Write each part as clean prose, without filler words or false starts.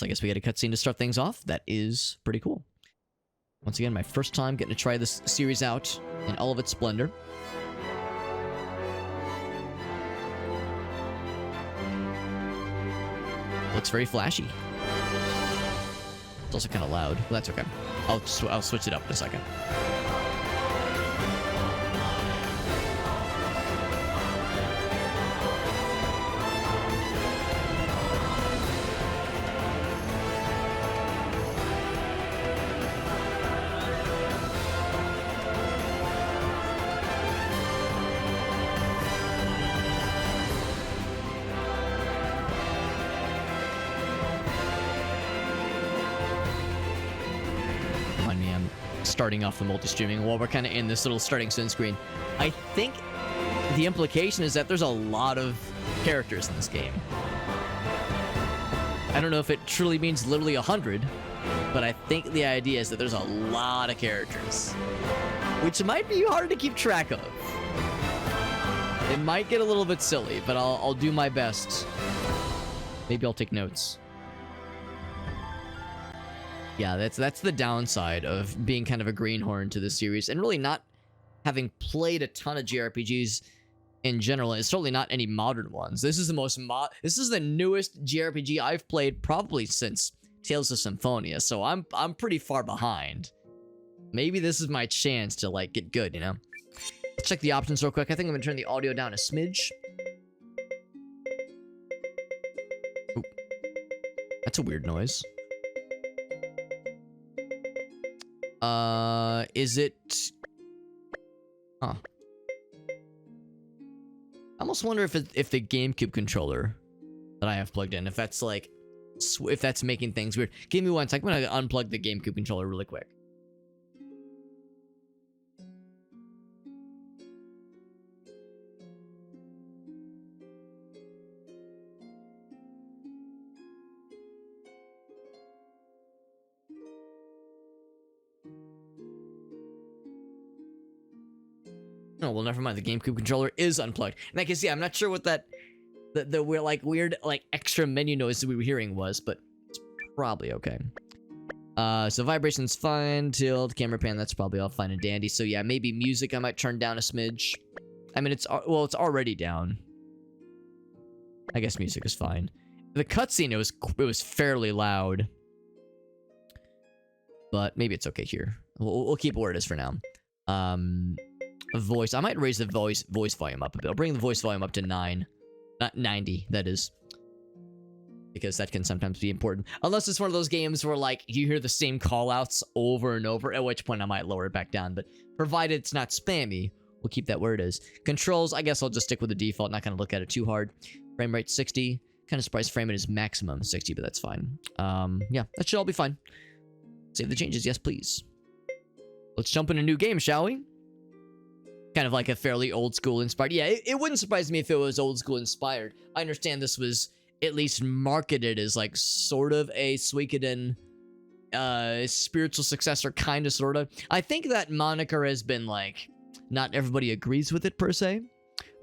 So I guess we get a cutscene to start things off. That is pretty cool. Once again, my first time getting to try this series out in all of its splendor. Looks very flashy. It's also kind of loud, but that's okay. I'll switch it up in a second. Starting off the multi-streaming while we're kind of in this little starting sin screen. I think the implication is that there's a lot of characters in this game. I don't know if it truly means literally 100, but I think the idea is that there's a lot of characters, which might be hard to keep track of. It might get a little bit silly, but I'll do my best. Maybe I'll take notes. Yeah, that's the downside of being kind of a greenhorn to this series, and really not having played a ton of JRPGs in general. It's certainly not any modern ones. This is the this is the newest JRPG I've played probably since Tales of Symphonia, so I'm pretty far behind. Maybe this is my chance to like get good, you know? Let's check the options real quick. I think I'm gonna turn the audio down a smidge. Ooh. That's a weird noise. Is it... Huh. I almost wonder if the GameCube controller that I have plugged in, if that's like... if that's making things weird. Give me one sec. I'm gonna unplug the GameCube controller really quick. Oh, well, never mind. The GameCube controller is unplugged. And I can see, I'm not sure what that... the weird, extra menu noise that we were hearing was, but it's probably okay. So vibration's fine. Tilt, camera pan, that's probably all fine and dandy. So yeah, maybe music I might turn down a smidge. I mean, it's already down. I guess music is fine. The cutscene, it was fairly loud. But maybe it's okay here. We'll keep it where it is for now. Voice. I might raise the voice volume up a bit. I'll bring the voice volume up to 9. Not 90, that is. Because that can sometimes be important. Unless it's one of those games where, like, you hear the same callouts over and over, at which point I might lower it back down. But provided it's not spammy, we'll keep that where it is. Controls, I guess I'll just stick with the default, not gonna look at it too hard. Frame rate 60. Kind of surprised frame rate is maximum 60, but that's fine. Yeah, that should all be fine. Save the changes, yes please. Let's jump in a new game, shall we? Kind of like a fairly old school inspired. Yeah, it wouldn't surprise me if it was old school inspired. I understand this was at least marketed as like sort of a Suikoden spiritual successor, kind of, sort of. I think that moniker has been like, not everybody agrees with it per se,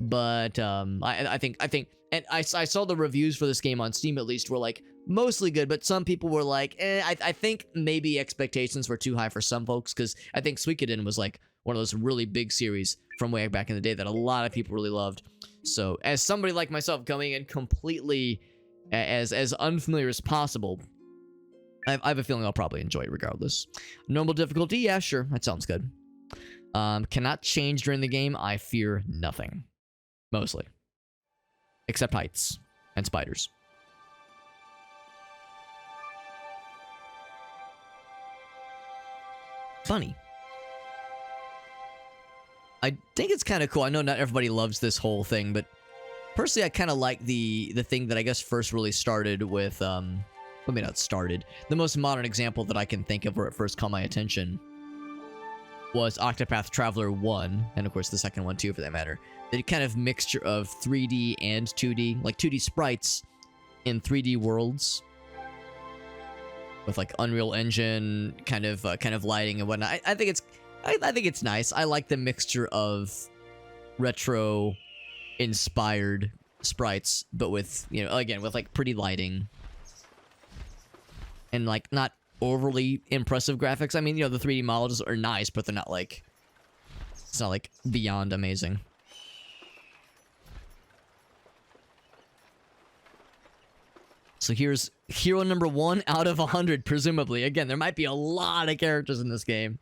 but I think, and I saw the reviews for this game on Steam at least were like mostly good, but some people were like, I think maybe expectations were too high for some folks, because I think Suikoden was like one of those really big series from way back in the day that a lot of people really loved. So as somebody like myself coming in completely as unfamiliar as possible, I have a feeling I'll probably enjoy it regardless. Normal difficulty, yeah, sure, that sounds good. Cannot change during the game. I fear nothing. Mostly. Except heights and spiders. Funny. I think it's kind of cool. I know not everybody loves this whole thing, but personally I kind of like the thing that I guess first really started with, maybe not started. The most modern example that I can think of where it first caught my attention was Octopath Traveler 1, and of course the second one too for that matter. The kind of mixture of 3D and 2D, like 2D sprites in 3D worlds. With like Unreal Engine kind of lighting and whatnot. I think it's nice. I like the mixture of retro inspired sprites, but with, you know, again, with like pretty lighting. and like not overly impressive graphics. I mean, you know, the 3D models are nice, but they're not like, it's not like beyond amazing. So here's hero number 1 out of 100, presumably. Again, there might be a lot of characters in this game.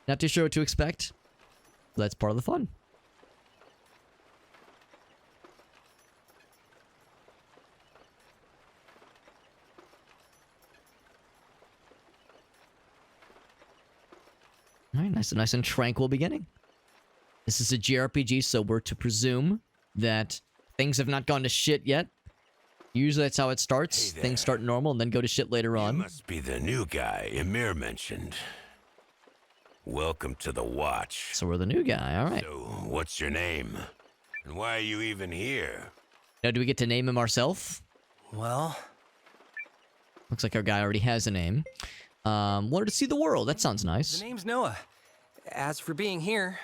Not too sure what to expect. That's part of the fun. Alright, nice and tranquil beginning. This is a JRPG, so we're to presume that things have not gone to shit yet. Usually that's how it starts. Hey, things start normal and then go to shit later on. You must be the new guy Emir mentioned. Welcome to the Watch. So we're the new guy, alright. So, what's your name? And why are you even here? Now, do we get to name him ourselves? Well, Looks like our guy already has a name. Wanted to see the world. That sounds nice. the name's Noah. As for being here,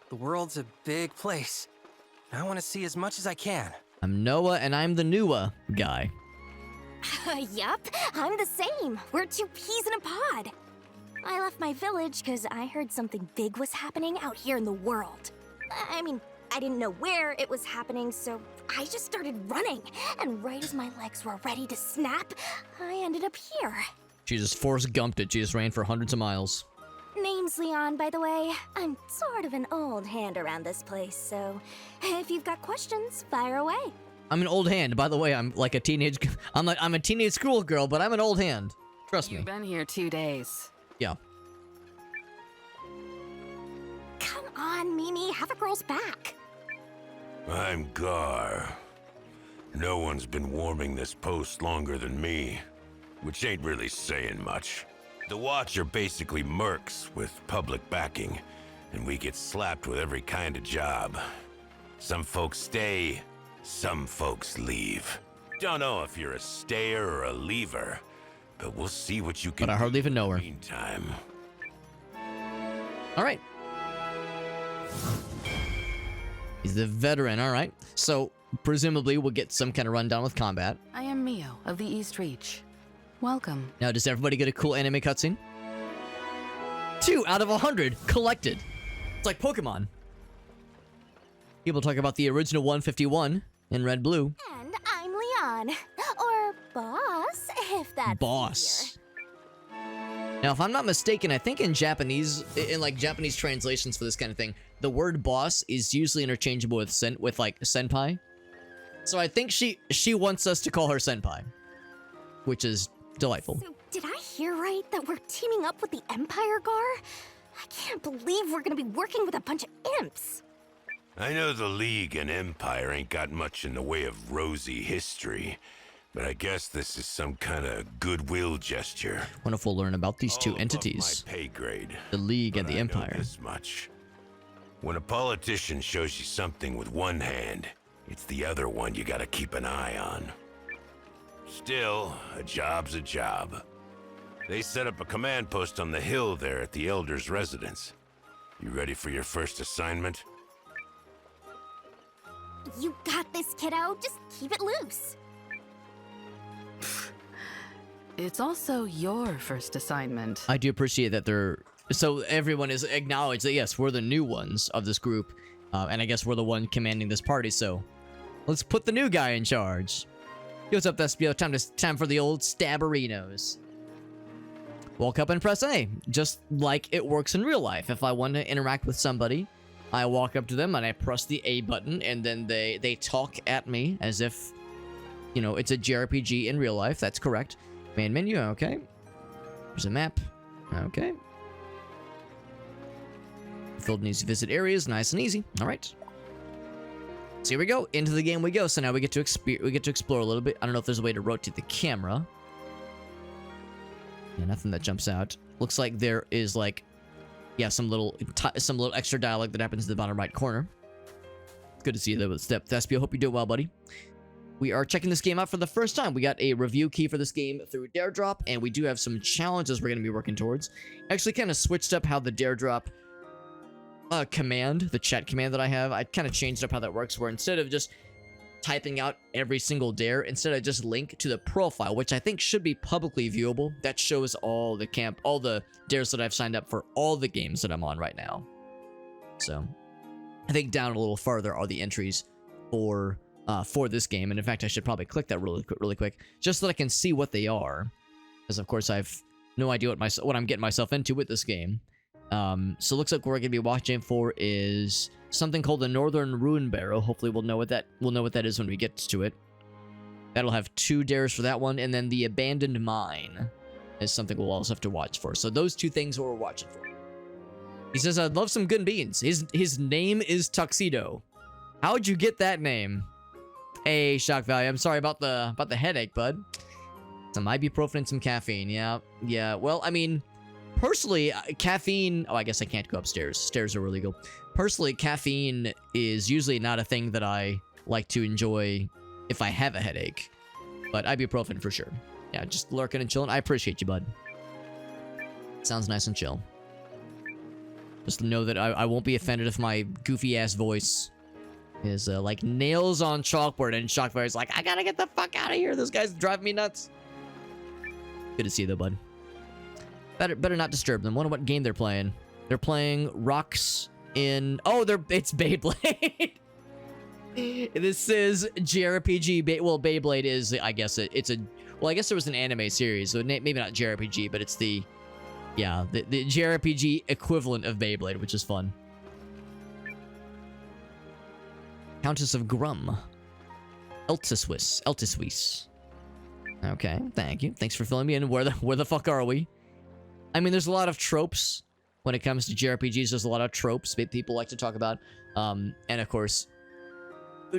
the world's a big place. I want to see as much as I can. I'm Noah, and I'm the Newa guy. Yup, I'm the same. We're 2 peas in a pod. I left my village because I heard something big was happening out here in the world. I mean, I didn't know where it was happening, so I just started running. And right as my legs were ready to snap, I ended up here. She just Forrest Gumped it. She just ran for hundreds of miles. Name's Leon, by the way. I'm sort of an old hand around this place, so if you've got questions, fire away. I'm an old hand. By the way, I'm like a teenage... I'm a teenage schoolgirl, but I'm an old hand. Trust me. You've been here 2 days. Yeah. Come on, Mimi, have a girl's back. I'm Gar. No one's been warming this post longer than me, which ain't really saying much. The Watch are basically mercs with public backing, and we get slapped with every kind of job. Some folks stay, some folks leave. Don't know if you're a stayer or a leaver, but we'll see what you can But I hardly even know her. do in the meantime. All right. He's the veteran. All right. So presumably we'll get some kind of rundown with combat. I am Mio of the East Reach. Welcome. Now, does everybody get a cool anime cutscene? 2 out of 100 collected. It's like Pokemon. People talk about the original 151 in red blue. And I'm Leon. Or boss, if that's Boss. Now, if I'm not mistaken, I think in Japanese, in like Japanese translations for this kind of thing, the word boss is usually interchangeable with like senpai. So I think she wants us to call her senpai, which is delightful. So, did I hear right that we're teaming up with the Empire, Gar? I can't believe we're gonna be working with a bunch of imps. I know the League and Empire ain't got much in the way of rosy history, but I guess this is some kind of goodwill gesture. Wonderful to learn about these two All above entities, my pay grade. the League and But the I know Empire. this much. When a politician shows you something with one hand, it's the other one you gotta keep an eye on. Still, a job's a job. They set up a command post on the hill there at the Elder's residence. You ready for your first assignment? You got this, kiddo. Just keep it loose. It's also your first assignment. I do appreciate that they're... So everyone is acknowledged that, yes, we're the new ones of this group. And I guess we're the one commanding this party, so... Let's put the new guy in charge. Yo, what's up, Thespio? Time for the old stabberinos. Walk up and press A, just like it works in real life. If I want to interact with somebody, I walk up to them and I press the A button, and then they talk at me as if, you know, it's a JRPG in real life. That's correct. Main menu, okay. There's a map, okay. Field needs to visit areas, nice and easy. All right. So here we go. Into the game we go. So now we get to explore a little bit. I don't know if there's a way to rotate the camera. Yeah, nothing that jumps out. Looks like there is like, yeah, some little extra dialogue that happens in the bottom right corner. It's good to see you there with Step Thespio. Hope you're doing well, buddy. We are checking this game out for the first time. We got a review key for this game through Dare Drop, and we do have some challenges we're going to be working towards. Actually, kind of switched up how the Dare Drop command, the chat command that I have, I kind of changed up how that works, where instead of just typing out every single dare. Instead, I just link to the profile, which I think should be publicly viewable. That shows all the dares that I've signed up for all the games that I'm on right now. So, I think down a little farther are the entries for this game. And in fact, I should probably click that really quick, just so that I can see what they are. Because of course, I've no idea what I'm getting myself into with this game. So it looks like what we're gonna be watching for is something called the Northern Ruin Barrow. Hopefully we'll know what that is when we get to it. That'll have 2 dares for that one, and then the Abandoned Mine is something we'll also have to watch for. So those 2 things are what we're watching for. He says, I'd love some good beans. His name is Tuxedo. How'd you get that name? Hey, Shock Value, I'm sorry about the headache, bud. Some ibuprofen and some caffeine. Yeah. Well, I mean, personally, caffeine... Oh, I guess I can't go upstairs. Stairs are illegal. Personally, caffeine is usually not a thing that I like to enjoy if I have a headache. But ibuprofen for sure. Yeah, just lurking and chilling. I appreciate you, bud. Sounds nice and chill. Just know that I won't be offended if my goofy-ass voice is like nails on chalkboard, and Shockfire's like, I gotta get the fuck out of here. This guy's driving me nuts. Good to see you, though, bud. Better not disturb them. Wonder what game they're playing. They're playing Rocks in... Oh, it's Beyblade. This is JRPG. Well, Beyblade is, I guess, it's a... Well, I guess there was an anime series, so maybe not JRPG, but it's the... Yeah, the JRPG equivalent of Beyblade, which is fun. Countess of Grum. Eltiswiss. Okay, thank you. Thanks for filling me in. Where the fuck are we? I mean, there's a lot of tropes when it comes to JRPGs. There's a lot of tropes that people like to talk about. And of course,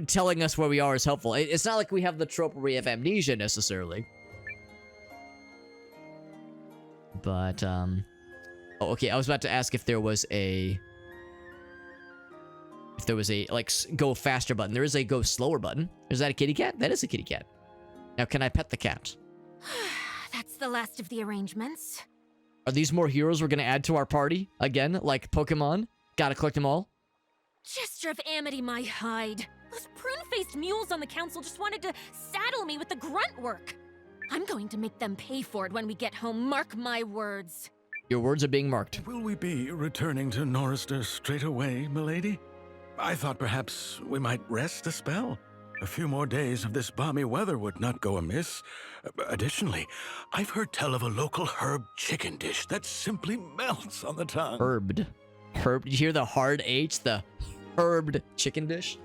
telling us where we are is helpful. It's not like we have the trope where we have amnesia necessarily. But, oh, okay, I was about to ask if there was a, like, go faster button. There is a go slower button. Is that a kitty cat? That is a kitty cat. Now, can I pet the cat? That's the last of the arrangements. Are these more heroes we're gonna add to our party? Again, like Pokemon? Gotta collect them all? Gesture of amity, my hide. Those prune-faced mules on the council just wanted to saddle me with the grunt work. I'm going to make them pay for it when we get home, mark my words. Your words are being marked. Will we be returning to Norrister straight away, milady? I thought perhaps we might rest a spell. A few more days of this balmy weather would not go amiss. Additionally, I've heard tell of a local herb chicken dish that simply melts on the tongue. Herbed. Did you hear the hard H? The herbed chicken dish?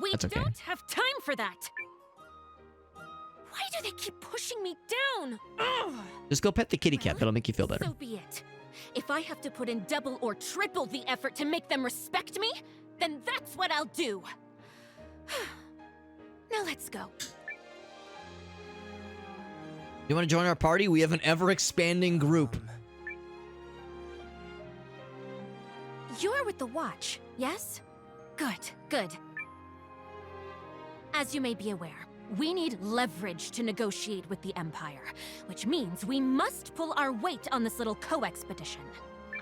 We That's okay. don't have time for that. Why do they keep pushing me down? Ugh. Just go pet the kitty cat. That'll make you feel better. So be it. If I have to put in double or triple the effort to make them respect me, then that's what I'll do. Now let's go. You want to join our party? We have an ever-expanding group. You're with the Watch, yes? Good. As you may be aware, we need leverage to negotiate with the Empire, which means we must pull our weight on this little co-expedition.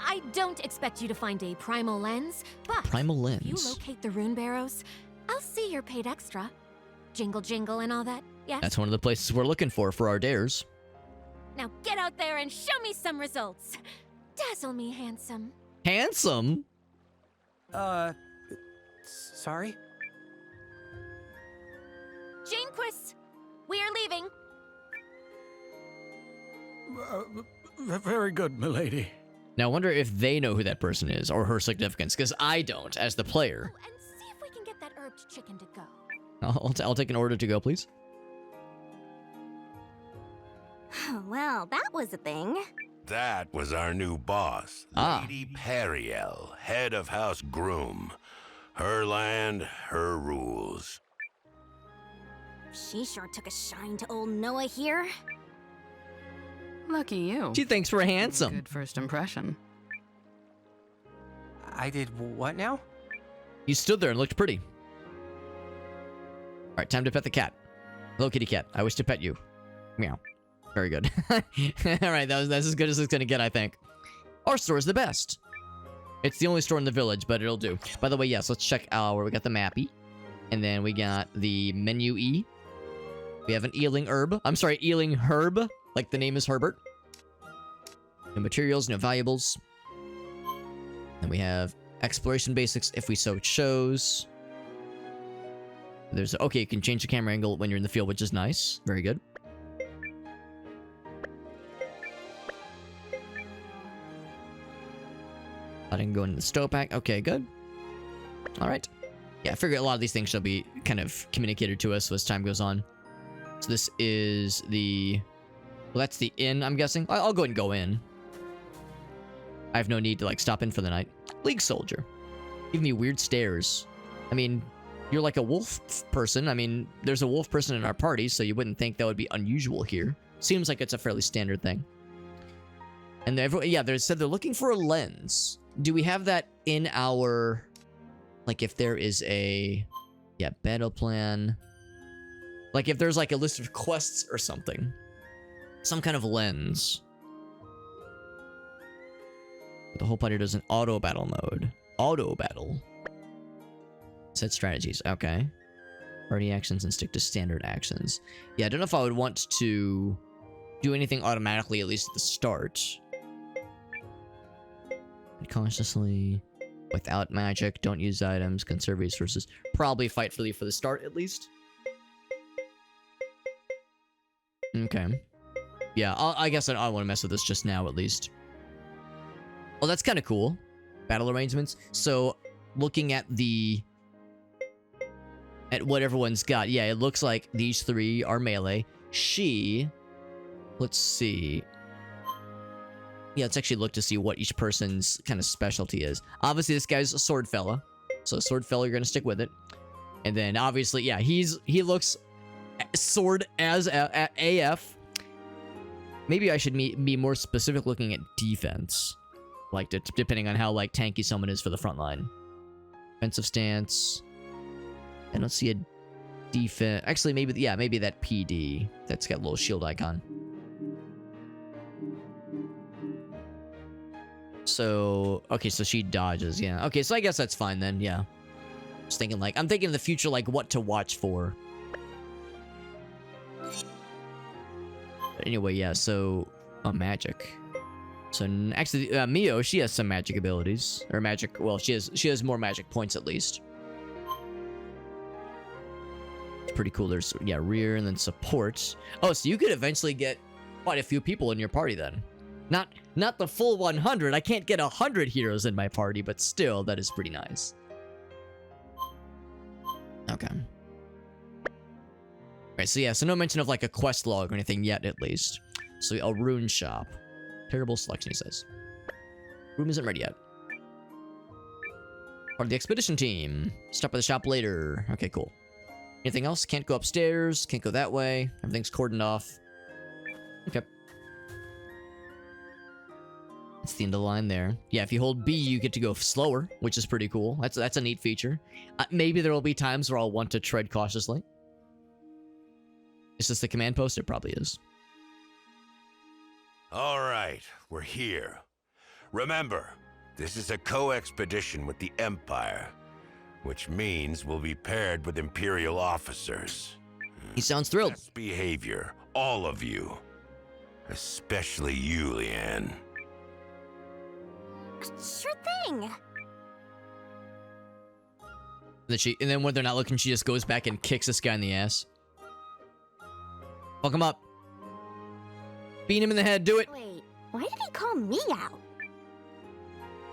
I don't expect you to find a primal lens, but if you locate the rune barrows, I'll see you're paid extra. Jingle jingle and all that, yes? That's one of the places we're looking for our dares. Now get out there and show me some results. Dazzle me, handsome. Handsome? Sorry? Janequist, we are leaving. Very good, milady. Now, I wonder if they know who that person is, or her significance, because I don't, as the player. Oh, and see if we can get that herbed chicken to go. I'll take an order to go, please. Well, that was a thing. That was our new boss, Lady Periel, head of House Groom. Her land, her rules. She sure took a shine to old Noah here. Lucky you. She thinks we're handsome. Good first impression. I did what now? You stood there and looked pretty. All right, time to pet the cat. Hello, kitty cat. I wish to pet you. Meow. Very good. All right, that's as good as it's gonna get, I think. Our store is the best. It's the only store in the village, but it'll do. By the way, yes, let's check where we got the mappy. And then we got the menu E. We have an Ealing herb. I'm sorry, Ealing herb. Like the name is Herbert. No materials, no valuables. Then we have exploration basics if we so chose. There's okay, you can change the camera angle when you're in the field, which is nice. Very good. I didn't go into the stow pack. Okay, good. All right. Yeah, I figure a lot of these things shall be kind of communicated to us as time goes on. So this is the... Well, that's the inn, I'm guessing. I'll go ahead and go in. I have no need to, like, stop in for the night. League soldier. Give me weird stares. I mean, you're like a wolf person. I mean, there's a wolf person in our party, so you wouldn't think that would be unusual here. Seems like it's a fairly standard thing. And yeah, they said they're looking for a lens. Do we have that in our... Like, if there is a... Yeah, battle plan. Like, if there's, like, a list of quests or something. Some kind of lens. The whole party does an auto battle mode. Auto battle. Set strategies. Okay. Party actions and stick to standard actions. Yeah, I don't know if I would want to do anything automatically, at least at the start. Cautiously. Without magic. Don't use items. Conserve resources. Probably fight freely for the start, at least. Okay. Yeah, I guess I don't want to mess with this just now, at least. Well, that's kind of cool. Battle arrangements. So, looking at what everyone's got. Yeah, it looks like these three are melee. Let's see. Yeah, let's actually look to see what each person's kind of specialty is. Obviously, this guy's a sword fella. So, sword fella, you're going to stick with it. And then, obviously, yeah, he looks sword as AF. Maybe I should be more specific looking at defense. Like, depending on how, like, tanky someone is for the front line. Defensive stance. I don't see a defense. Actually, maybe that PD. That's got a little shield icon. So, okay, so she dodges, yeah. Okay, so I guess that's fine then, yeah. Just thinking, like, I'm thinking in the future, like, what to watch for. But anyway, yeah, so... Oh, magic. So, actually, Mio, she has some magic abilities. Or magic, well, she has more magic points, at least. It's pretty cool. There's, yeah, rear and then support. Oh, so you could eventually get quite a few people in your party, then. Not the full 100. I can't get 100 heroes in my party, but still, that is pretty nice. Okay. Alright, so yeah, so no mention of, like, a quest log or anything yet, at least. So, a rune shop. Terrible selection, he says. Room isn't ready yet. Part of the expedition team. Stop by the shop later. Okay, cool. Anything else? Can't go upstairs. Can't go that way. Everything's cordoned off. Okay. That's the end of the line there. Yeah, if you hold B, you get to go slower, which is pretty cool. That's a neat feature. Maybe there will be times where I'll want to tread cautiously. Is this the command post? It probably is. All right, we're here. Remember, this is a co-expedition with the Empire, which means we'll be paired with Imperial officers. He sounds thrilled. Best behavior, all of you. Especially you, Leanne. Sure thing. And then when they're not looking, she just goes back and kicks this guy in the ass. Fuck him up. Beat him in the head. Do it. Wait, why did he call me out?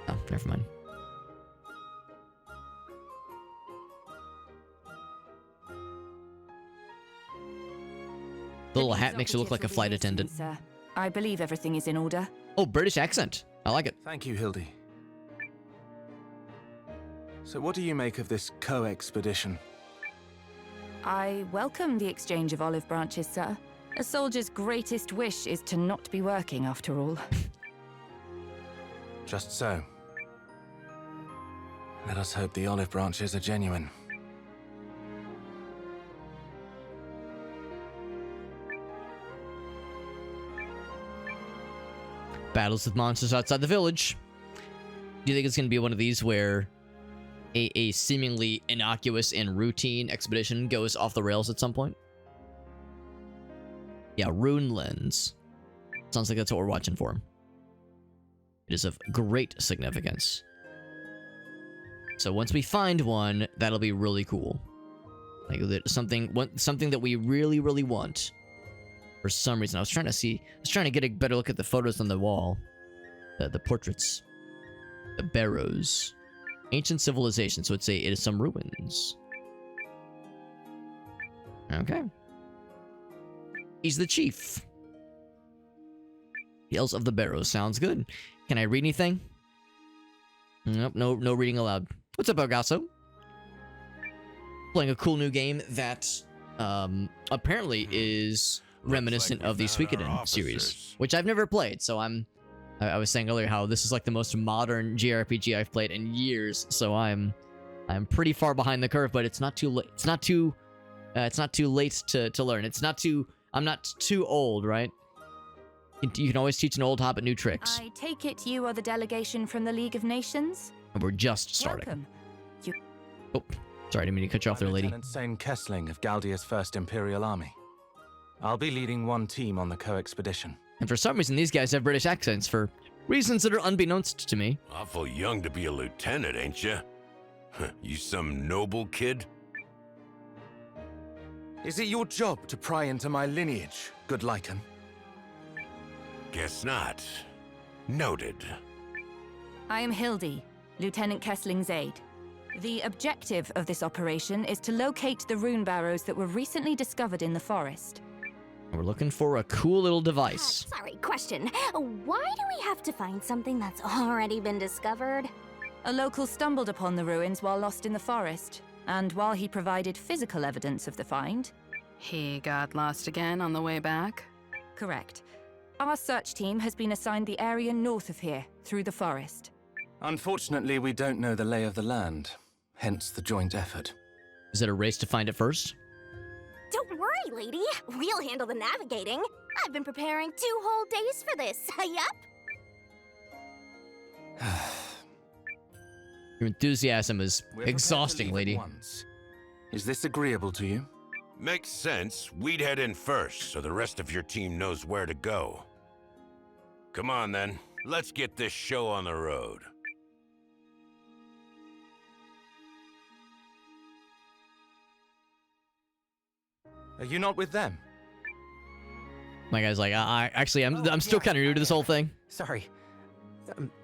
Oh, never mind. The little hat makes you look like a flight attendant. Sir, I believe everything is in order. Oh, British accent. I like it. Thank you, Hildy. So what do you make of this co-expedition? I welcome the exchange of olive branches, sir. A soldier's greatest wish is to not be working, after all. Just so. Let us hope the olive branches are genuine. Battles with monsters outside the village. Do you think it's going to be one of these where a seemingly innocuous and routine expedition goes off the rails at some point. Yeah, Rune Lens. Sounds like that's what we're watching for. It is of great significance. So once we find one, that'll be really cool. Like something that we really, really want. For some reason, I was trying to get a better look at the photos on the wall. The portraits. The barrows. Ancient civilization, so it is some ruins. Okay. He's the chief. Tales of the Barrows. Sounds good. Can I read anything? Nope, no reading aloud. What's up, Elgaso? Playing a cool new game that apparently is reminiscent of the Suikoden series, which I've never played. So I was saying earlier how this is like the most modern JRPG I've played in years. So I'm pretty far behind the curve, but it's not too late. It's not too late to learn. I'm not too old, right? You can always teach an old hobbit new tricks. I take it you are the delegation from the League of Nations? And we're just starting. Welcome. Oh, sorry, I didn't mean to cut you off there, lady. Lieutenant Sane Kessling of Galdia's 1st Imperial Army. I'll be leading one team on the co-expedition. And for some reason, these guys have British accents for reasons that are unbeknownst to me. Awful young to be a lieutenant, ain't you? You some noble kid? Is it your job to pry into my lineage, good Lycan? Guess not. Noted. I am Hildy, Lieutenant Kessling's aide. The objective of this operation is to locate the rune barrows that were recently discovered in the forest. We're looking for a cool little device. Sorry, question. Why do we have to find something that's already been discovered? A local stumbled upon the ruins while lost in the forest, and while he provided physical evidence of the find... He got lost again on the way back? Correct. Our search team has been assigned the area north of here, through the forest. Unfortunately, we don't know the lay of the land, hence the joint effort. Is it a race to find it first? Don't worry, lady. We'll handle the navigating. I've been preparing 2 whole days for this. Yup. Your enthusiasm is We're exhausting, prepared to leave lady. at once. Is this agreeable to you? Makes sense. We'd head in first, so the rest of your team knows where to go. Come on, then. Let's get this show on the road. Are you not with them? My guy's like, I'm still kind of new to this whole thing. Sorry.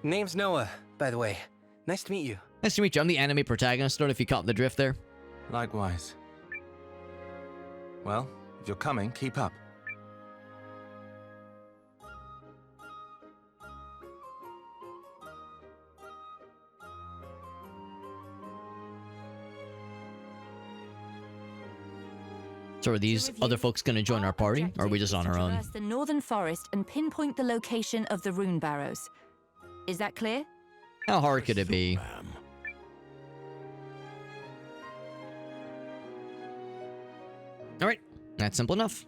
Name's Noah, by the way. Nice to meet you. Nice to meet you. I'm the anime protagonist. Don't know if you caught the drift there. Likewise. Well, if you're coming, keep up. So are these other folks going to join our party, or are we just on our own? Traverse the northern forest and pinpoint the location of the rune barrows. Is that clear? How hard could it be? Ma'am. All right, that's simple enough.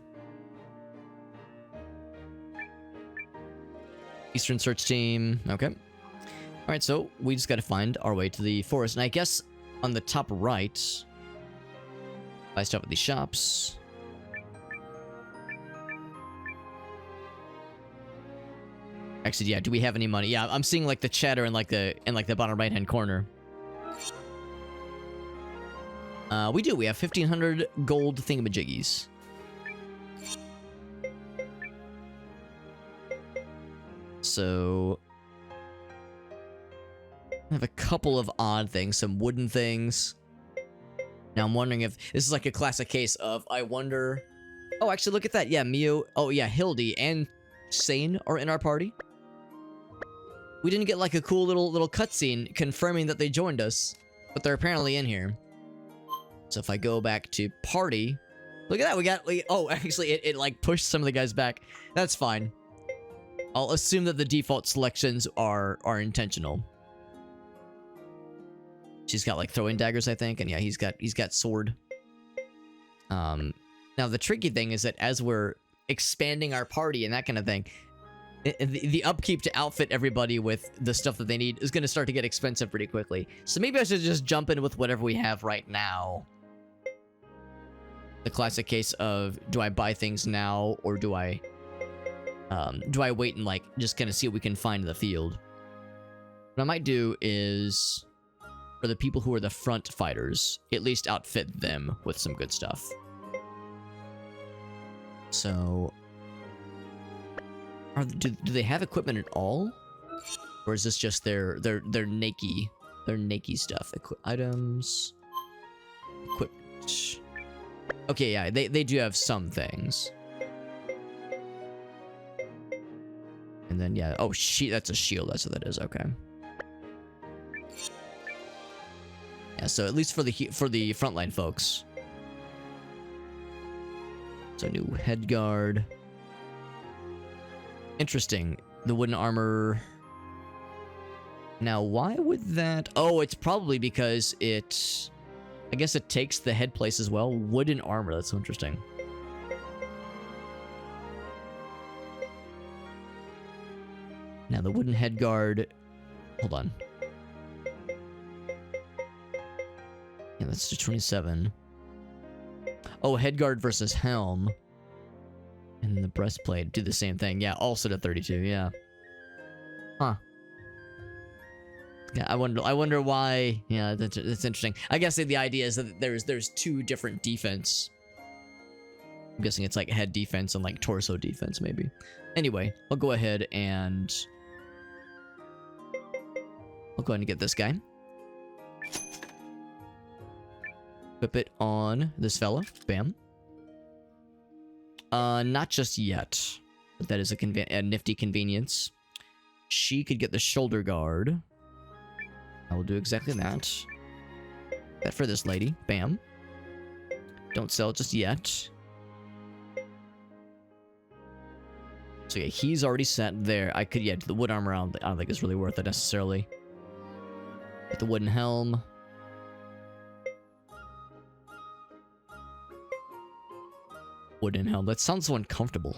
Eastern search team. Okay. All right, so we just got to find our way to the forest, and I guess on the top right. I start with these shops. Actually, yeah. Do we have any money? Yeah, I'm seeing like the chatter in like the bottom right hand corner. We do. We have 1,500 gold thingamajiggies. So I have a couple of odd things, some wooden things. Now I'm wondering if this is like a classic case of I wonder. Oh, actually, look at that. Yeah, Mio. Oh, yeah, Hildy and Sane are in our party. We didn't get like a cool little cutscene confirming that they joined us, but they're apparently in here. So if I go back to party, look at that. Oh, actually, it like pushed some of the guys back. That's fine. I'll assume that the default selections are intentional. She's got like throwing daggers, I think, and yeah, he's got sword. Now the tricky thing is that as we're expanding our party and that kind of thing, the upkeep to outfit everybody with the stuff that they need is going to start to get expensive pretty quickly. So maybe I should just jump in with whatever we have right now. The classic case of, do I buy things now, or do I wait and like just kind of see what we can find in the field? What I might do is, for the people who are the front fighters, at least outfit them with some good stuff. So, do they have equipment at all, or is this just their nakey stuff? Items, equipment. Okay, yeah, they do have some things. And then yeah, oh that's a shield. That's what that is. Okay. Yeah, so at least for the frontline folks. So new head guard. Interesting. The wooden armor. Now, why would that? Oh, it's probably because it, I guess it takes the head place as well. Wooden armor. That's so interesting. Now the wooden head guard. Hold on. Yeah, that's to 27. Oh, head guard versus helm. And the breastplate do the same thing. Yeah, also to 32. Yeah. Huh. Yeah, I wonder why. Yeah, that's interesting. I guess the idea is that there's two different defense. I'm guessing it's like head defense and like torso defense, maybe. Anyway, I'll go ahead and get this guy. Equip it on this fella. Bam. Not just yet. But that is a nifty convenience. She could get the shoulder guard. I will do exactly that. That for this lady. Bam. Don't sell it just yet. So yeah, he's already set there. I could, yeah, do the wood armor. I don't think it's really worth it necessarily. Get the wooden helm. Wooden helm. That sounds so uncomfortable.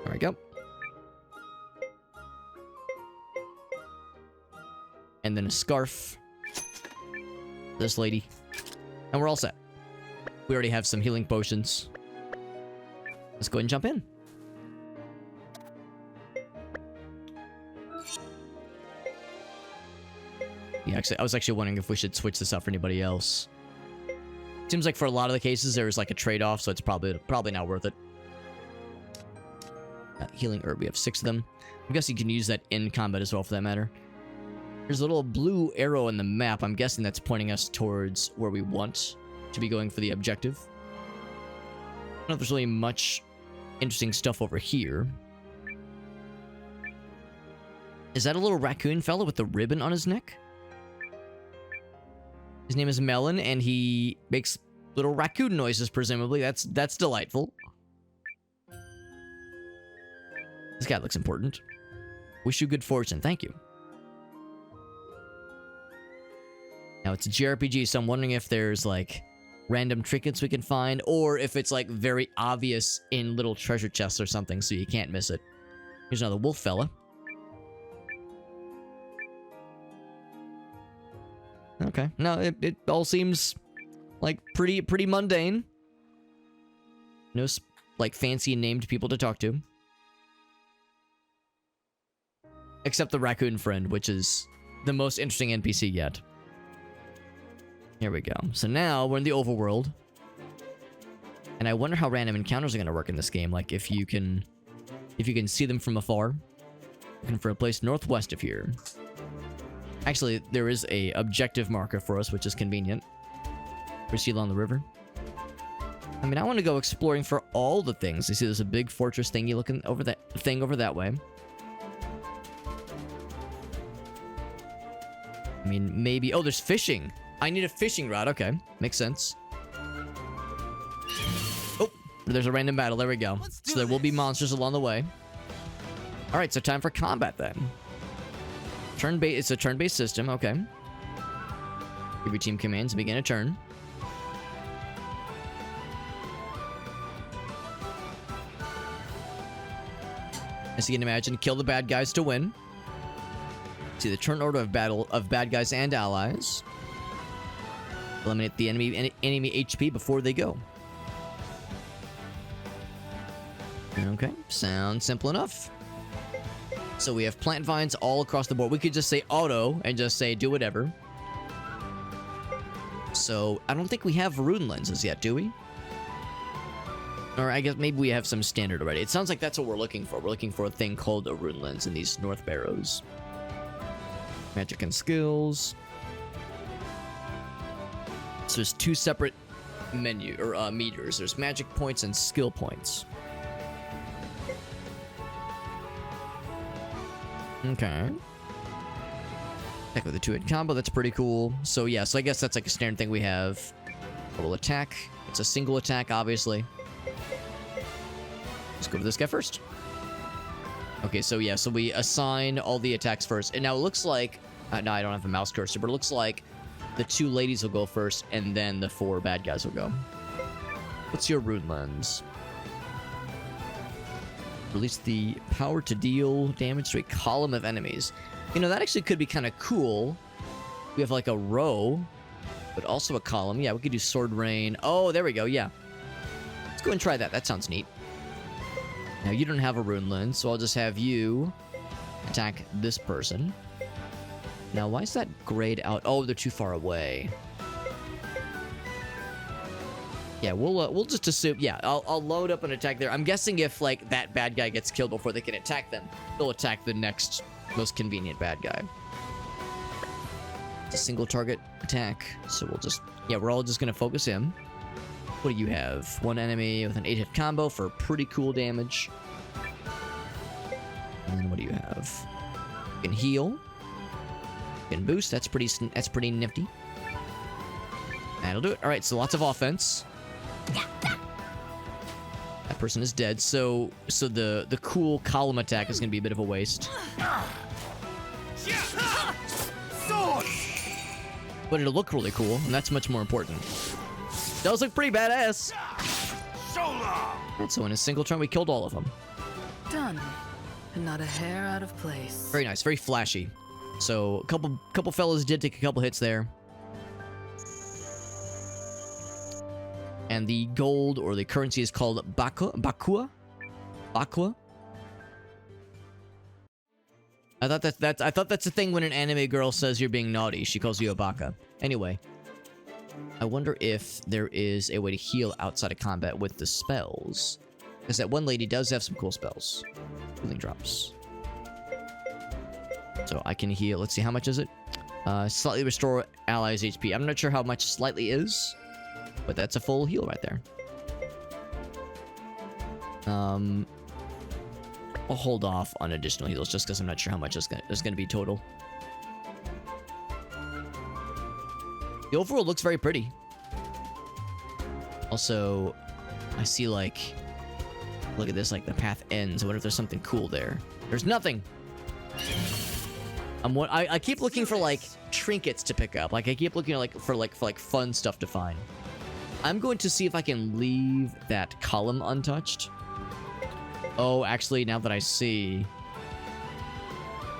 There we go. And then a scarf. This lady. And we're all set. We already have some healing potions. Let's go ahead and jump in. Yeah, I was actually wondering if we should switch this out for anybody else. Seems like for a lot of the cases there's like a trade-off, so it's probably not worth it. Healing herb, we have 6 of them. I guess you can use that in combat as well, for that matter. There's a little blue arrow in the map. I'm guessing that's pointing us towards where we want to be going for the objective. I don't know if there's really much interesting stuff over here. Is that a little raccoon fella with the ribbon on his neck? His name is Melon, and he makes little raccoon noises, presumably. That's delightful. This guy looks important. Wish you good fortune. Thank you. Now, it's a JRPG, so I'm wondering if there's, like, random trinkets we can find, or if it's, like, very obvious in little treasure chests or something, so you can't miss it. Here's another wolf fella. Okay. No, it all seems like pretty mundane. No, like, fancy named people to talk to. Except the raccoon friend, which is the most interesting NPC yet. Here we go. So now we're in the overworld. And I wonder how random encounters are going to work in this game. Like, if you can see them from afar. Looking for a place northwest of here. Actually, there is a objective marker for us, which is convenient. Proceed along the river. I mean, I want to go exploring for all the things. You see there's a big fortress thingy looking over that way. I mean, maybe... Oh, there's fishing. I need a fishing rod. Okay, makes sense. Oh, there's a random battle. There we go. So there will be monsters along the way. All right, so time for combat then. It's a turn-based system. Okay. Give your team commands and begin a turn. As you can imagine, kill the bad guys to win. See the turn order of battle of bad guys and allies. Eliminate the enemy HP before they go. Okay, sounds simple enough. So we have plant vines all across the board. We could just say auto and just say do whatever. So I don't think we have rune lenses yet, do we? Or I guess maybe we have some standard already. It sounds like that's what we're looking for. We're looking for a thing called a rune lens in these North Barrows. Magic and skills. So there's two separate meters. There's magic points and skill points. Okay. Attack with a 2-hit combo, that's pretty cool. So yeah, so I guess that's like a standard thing we have. Double attack. It's a single attack, obviously. Let's go for this guy first. Okay, so yeah, so we assign all the attacks first. And now it looks like... no, I don't have a mouse cursor, but it looks like the 2 ladies will go first, and then the 4 bad guys will go. What's your rune lens? Release the power to deal damage to a column of enemies. You know, that actually could be kind of cool. We have like a row, but also a column. Yeah, we could do sword rain. Oh, there we go. Yeah. Let's go and try that. That sounds neat. Now, you don't have a rune lens, so I'll just have you attack this person. Now, why is that grayed out? Oh, they're too far away. Yeah, we'll just assume... Yeah, I'll load up an attack there. I'm guessing if, like, that bad guy gets killed before they can attack them, they'll attack the next most convenient bad guy. It's a single target attack, so we'll just... Yeah, we're all just gonna focus him. What do you have? 1 enemy with an 8-hit combo for pretty cool damage. And then what do you have? You can heal. You can boost. That's pretty nifty. That'll do it. All right, so lots of offense. That person is dead. So the cool column attack is gonna be a bit of a waste. But it'll look really cool, and that's much more important. Those look pretty badass. So in a single turn, we killed all of them. Done. And not a hair out of place. Very nice, very flashy. So a couple fellas did take a couple hits there. And the gold or the currency is called Bakua. I thought that's a thing when an anime girl says you're being naughty. She calls you a baka. Anyway, I wonder if there is a way to heal outside of combat with the spells. Because that one lady does have some cool spells. Healing drops. So I can heal. Let's see, how much is it? Slightly restore allies' HP. I'm not sure how much slightly is, but that's a full heal right there. I'll hold off on additional heals just because I'm not sure how much is going to be total. The overall looks very pretty. Also, I see like, look at this, like the path ends. I wonder if there's something cool there. There's nothing. I keep looking for like trinkets to pick up. Like I keep looking for fun stuff to find. I'm going to see if I can leave that column untouched. Oh, actually, now that I see...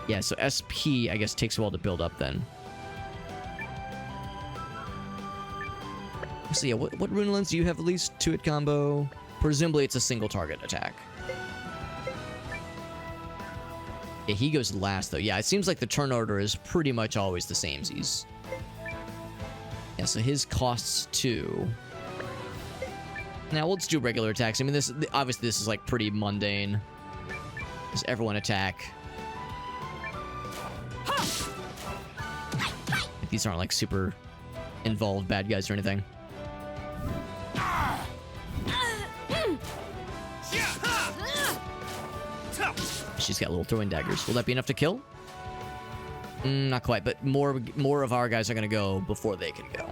Yeah, so SP, I guess, takes a while to build up then. So yeah, what rune lens do you have at least? 2-hit combo? Presumably it's a single target attack. Yeah, he goes last, though. Yeah, it seems like the turn order is pretty much always the samesies. Yeah, so his costs 2. Now, let's do regular attacks. I mean, obviously this is, like, pretty mundane. Just everyone attack. Like, these aren't, like, super involved bad guys or anything. She's got little throwing daggers. Will that be enough to kill? Not quite, but more of our guys are going to go before they can go.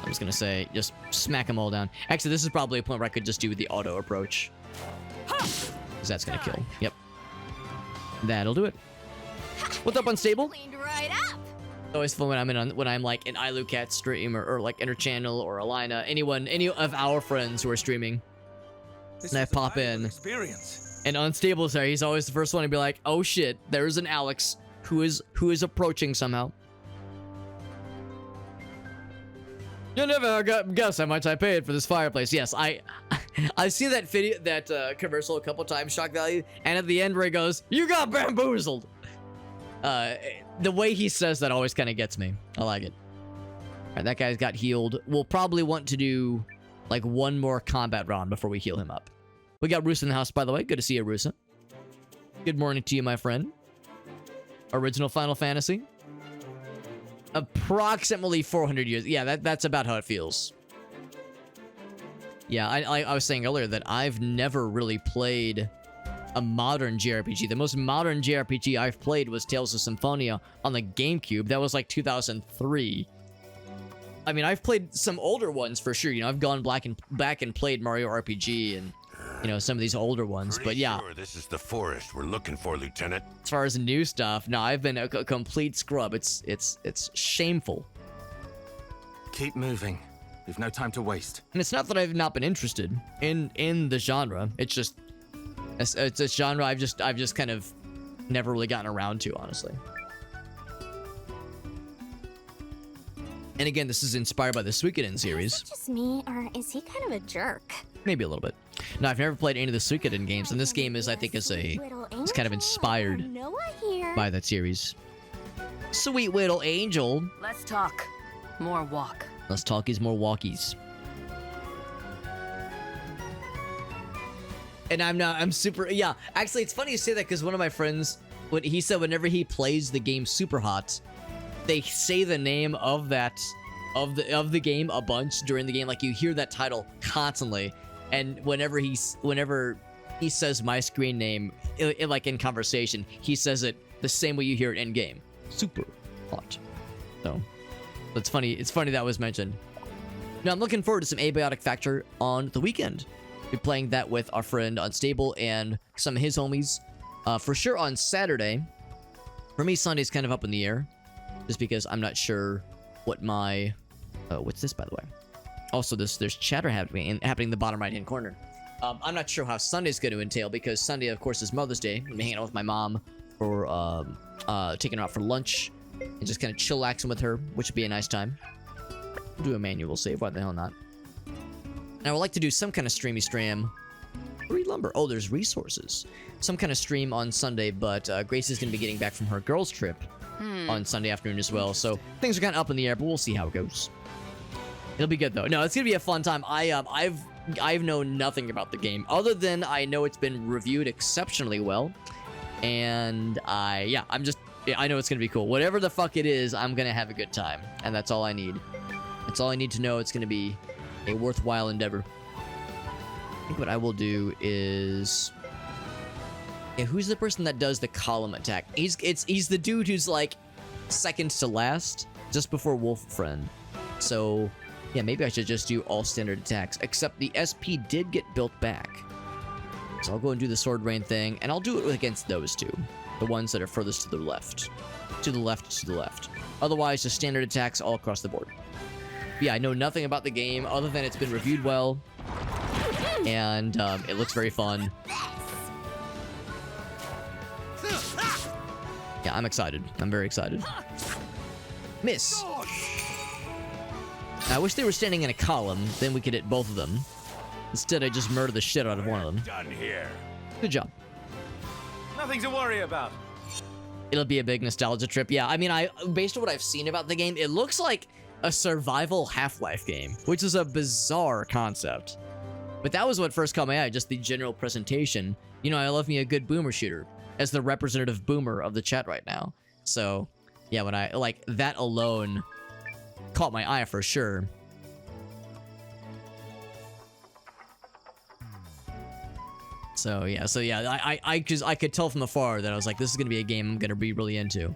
I was gonna say, just smack them all down. Actually, this is probably a point where I could just do the auto approach. Because that's gonna kill. Yep. That'll do it. What's up, Unstable? Cleaned right up. It's always fun when I'm like an Ilucat stream or like Interchannel or Alina, any of our friends who are streaming. And I pop in. Experience. And Unstable's there. He's always the first one to be like, oh shit, there's an Alex who is approaching somehow. You'll never guess how much I paid for this fireplace. Yes, I've seen that video, that commercial a couple times, shock value, and at the end where he goes, "You got bamboozled." The way he says that always kind of gets me. I like it. All right, that guy's got healed. We'll probably want to do like one more combat round before we heal him up. We got Rusa in the house, by the way. Good to see you, Rusa. Good morning to you, my friend. Original Final Fantasy. Approximately 400 years. Yeah, that's about how it feels. Yeah, I was saying earlier that I've never really played a modern JRPG. The most modern JRPG I've played was Tales of Symphonia on the GameCube. That was like 2003. I mean, I've played some older ones for sure. You know, I've gone back and played Mario RPG and, you know, some of these older ones. But yeah, sure this is the forest we're looking for, Lieutenant. as far as new stuff, no, I've been a complete scrub. It's shameful. Keep moving. We've no time to waste. And it's not that I've not been interested in the genre. It's just it's a genre I've just kind of never really gotten around to, honestly. And again, this is inspired by the Suikoden series. Is it just me, or is he kind of a jerk? Maybe a little bit. No, I've never played any of the Suikoden games, and this game is, I think, it's kind of inspired by that series. Sweet little angel. Less talk, more walk. Less talkies, more walkies. And I'm super, yeah. Actually, it's funny you say that because one of my friends, he said whenever he plays the game Super Hot, they say the name of the game a bunch during the game. Like you hear that title constantly, and whenever he says my screen name, like in conversation, he says it the same way you hear it in game. Super Hot. So it's funny. It's funny that was mentioned. Now I'm looking forward to some Abiotic Factor on the weekend. Be playing that with our friend Unstable and some of his homies. For sure on Saturday. For me, Sunday's kind of up in the air. Just because I'm not sure what my... what's this, by the way? Also, there's chatter happening in the bottom right-hand corner. I'm not sure how Sunday's going to entail, because Sunday, of course, is Mother's Day. I'm hanging out with my mom for taking her out for lunch and just kind of chillaxing with her, which would be a nice time. Do a manual save. Why the hell not? And I would like to do some kind of streamy stream. Read lumber. Oh, there's resources. Some kind of stream on Sunday, but Grace is going to be getting back from her girls' trip on Sunday afternoon as well. So things are kind of up in the air, but we'll see how it goes. It'll be good though. No, it's gonna be a fun time. I've known nothing about the game other than I know it's been reviewed exceptionally well, and I know it's gonna be cool. Whatever the fuck it is, I'm gonna have a good time, and that's all I need. That's all I need to know. It's gonna be a worthwhile endeavor. I think what I will do is... Yeah, who's the person that does the column attack? He's the dude who's like second to last, just before Wolf Friend. So yeah, maybe I should just do all standard attacks, except the SP did get built back. So I'll go and do the Sword Rain thing, and I'll do it against those two, the ones that are furthest to the left. To the left, to the left. Otherwise, just standard attacks all across the board. Yeah, I know nothing about the game other than it's been reviewed well, and it looks very fun. Yeah, I'm excited. I'm very excited. Miss. I wish they were standing in a column, then we could hit both of them. Instead, I just murdered the shit out of one of them. Done here. Good job. Nothing to worry about. It'll be a big nostalgia trip. Yeah, I mean, based on what I've seen about the game, it looks like a survival Half-Life game, which is a bizarre concept. But that was what first caught my eye, just the general presentation. You know, I love me a good boomer shooter, as the representative boomer of the chat right now. So, yeah, when I, like, that alone caught my eye for sure. So yeah, I could tell from afar that I was like, this is gonna be a game I'm gonna be really into.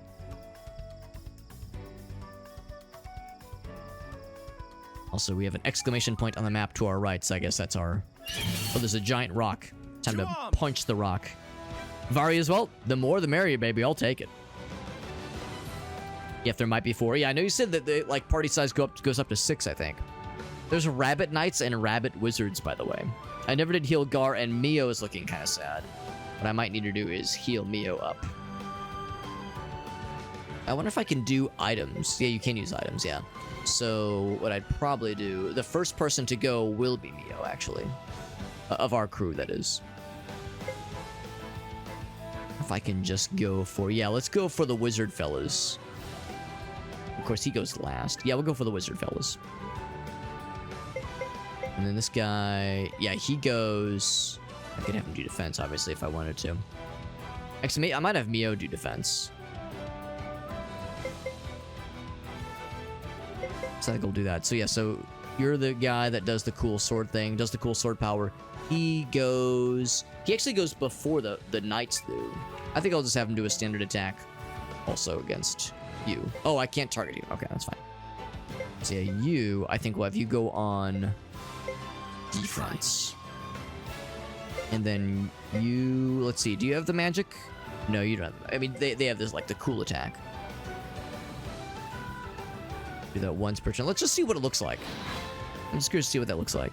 Also, we have an exclamation point on the map to our right, so I guess that's our... Oh, there's a giant rock. Time to punch the rock. Vari as well. The more the merrier, baby. I'll take it. Yeah, if there might be 4. Yeah, I know you said that the like party size goes up to 6, I think. There's Rabbit Knights and Rabbit Wizards, by the way. I never did heal Gar, and Mio is looking kind of sad. what I might need to do is heal Mio up. I wonder if I can do items. Yeah, you can use items, yeah. So what I'd probably do, the first person to go will be Mio, actually. Of our crew, that is. If I can just go for, yeah, let's go for the wizard fellas. Of course, he goes last. Yeah, we'll go for the wizard fellas. And then this guy, yeah, he goes... I could have him do defense, obviously, if I wanted to. Actually, I might have Mio do defense. So I think I'll do that. So yeah, so you're the guy that does the cool sword thing, does the cool sword power. He actually goes before the knights do. I think I'll just have him do a standard attack also against you. Oh, I can't target you. Okay, that's fine. So yeah, you, I think we'll have you go on defense. And then you, let's see, do you have the magic? No, you don't have, I mean, they have this, like, the cool attack. Do that once per turn. Let's just see what it looks like. I'm just curious to see what that looks like.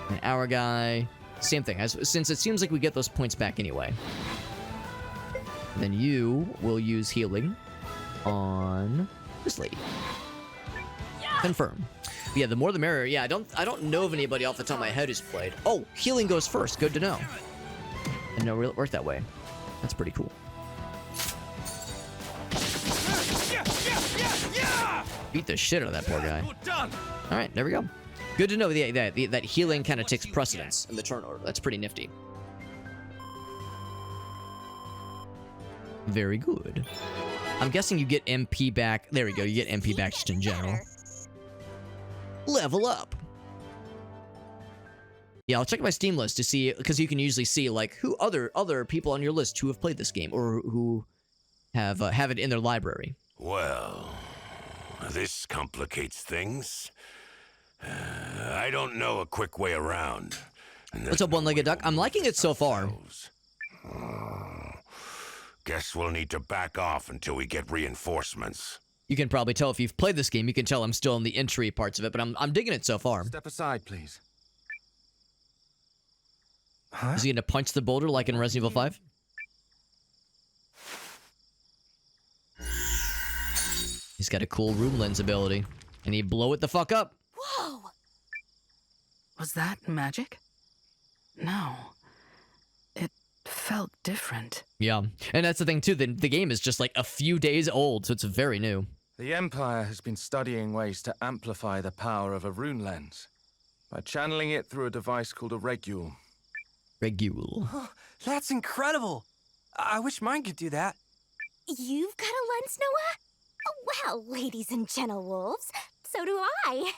And our guy, same thing. Since it seems like we get those points back anyway. And then you will use healing on this lady. Confirm. But yeah, the more the merrier. Yeah, I don't know of anybody off the top of my head who's played. Oh, healing goes first. Good to know. I know it worked that way. That's pretty cool. Beat the shit out of that poor guy. All right, there we go. Good to know that healing kind of takes precedence in the turn order. That's pretty nifty. Very good. I'm guessing you get MP back. There we go. You get MP back just in general. Level up. Yeah, I'll check my Steam list to see, because you can usually see like who other people on your list who have played this game or who have it in their library. Well, this complicates things. I don't know a quick way around. What's up, one-legged duck? I'm liking it so far. Guess we'll need to back off until we get reinforcements. You can probably tell if you've played this game. You can tell I'm still in the entry parts of it, but I'm digging it so far. Step aside, please. Huh? Is he gonna punch the boulder like in Resident Evil 5? He's got a cool room lens ability, and he blow it the fuck up. Whoa! Was that magic? No. It felt different. Yeah, and that's the thing too. The game is just like a few days old, so it's very new. The Empire has been studying ways to amplify the power of a rune lens by channeling it through a device called a regule. Regule. Oh, that's incredible. I wish mine could do that. You've got a lens, Noah? Well, ladies and gentle wolves, so do I.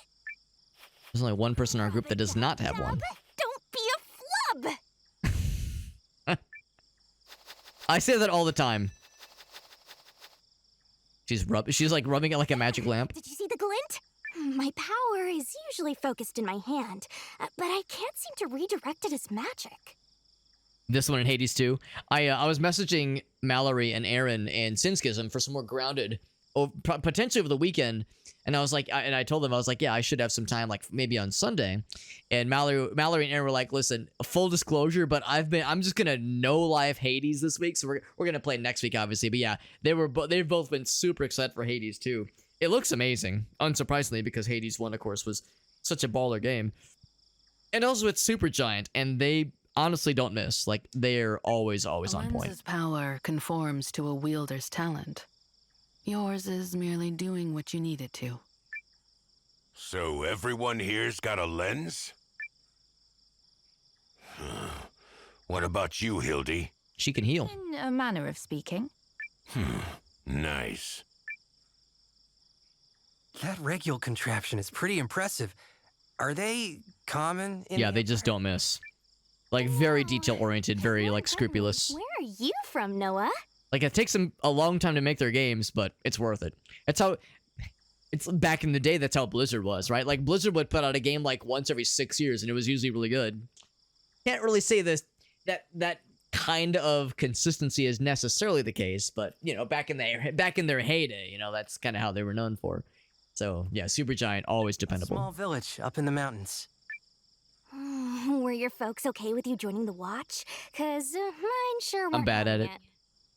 There's only one person in our group that does not have one. Don't be a flub! I say that all the time. She's like rubbing it like a magic lamp. Did you see the glint? My power is usually focused in my hand, but I can't seem to redirect it as magic. This one in Hades too. I was messaging Mallory and Aaron and Sinskism for some more grounded, potentially over the weekend, and I was like, and I told them, I was like, yeah, I should have some time, like maybe on Sunday. And Mallory and Aaron were like, listen, full disclosure, but I'm just gonna no live Hades this week, so we're gonna play next week, obviously. But yeah, they've both been super excited for Hades too. It looks amazing, unsurprisingly, because Hades 1, of course, was such a baller game. And also it's Supergiant, and they honestly don't miss. Like, they're always on point. Lens's power conforms to a wielder's talent. Yours is merely doing what you need it to. So everyone here's got a lens? What about you, Hildy? She can heal. In a manner of speaking. Nice. That regule contraption is pretty impressive. Are they common in... Yeah, they just don't miss. Like, very detail-oriented, very, like, scrupulous. Where are you from, Noah? Like, it takes them a long time to make their games, but it's worth it. It's back in the day, that's how Blizzard was, right? Like, Blizzard would put out a game, like, once every 6 years, and it was usually really good. Can't really say that kind of consistency is necessarily the case, but, you know, back in their heyday, you know, that's kind of how they were known for. So, yeah, Supergiant, always dependable. Small village up in the mountains. Were your folks okay with you joining the Watch? Cause mine sure weren't. I'm bad at having it.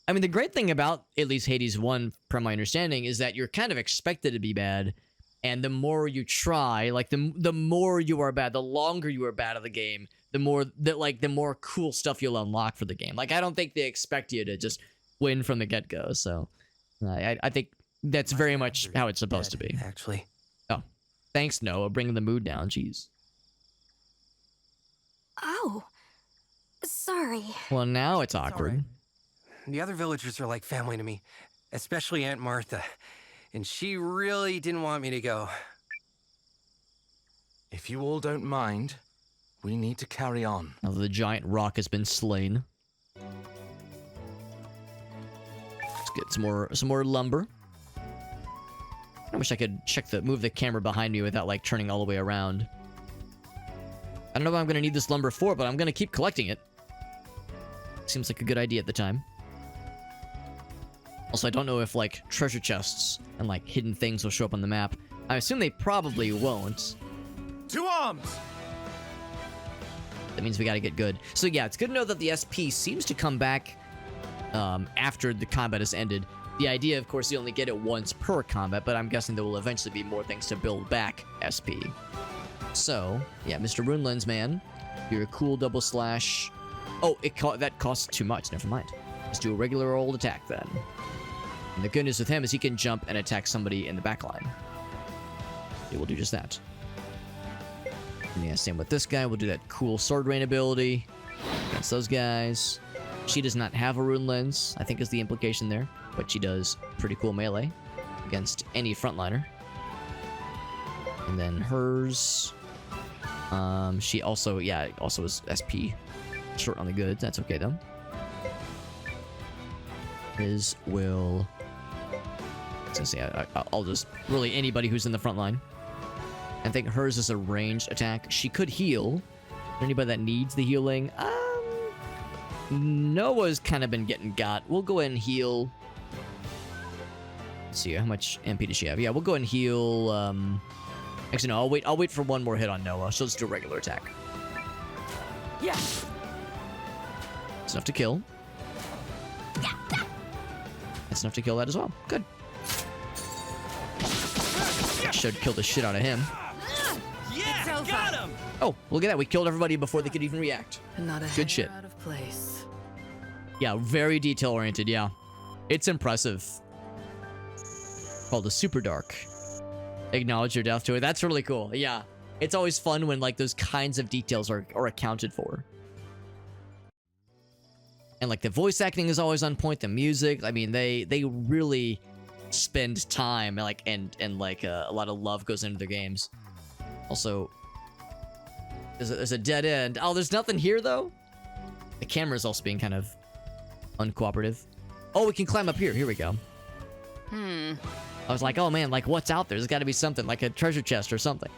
I mean, the great thing about at least Hades 1, from my understanding, is that you're kind of expected to be bad, and the more you try, like the more you are bad, the longer you are bad at the game, the more cool stuff you'll unlock for the game. Like, I don't think they expect you to just win from the get-go. So, I think that's very much how it's supposed to be. Actually. Oh, thanks, Noah, bringing the mood down. Jeez. Oh, sorry. Well, now it's all awkward. right. The other villagers are like family to me, especially Aunt Martha. And she really didn't want me to go. If you all don't mind, we need to carry on. Now the giant rock has been slain. Let's get some more lumber. I wish I could move the camera behind me without like turning all the way around. I don't know what I'm gonna need this lumber for, but I'm gonna keep collecting it. Seems like a good idea at the time. Also, I don't know if like treasure chests and like hidden things will show up on the map. I assume they probably won't. To arms! That means we gotta get good. So yeah, it's good to know that the SP seems to come back after the combat has ended. The idea, of course, you only get it once per combat, but I'm guessing there will eventually be more things to build back SP. So, yeah, Mr. Rune Lens Man, you're a cool double slash. Oh, that costs too much. Never mind. Let's do a regular old attack then. And the good news with him is he can jump and attack somebody in the back line. He will do just that. And yeah, same with this guy. We'll do that cool sword rain ability against those guys. She does not have a rune lens, I think is the implication there. But she does pretty cool melee against any frontliner. And then hers... she also is SP short on the goods. That's okay, though. His will... I was gonna say, I'll just... Really, anybody who's in the front line. I think hers is a ranged attack. She could heal. Anybody that needs the healing? Noah's kind of been getting got. We'll go ahead and heal. Let's see, how much MP does she have? Yeah, we'll go ahead and heal... Actually, no, I'll wait for one more hit on Noah. She'll just do a regular attack. Yeah. It's enough to kill. That's enough to kill that as well. Good. Should kill the shit out of him. Yeah, got him. Oh, look at that. We killed everybody before they could even react. Not a Good shit. hair out of place. Yeah, very detail-oriented, yeah. It's impressive. Called the Super Dark. Acknowledge your death to it. That's really cool. Yeah. It's always fun when like those kinds of details are accounted for. And like the voice acting is always on point, the music. I mean, they really spend time like and like a lot of love goes into their games. Also, there's a dead end. Oh, there's nothing here though? The camera's also being kind of uncooperative. Oh, we can climb up here. Here we go. I was like, oh man, like what's out there? There's got to be something, like a treasure chest or something.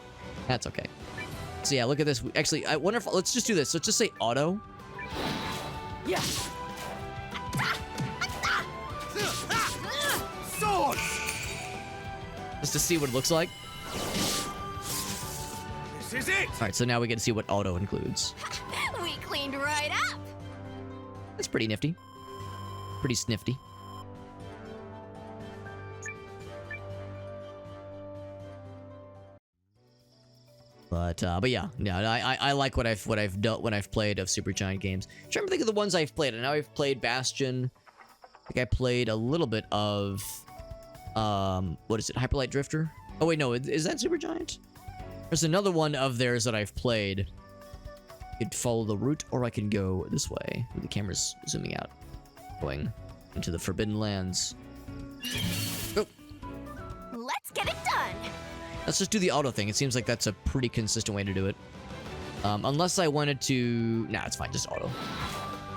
That's okay. So yeah, look at this. Actually, I wonder if, let's just do this. Let's just say auto. Yeah. Sword! Just to see what it looks like. This is it! All right, so now we get to see what auto includes. We cleaned right up. That's pretty nifty. Pretty snifty. But yeah, I like what I've done when I've played of Supergiant games. I'm trying to think of the ones I've played. I know I've played Bastion. I think I played a little bit of what is it? Hyperlight Drifter? Oh wait, no, is that Supergiant? There's another one of theirs that I've played. I could follow the route, or I can go this way. The camera's zooming out, going into the Forbidden Lands. Oh. Let's get it done. Let's just do the auto thing. It seems like that's a pretty consistent way to do it. Unless I wanted to... Nah, it's fine. Just auto.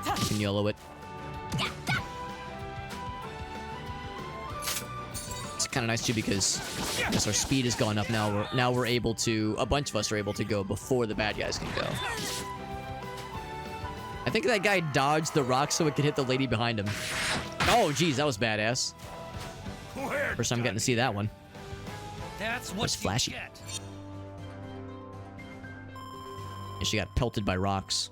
You can YOLO it. It's kind of nice, too, because I guess our speed has gone up now. Now we're able to... A bunch of us are able to go before the bad guys can go. I think that guy dodged the rock so it could hit the lady behind him. Oh, geez. That was badass. First time getting to see that one. That's what's flashy. And she got pelted by rocks.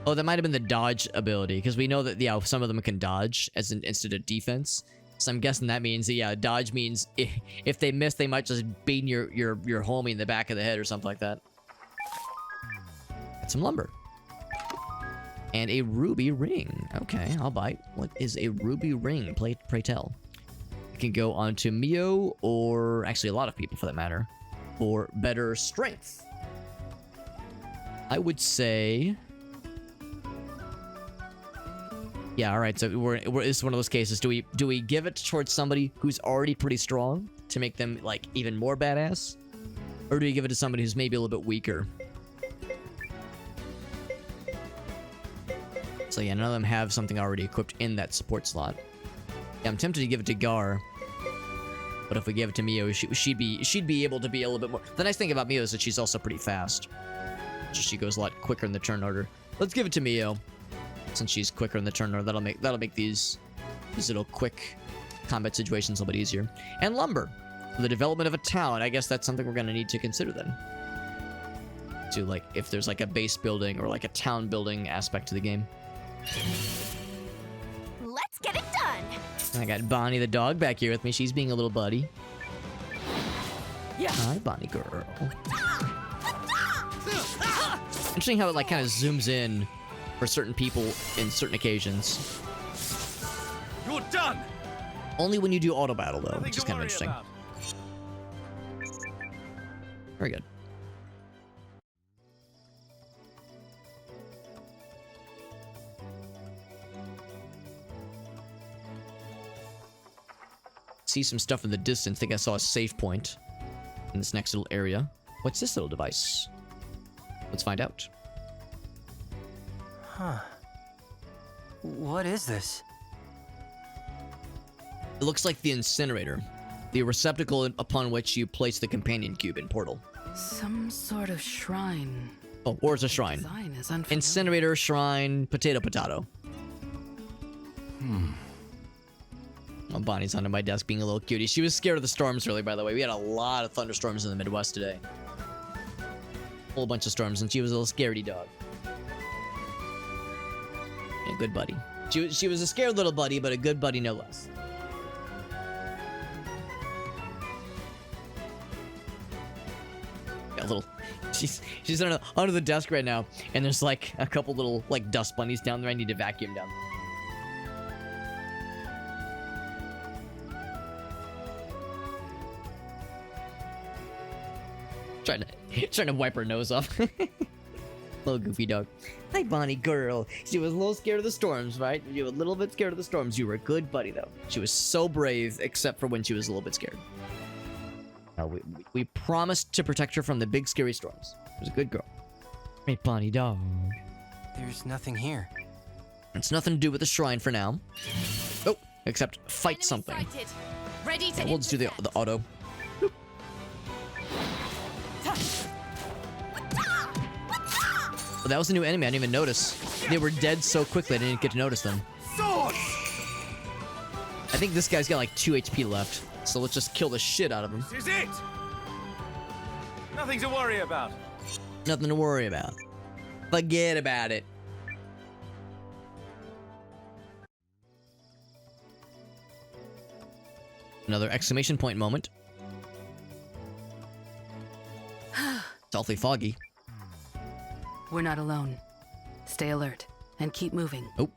Oh, that might have been the dodge ability, because we know that, yeah, some of them can dodge as an instead of defense. So I'm guessing that means that, yeah, dodge means if they miss, they might just beat your homie in the back of the head or something like that. Got some lumber. And a ruby ring. Okay, I'll bite. What is a ruby ring? Pray tell. It can go on to Mio, or actually a lot of people for that matter, for better strength. I would say... Yeah, all right. So this is one of those cases. Do we give it towards somebody who's already pretty strong to make them like even more badass, or do we give it to somebody who's maybe a little bit weaker? So yeah, none of them have something already equipped in that support slot. Yeah, I'm tempted to give it to Gar, but if we give it to Mio, she'd be able to be a little bit more. The nice thing about Mio is that she's also pretty fast. She goes a lot quicker in the turn order. Let's give it to Mio. Since she's quicker in the turn order, that'll make these little quick combat situations a little bit easier. And lumber. For the development of a town, I guess that's something we're gonna need to consider then. To like, if there's like a base building or like a town building aspect to the game. Let's get it done! I got Bonnie the dog back here with me. She's being a little buddy. Yeah. Hi, Bonnie girl. Interesting how it like kind of zooms in for certain people in certain occasions. You're done! Only when you do auto battle though, which is kind of interesting. About. Very good. See some stuff in the distance. I think I saw a save point in this next little area. What's this little device? Let's find out. Huh. What is this? It looks like the incinerator. The receptacle upon which you place the companion cube in Portal. Some sort of shrine. Oh, or it's a shrine. Design is unfamiliar. Incinerator, shrine, potato. Oh, Bonnie's under my desk being a little cutie. She was scared of the storms earlier, by the way. We had a lot of thunderstorms in the Midwest today. A whole bunch of storms, and she was a little scaredy dog. Yeah, good buddy. She was a scared little buddy, but a good buddy no less. Got a little... She's under the desk right now, and there's like a couple little like dust bunnies down there. I need to vacuum down. Trying to wipe her nose off. Little goofy dog. Hi, Bonnie girl. She was a little scared of the storms, right? You were a little bit scared of the storms. You were a good buddy, though. She was so brave, except for when she was a little bit scared. We promised to protect her from the big, scary storms. She was a good girl. Hey, Bonnie dog. There's nothing here. It's nothing to do with the shrine for now. Oh, except fight Enemy something. sighted. Ready to Yeah, we'll just do the auto. Well, that was a new enemy. I didn't even notice. They were dead so quickly I didn't get to notice them. Sword! I think this guy's got like 2 HP left. So let's just kill the shit out of him. This is it! Nothing to worry about. Nothing to worry about. Forget about it. Another exclamation point moment. It's awfully foggy. We're not alone. Stay alert and keep moving. Oh.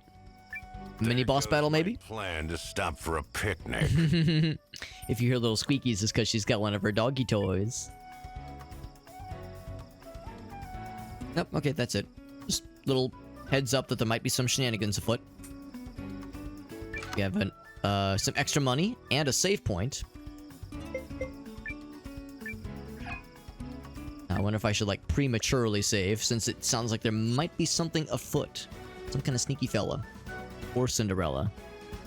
Mini boss battle, maybe? Plan to stop for a picnic. If you hear little squeakies, it's because she's got one of her doggy toys. Nope, okay, that's it. Just little heads up that there might be some shenanigans afoot. We have some extra money and a save point. I wonder if I should like prematurely save, since it sounds like there might be something afoot. Some kind of sneaky fella. Or Cinderella.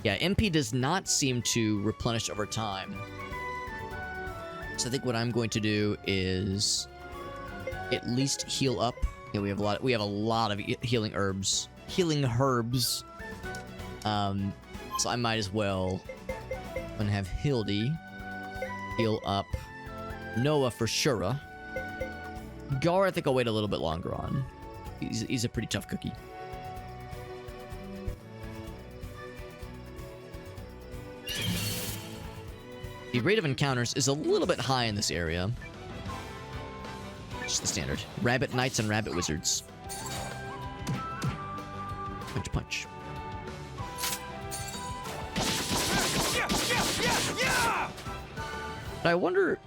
Yeah, MP does not seem to replenish over time. So I think what I'm going to do is at least heal up. Yeah, we have a lot of healing herbs. So I might as well. I'm gonna have Hildy heal up Noah for Shura. Gar, I think I'll wait a little bit longer on. He's a pretty tough cookie. The rate of encounters is a little bit high in this area. Just the standard. Rabbit knights and rabbit wizards. Punch, punch. But I wonder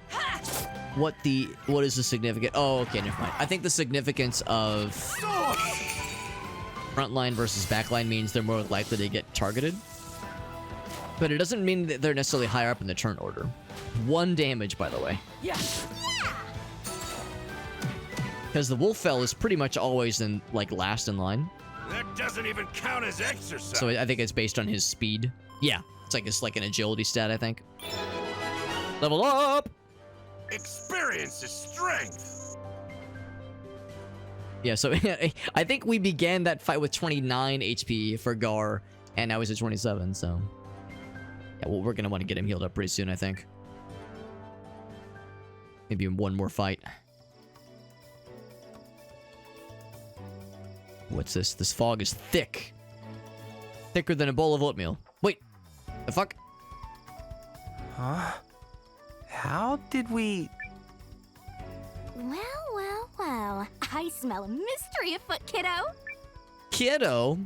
what is the significance. Oh, okay, never mind. I think the significance of frontline versus backline means they're more likely to get targeted. But it doesn't mean that they're necessarily higher up in the turn order. 1 damage, by the way. Yeah. Because the wolf fell is pretty much always in last in line. That doesn't even count as exercise. So I think it's based on his speed. Yeah, it's like an agility stat, I think. Level up! Experience is strength. Yeah, so I think we began that fight with 29 HP for Gar, and now he's at 27, so... Yeah, well, we're gonna want to get him healed up pretty soon, I think. Maybe 1 more fight. What's this? This fog is thick. Thicker than a bowl of oatmeal. Wait, the fuck? Huh? How did we... Well, well, well. I smell a mystery afoot, kiddo. Kiddo?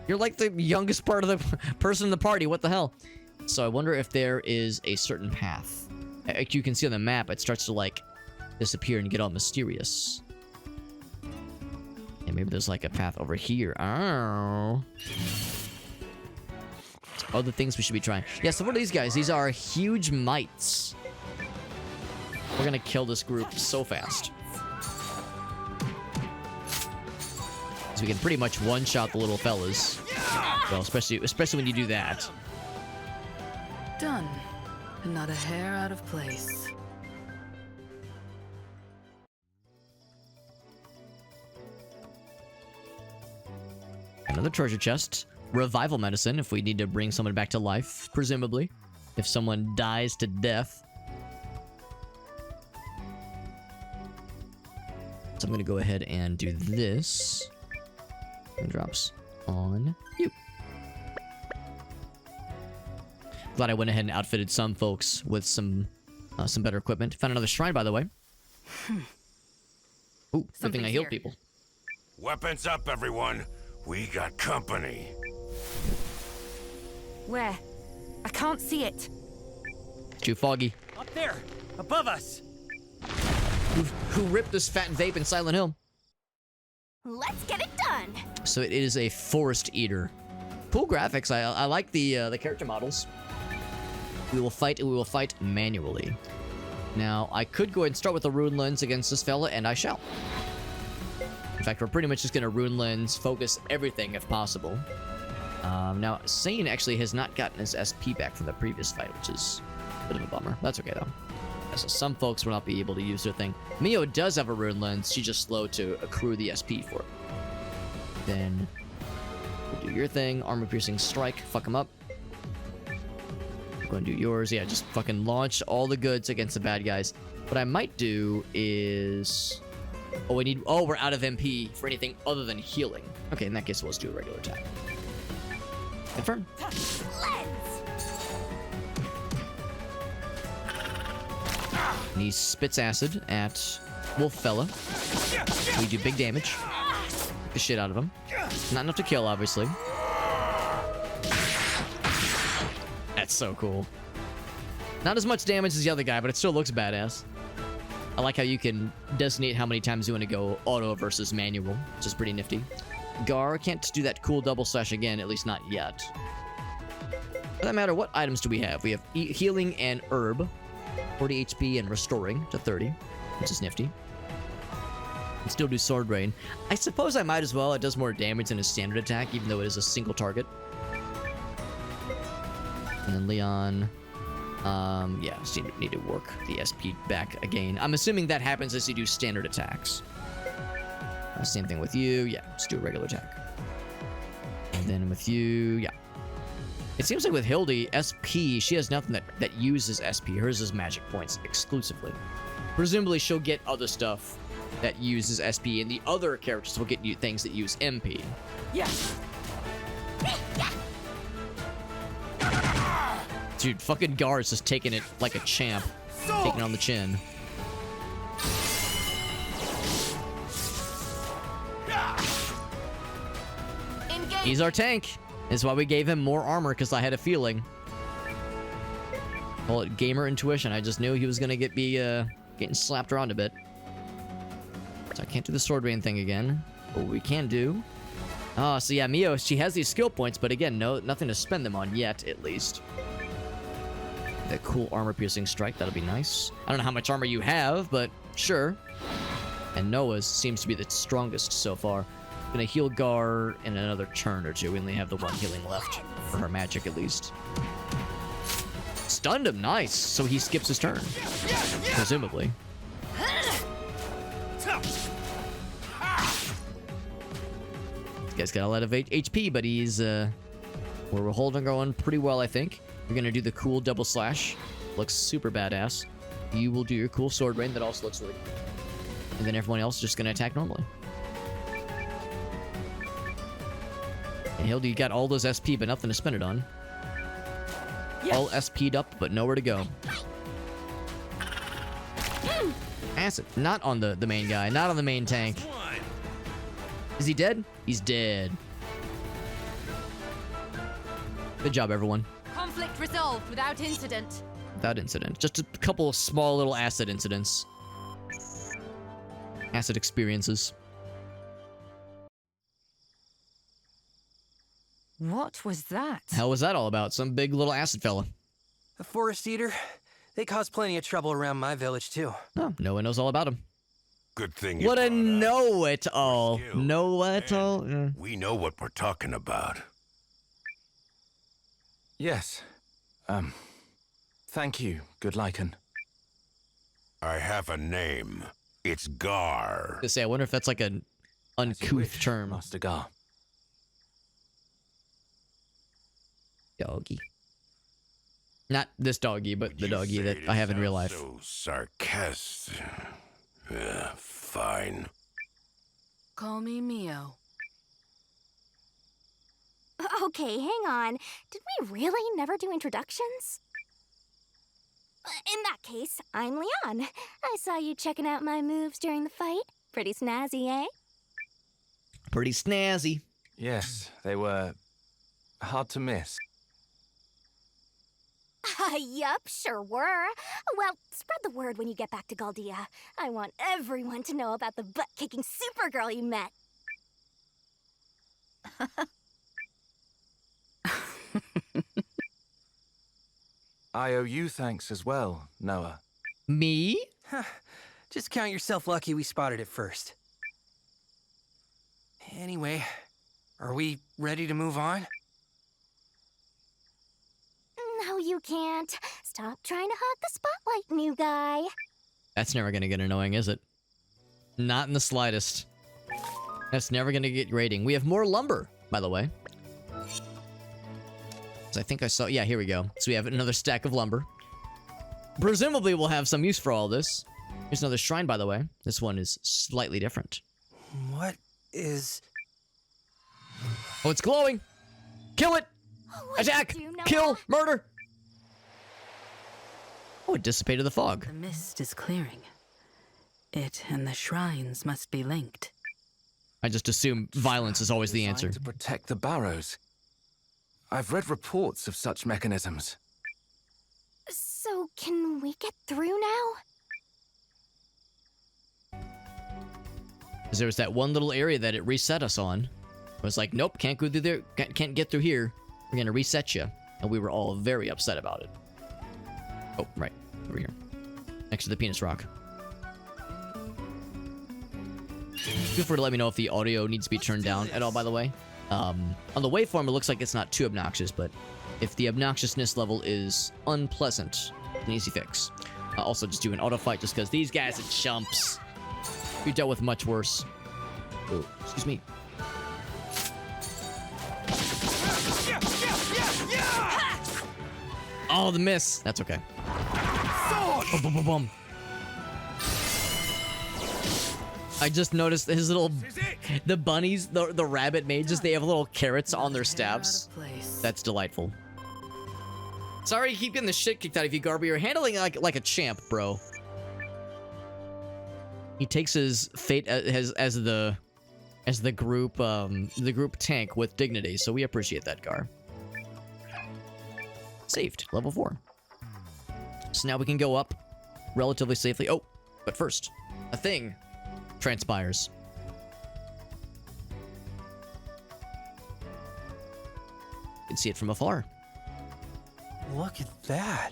You're like the youngest part of the person in the party. What the hell? So I wonder if there is a certain path. Like you can see on the map, it starts to disappear and get all mysterious. And maybe there's a path over here. Oh. Other things we should be trying. Yeah, so what are these guys? These are huge mites. We're gonna kill this group so fast. So we can pretty much one-shot the little fellas. Well, especially when you do that. Done. Not a hair out of place. Another treasure chest. Revival medicine, if we need to bring someone back to life, presumably. If someone dies to death. So I'm going to go ahead and do this. And drops on you. Glad I went ahead and outfitted some folks with some better equipment. Found another shrine, by the way. Ooh, good thing I healed people. Weapons up, everyone. We got company. Where? I can't see it. Too foggy. Up there, above us. Who ripped this fat vape in Silent Hill? Let's get it done. So it is a forest eater. Cool graphics. I like the character models. We will fight, and we will fight manually. Now, I could go ahead and start with a Rune Lens against this fella, and I shall. In fact, we're pretty much just going to Rune Lens, focus everything if possible. Now, Sane actually has not gotten his SP back from the previous fight, which is a bit of a bummer. That's okay, though. So some folks will not be able to use their thing. Mio does have a Rune Lens. She's just slow to accrue the SP for it. Then, we'll do your thing. Armor-piercing strike. Fuck him up. Go and do yours. Yeah, just fucking launch all the goods against the bad guys. What I might do is... Oh, we're out of MP for anything other than healing. Okay, in that case, we'll just do a regular attack. Confirm. Lens. And he spits acid at Wolf Fella. We do big damage. Get the shit out of him. Not enough to kill, obviously. That's so cool. Not as much damage as the other guy, but it still looks badass. I like how you can designate how many times you want to go auto versus manual, which is pretty nifty. Gar can't do that cool double slash again, at least not yet. For that matter, what items do we have? We have healing and herb, 40 HP and restoring to 30, which is nifty. And still do sword rain. I suppose I might as well. It does more damage than a standard attack, even though it is a single target. And then Leon, yeah, just need to work the SP back again. I'm assuming that happens as you do standard attacks. Same thing with you, yeah, just do a regular attack. And then with you, yeah. It seems like with Hildy, SP, she has nothing that uses SP. Hers is magic points exclusively. Presumably she'll get other stuff that uses SP, and the other characters will get things that use MP. Yes. Dude, fucking Gar is just taking it like a champ. Taking it on the chin. He's our tank. That's why we gave him more armor, because I had a feeling. Call it gamer intuition. I just knew he was gonna be getting slapped around a bit. So I can't do the sword rain thing again. But we can do. Oh, so yeah, Mio, she has these skill points, but again, nothing to spend them on yet, at least. That cool armor-piercing strike, that'll be nice. I don't know how much armor you have, but sure. And Noah's seems to be the strongest so far. Gonna heal Gar in another turn or two. We only have the one healing left for her magic, at least. Stunned him, nice. So he skips his turn, presumably. This guy's got a lot of HP, but he's we're holding going pretty well, I think. We're gonna do the cool double slash. Looks super badass. You will do your cool sword rain. That also looks really good. And then everyone else is just gonna attack normally. And Hildy, you got all those SP, but nothing to spend it on. Yes. All SP'd up, but nowhere to go. Acid. Not on the main guy. Not on the main tank. Is he dead? He's dead. Good job, everyone. Conflict resolved without incident. Without incident. Just a couple of small little acid incidents. Acid experiences. What was that? Hell was that all about? Some big little acid fella. A forest eater? They cause plenty of trouble around my village, too. Oh, no one knows all about him. Good thing you What a brought us. know-it-all. Know-it-all. Yeah. We know what we're talking about. Yes. Thank you, good Lycan. I have a name. It's Gar. To say, I wonder if that's like an uncouth term. Master Gar. Doggy. Not this doggy, but the doggy that I have in real life. So sarcastic. Fine. Call me Mio. Okay, hang on. Did we really never do introductions? In that case, I'm Leon. I saw you checking out my moves during the fight. Pretty snazzy, eh? Pretty snazzy. Yes, they were hard to miss. Yup, sure were. Well, spread the word when you get back to Galdia. I want everyone to know about the butt-kicking Supergirl you met. I owe you thanks as well, Noah. Me? Just count yourself lucky we spotted it first. Anyway, are we ready to move on? No, you can't. Stop trying to hog the spotlight, new guy. That's never gonna get annoying, is it? Not in the slightest. That's never gonna get rating. We have more lumber, by the way. So I think I saw... Yeah, here we go. So we have another stack of lumber. Presumably we'll have some use for all this. Here's another shrine, by the way. This one is slightly different. What is... Oh, it's glowing! Kill it! Attack! Kill! Murder! Oh, it dissipated the fog. The mist is clearing. It and the shrines must be linked. I just assume violence is always the answer. To protect the barrows. I've read reports of such mechanisms. So, can we get through now? Because there was that one little area that it reset us on. It was like, nope, can't go through there, can't get through here. We're gonna reset you. And we were all very upset about it. Oh, right, over here. Next to the penis rock. Feel free to let me know if the audio needs to be turned down at all, by the way. On the waveform, it looks like it's not too obnoxious, but if the obnoxiousness level is unpleasant, an easy fix. Also, just do an auto fight just because these guys are chumps. We dealt with much worse. Oh, excuse me. Oh, the miss. That's okay. Boom, boom, boom, boom. I just noticed his little, the bunnies, the rabbit mages, they have little carrots on their staffs. That's delightful. Sorry you keep getting the shit kicked out of you, Garby. You're handling it like a champ, bro. He takes his fate as the group tank with dignity, so we appreciate that, Gar. Saved, level 4. So now we can go up relatively safely. Oh, but first, a thing transpires. You can see it from afar. Look at that.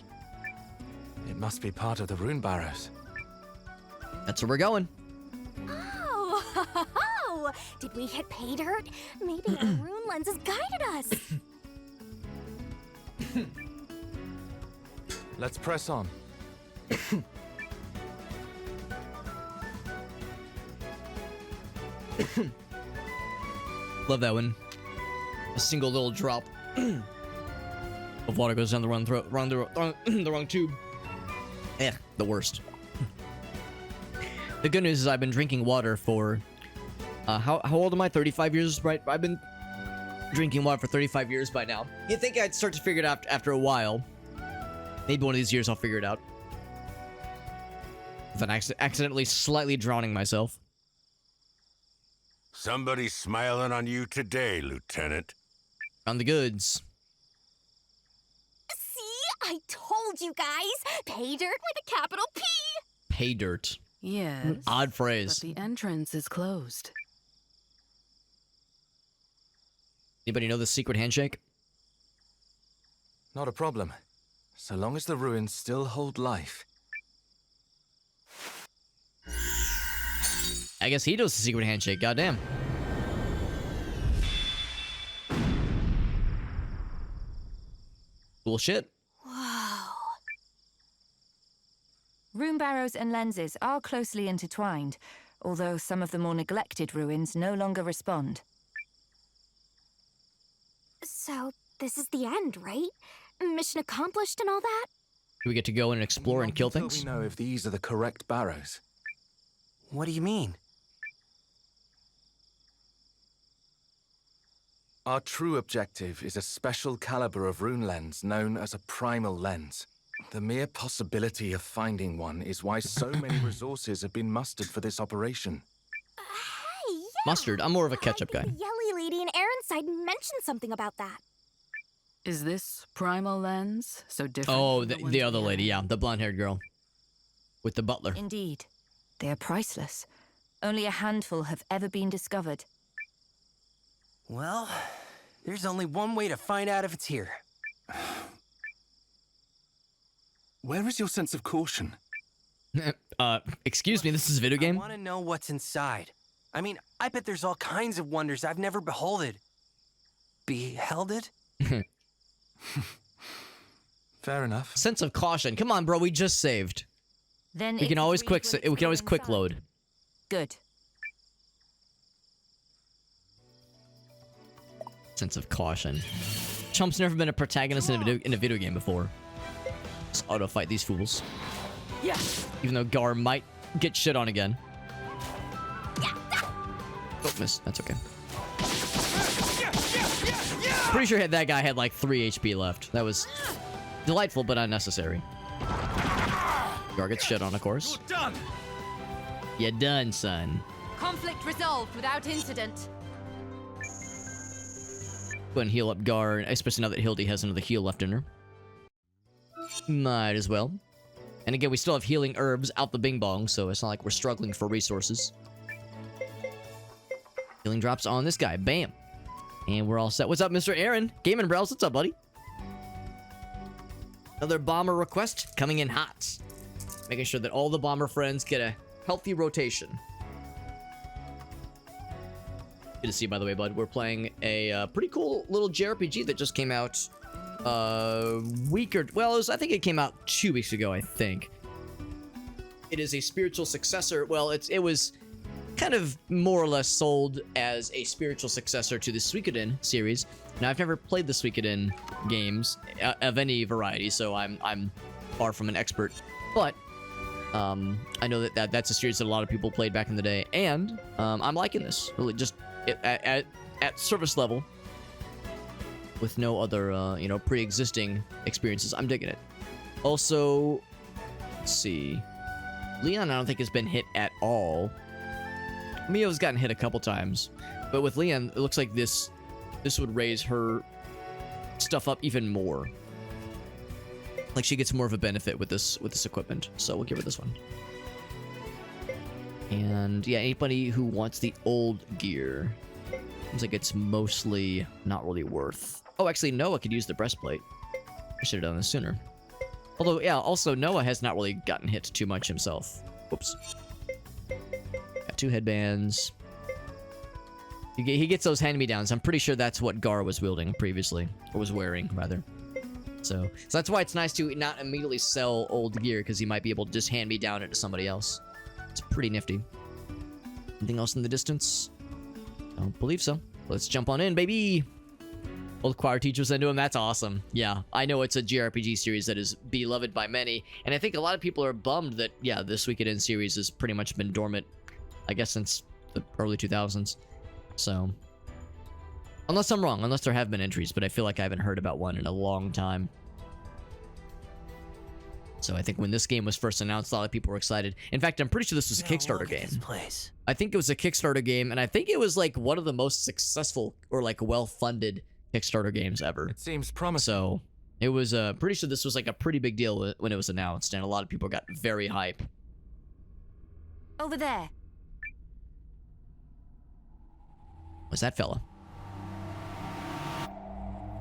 It must be part of the rune barrows. That's where we're going. Oh, did we hit pay dirt? Maybe our rune lenses guided us. Let's press on. Love that when a single little drop of water goes down the wrong throat, the wrong tube. Eh, the worst. The good news is I've been drinking water for how old am I? 35 years, right? I've been drinking water for 35 years by now. You'd think I'd start to figure it out after a while. Maybe one of these years I'll figure it out. If I'm accidentally slightly drowning myself. Somebody's smiling on you today, Lieutenant. On the goods. See? I told you guys. Pay dirt with a capital P. Pay dirt. Yes. Odd phrase. But the entrance is closed. Anybody know the secret handshake? Not a problem. So long as the ruins still hold life. I guess he knows the secret handshake, goddamn. Cool shit. Whoa. Rune barrows and lenses are closely intertwined, although some of the more neglected ruins no longer respond. So, this is the end, right? Mission accomplished and all that? Do we get to go and explore and kill Until things? we know if these are the correct barrows. What do you mean? Our true objective is a special caliber of rune lens known as a primal lens. The mere possibility of finding one is why so many resources have been mustered for this operation. Hey, yeah. Mustard. I'm more of a ketchup guy. The Yelly lady in Aaron's mentioned something about that. Is this primal lens so different? Oh, from the ones other we lady, have? yeah. The blonde-haired girl. With the butler. Indeed. They are priceless. Only a handful have ever been discovered. Well, there's only one way to find out if it's here. Where is your sense of caution? Excuse me, this is a video game? I want to know what's inside. I mean, I bet there's all kinds of wonders I've never beholded. Behelded? Fair enough. Sense of caution. Come on, bro, we just saved. Then We can always quick quick load. Good. Sense of caution. Chump's never been a protagonist in a video game before. Just auto fight these fools. Yeah. Even though Gar might get shit on again. Oh, miss. That's okay. Pretty sure that guy had like 3 HP left. That was delightful, but unnecessary. Gar gets shit on, of course. You're done. You done, son. Conflict resolved without incident. Go and heal up Gar, especially now that Hildy has another heal left in her. Might as well. And again, we still have healing herbs out the bing bong, so it's not like we're struggling for resources. Healing drops on this guy. Bam. And we're all set. What's up, Mr. Aaron? Game and Browse, what's up, buddy? Another bomber request coming in hot. Making sure that all the bomber friends get a healthy rotation. Good to see you, by the way, bud. We're playing a pretty cool little JRPG that just came out week or... Well, I think it came out 2 weeks ago, I think. It is a spiritual successor. Well, it was kind of more or less sold as a spiritual successor to the Suikoden series. Now, I've never played the Suikoden games of any variety, so I'm far from an expert. But I know that's a series that a lot of people played back in the day, and I'm liking this. Really, just at surface level, with no other pre-existing experiences. I'm digging it. Also, let's see. Leon, I don't think has been hit at all. Mio's gotten hit a couple times, but with Leon, it looks like this would raise her stuff up even more. Like she gets more of a benefit with this equipment, so we'll give her this one. And yeah, anybody who wants the old gear, seems like it's mostly not really worth. Oh, actually, Noah could use the breastplate. I should have done this sooner. Although, yeah, also Noah has not really gotten hit too much himself. Whoops. Got 2 headbands. He gets those hand-me-downs. I'm pretty sure that's what Gar was wielding previously, or was wearing rather. So that's why it's nice to not immediately sell old gear, because he might be able to just hand me down it to somebody else. It's pretty nifty. Anything else in the distance? I don't believe so. Let's jump on in, baby! Old choir teachers into him. That's awesome. Yeah, I know it's a JRPG series that is beloved by many, and I think a lot of people are bummed that, yeah, this Week It Ends series has pretty much been dormant, I guess, since the early 2000s. So, unless I'm wrong, unless there have been entries, but I feel like I haven't heard about one in a long time. So I think when this game was first announced, a lot of people were excited. In fact, I'm pretty sure this was a Kickstarter game. I think it was a Kickstarter game, and I think it was like one of the most successful or like well-funded Kickstarter games ever. It seems promising. So it was pretty sure this was like a pretty big deal when it was announced, and a lot of people got very hype. Over there. What's that fella?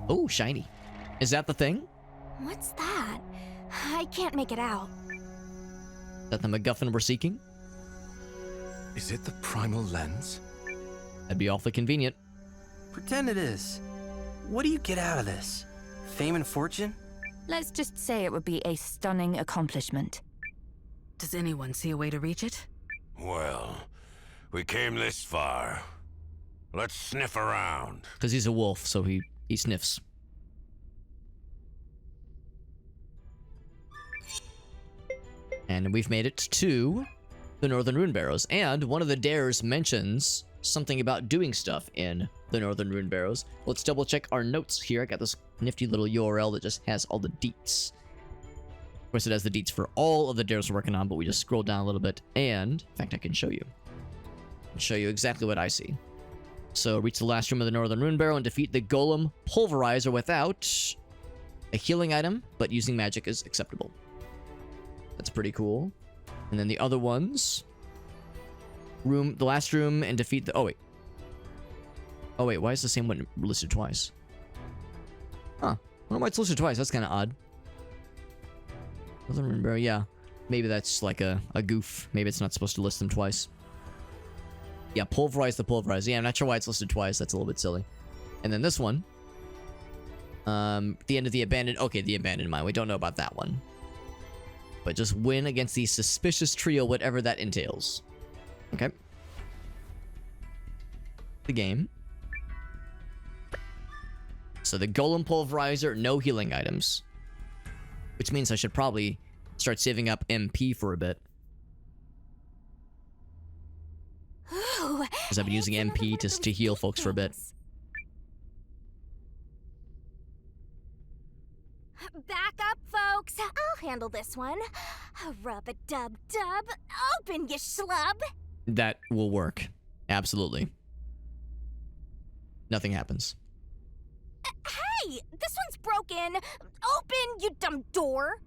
Oh, shiny. Is that the thing? What's that? I can't make it out. Is that the MacGuffin we're seeking? Is it the primal lens? That'd be awfully convenient. Pretend it is. What do you get out of this? Fame and fortune? Let's just say it would be a stunning accomplishment. Does anyone see a way to reach it? Well, we came this far. Let's sniff around. Because he's a wolf, so he sniffs. And we've made it to the Northern Rune Barrows. And one of the dares mentions something about doing stuff in the Northern Rune Barrows. Let's double check our notes here. I got this nifty little URL that just has all the deets. Of course, it has the deets for all of the dares we're working on, but we just scroll down a little bit. And, in fact, I can show you. I'll show you exactly what I see. So, reach the last room of the Northern Rune Barrow and defeat the Golem Pulverizer without a healing item, but using magic is acceptable. That's pretty cool. And then the other ones. The last room and defeat the... Oh, wait, why is the same one listed twice? Huh. I wonder why it's listed twice. That's kind of odd. Northern Rune Barrow, yeah. Maybe that's like a goof. Maybe it's not supposed to list them twice. Yeah, Pulverize the Pulverizer. Yeah, I'm not sure why it's listed twice. That's a little bit silly. And then this one. The end of the Abandoned... Okay, the Abandoned Mine. We don't know about that one. But just win against the Suspicious Trio, whatever that entails. Okay. The game. So the Golem Pulverizer, no healing items. Which means I should probably start saving up MP for a bit. Because I've been using MP to heal folks for a bit. Back up, folks. I'll handle this one. Rub-a-dub-dub. Open, you schlub. That will work. Absolutely. Nothing happens. Hey, this one's broken. Open, you dumb door.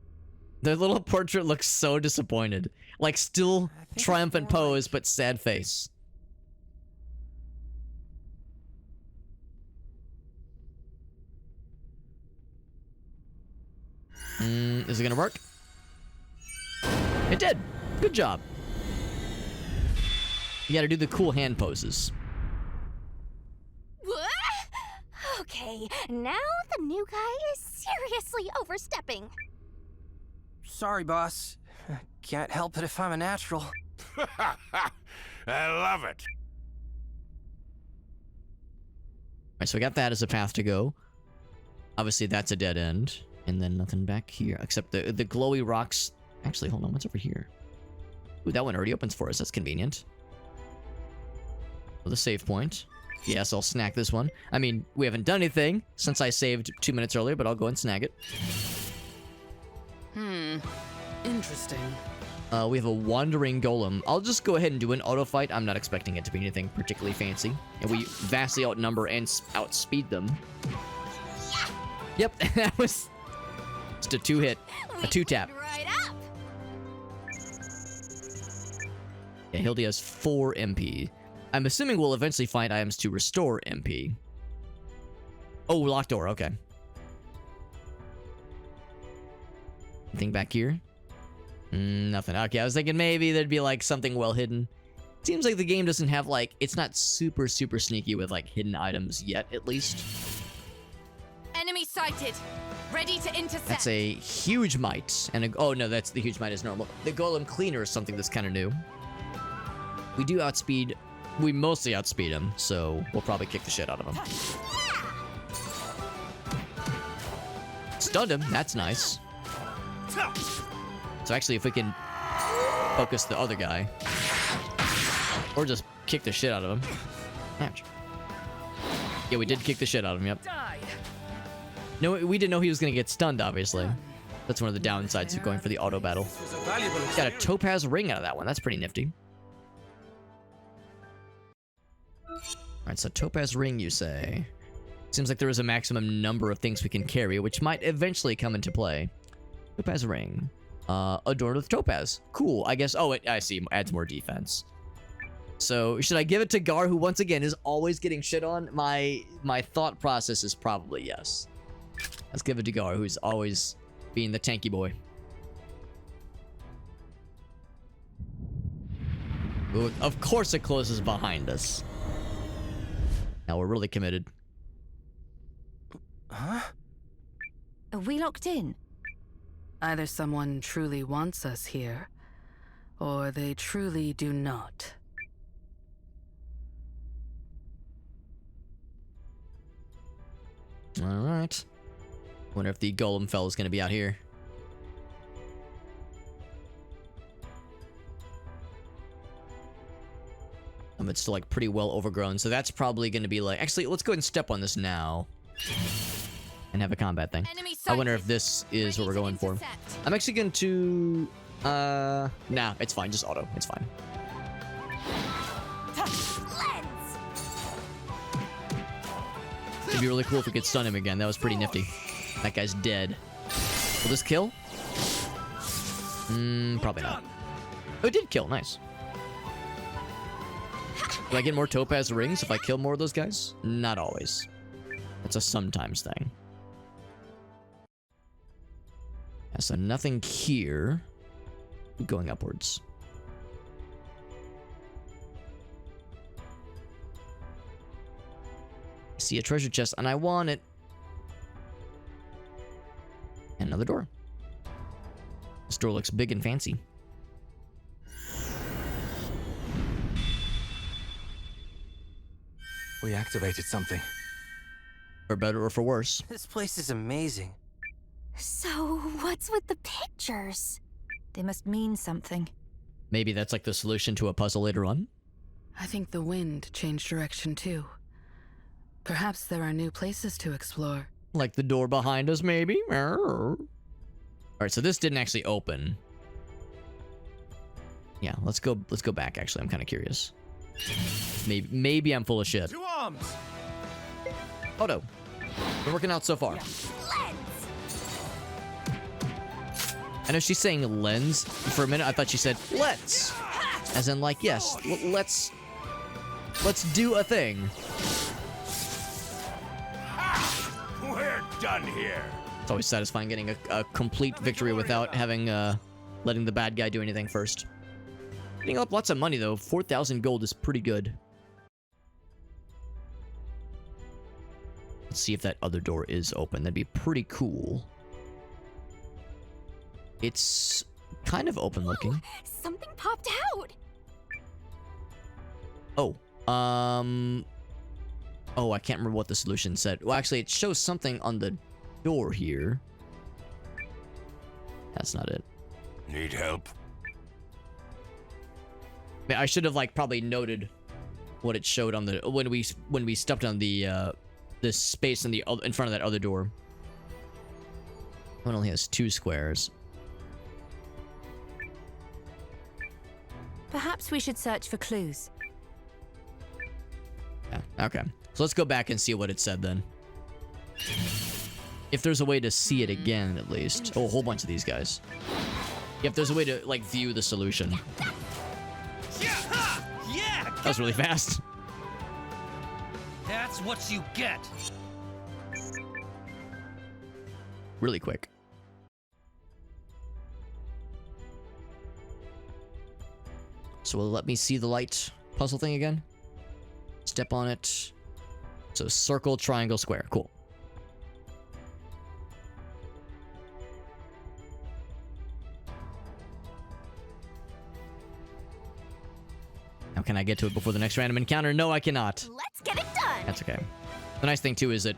The little portrait looks so disappointed. Like, still triumphant pose, but sad face. Is it gonna work? It did! Good job. You gotta do the cool hand poses. Okay, now the new guy is seriously overstepping. Sorry, boss. Can't help it if I'm a natural. I love it. Alright, so we got that as a path to go. Obviously, that's a dead end. And then nothing back here, except the glowy rocks. Actually, hold on, what's over here? Ooh, that one already opens for us. That's convenient. With a save point. Yes, I'll snack this one. I mean, we haven't done anything since I saved 2 minutes earlier, but I'll go and snag it. Interesting. We have a wandering golem. I'll just go ahead and do an auto fight. I'm not expecting it to be anything particularly fancy. And we vastly outnumber and outspeed them. Yep, that was just a 2-hit. A 2-tap. Right up. Yeah, Hildy has 4 MP. I'm assuming we'll eventually find items to restore MP. Oh, locked door, okay. Anything back here? Nothing. Okay, I was thinking maybe there'd be like something well hidden. Seems like the game doesn't have like, it's not super sneaky with like hidden items yet, at least. Enemy sighted. Ready to intercept. That's a huge mite. And oh no, that's the huge mite is normal. The golem cleaner is something that's kind of new. We do outspeed. We mostly outspeed him, so we'll probably kick the shit out of him. Stunned him. That's nice. So actually, if we can focus the other guy, or just kick the shit out of him. Ouch. Yeah, we did kick the shit out of him. Yep. No, we didn't know he was gonna get stunned. Obviously, that's one of the downsides of going for the auto battle. Got a topaz ring out of that one. That's pretty nifty. Alright, so topaz ring, you say. Seems like there is a maximum number of things we can carry, which might eventually come into play. Topaz ring. Adorned with topaz. Cool, I guess. Oh, I see. Adds more defense. So, should I give it to Gar, who once again is always getting shit on? My thought process is probably yes. Let's give it to Gar, who's always being the tanky boy. Ooh, of course it closes behind us. Now we're really committed. Huh? Are we locked in? Either someone truly wants us here, or they truly do not. Alright. Wonder if the golem fella's gonna be out here. It's still like pretty well overgrown, so that's probably gonna be like, actually let's go ahead and step on this now and have a combat thing. I wonder if this is what we're going for. I'm actually going to nah, it's fine, just auto, it's fine. It'd be really cool if we could stun him again. That was pretty nifty. That guy's dead. Will this kill? Probably not. Oh, it did kill, nice. Do I get more topaz rings if I kill more of those guys? Not always. It's a sometimes thing. Yeah, so nothing here. Going upwards. I see a treasure chest and I want it. And another door. This door looks big and fancy. We activated something. For better or for worse. This place is amazing. So, what's with the pictures? They must mean something. Maybe that's like the solution to a puzzle later on? I think the wind changed direction too. Perhaps there are new places to explore. Like the door behind us, maybe? Alright, so this didn't actually open. Yeah, let's go back actually. I'm kind of curious. Maybe I'm full of shit. 2 arms! Oh no. We're working out so far. I know she's saying lens. For a minute, I thought she said let's. As in like, yes, let's do a thing. We're done here. It's always satisfying getting a complete victory without having, letting the bad guy do anything first. Getting up lots of money though. 4,000 gold is pretty good. Let's see if that other door is open. That'd be pretty cool. It's kind of open looking. Something popped out. Oh, oh, I can't remember what the solution said. Well, actually, it shows something on the door here. That's not it. Need help? I should have like probably noted what it showed on the when we stepped on the this space in front of that other door. One only has 2 squares. Perhaps we should search for clues. Yeah, okay. So let's go back and see what it said then. If there's a way to see it again, at least. Oh, a whole bunch of these guys. If there's a way to, like, view the solution. Yeah! That was really fast. That's what you get. Really quick. So will it let me see the light puzzle thing again? Step on it. So circle, triangle, square. Cool. Now can I get to it before the next random encounter? No, I cannot. Let's get it done. That's okay. The nice thing too is that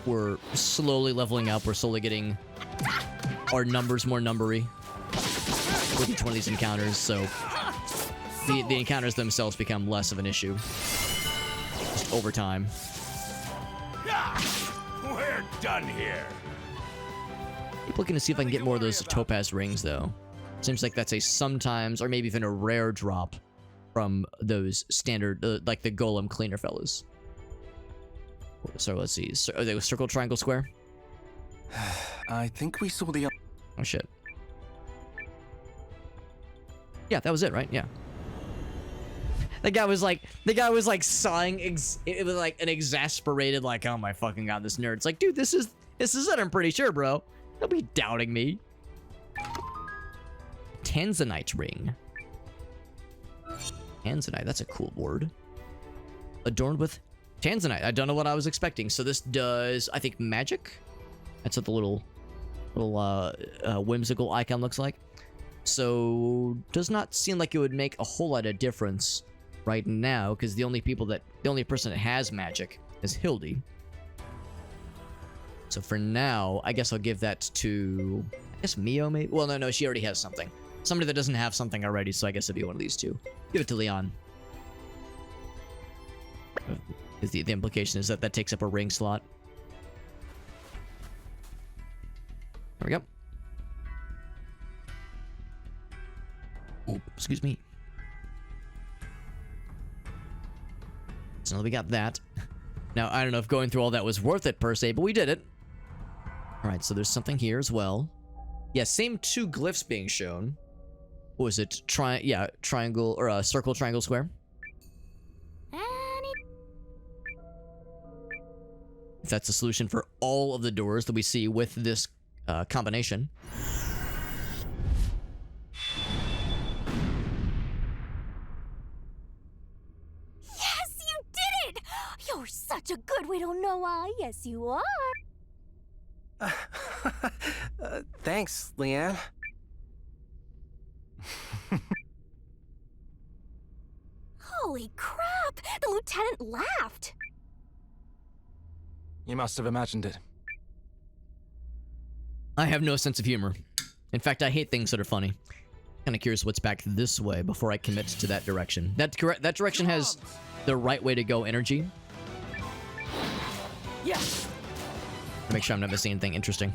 we're slowly leveling up. We're slowly getting our numbers more numbery with each one of these encounters, so the encounters themselves become less of an issue just over time. We're done here. Keep looking to see if I can get more of those topaz rings, though. Seems like that's a sometimes, or maybe even a rare drop from those standard, like the golem cleaner fellas. So let's see. Are they circle, triangle, square? I think we saw the... Oh shit. Yeah, that was it, right? Yeah. The guy was like sighing. It was like an exasperated, like, oh my fucking god, this nerd. It's like, dude, this is it. I'm pretty sure, bro. Don't be doubting me. Tanzanite ring. Tanzanite, that's a cool word. Adorned with Tanzanite. I don't know what I was expecting. So this does, I think, magic. That's what the little whimsical icon looks like. So does not seem like it would make a whole lot of difference right now, because the only person that has magic is Hildy. So for now, I guess I'll give that to, I guess, Mio maybe? Well, no, she already has something. Somebody that doesn't have something already, so I guess it'd be one of these two. Give it to Leon. Because the implication is that that takes up a ring slot. There we go. Oh, excuse me. So we got that. Now, I don't know if going through all that was worth it per se, but we did it. Alright, so there's something here as well. Yeah, same 2 glyphs being shown. What was it? Triangle, or circle, triangle, square? If that's the solution for all of the doors that we see with this combination. Yes, you did it! You're such a good we don't know why. Yes, you are. Thanks, Leanne. Holy crap! The lieutenant laughed. You must have imagined it. I have no sense of humor. In fact, I hate things that are funny. Kind of curious what's back this way before I commit to that direction. That direction has the right way to go energy. Yes. Make sure I'm not missing anything interesting.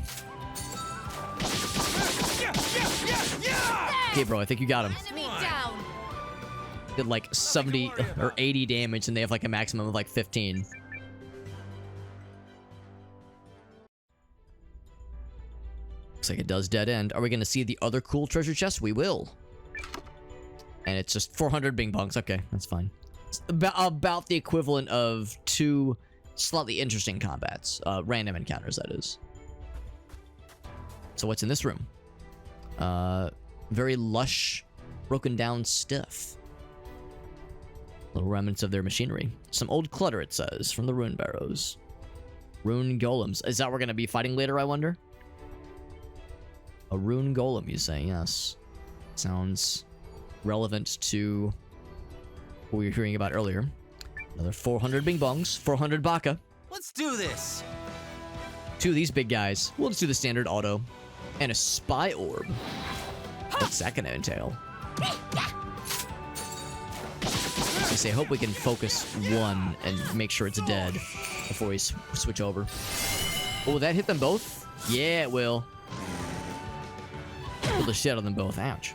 Okay, bro, I think you got him. Enemy down. Did like 70 or 80 damage, and they have like a maximum of like 15. Looks like it does dead end. Are we going to see the other cool treasure chest? We will. And it's just 400 bing bongs. Okay, that's fine. It's about the equivalent of 2 slightly interesting combats. Random encounters, that is. So what's in this room? Very lush, broken down stuff. Little remnants of their machinery. Some old clutter, it says, from the rune barrows. Rune golems. Is that what we're going to be fighting later, I wonder? A rune golem, you say? Yes. Sounds relevant to what we were hearing about earlier. Another 400 bing bongs, 400 baka. Let's do this. 2 of these big guys. We'll just do the standard auto. And a spy orb. What's that gonna entail? I say, I hope we can focus one and make sure it's dead before we switch over. Oh, will that hit them both? Yeah, it will. Pull the shit out of them both. Ouch.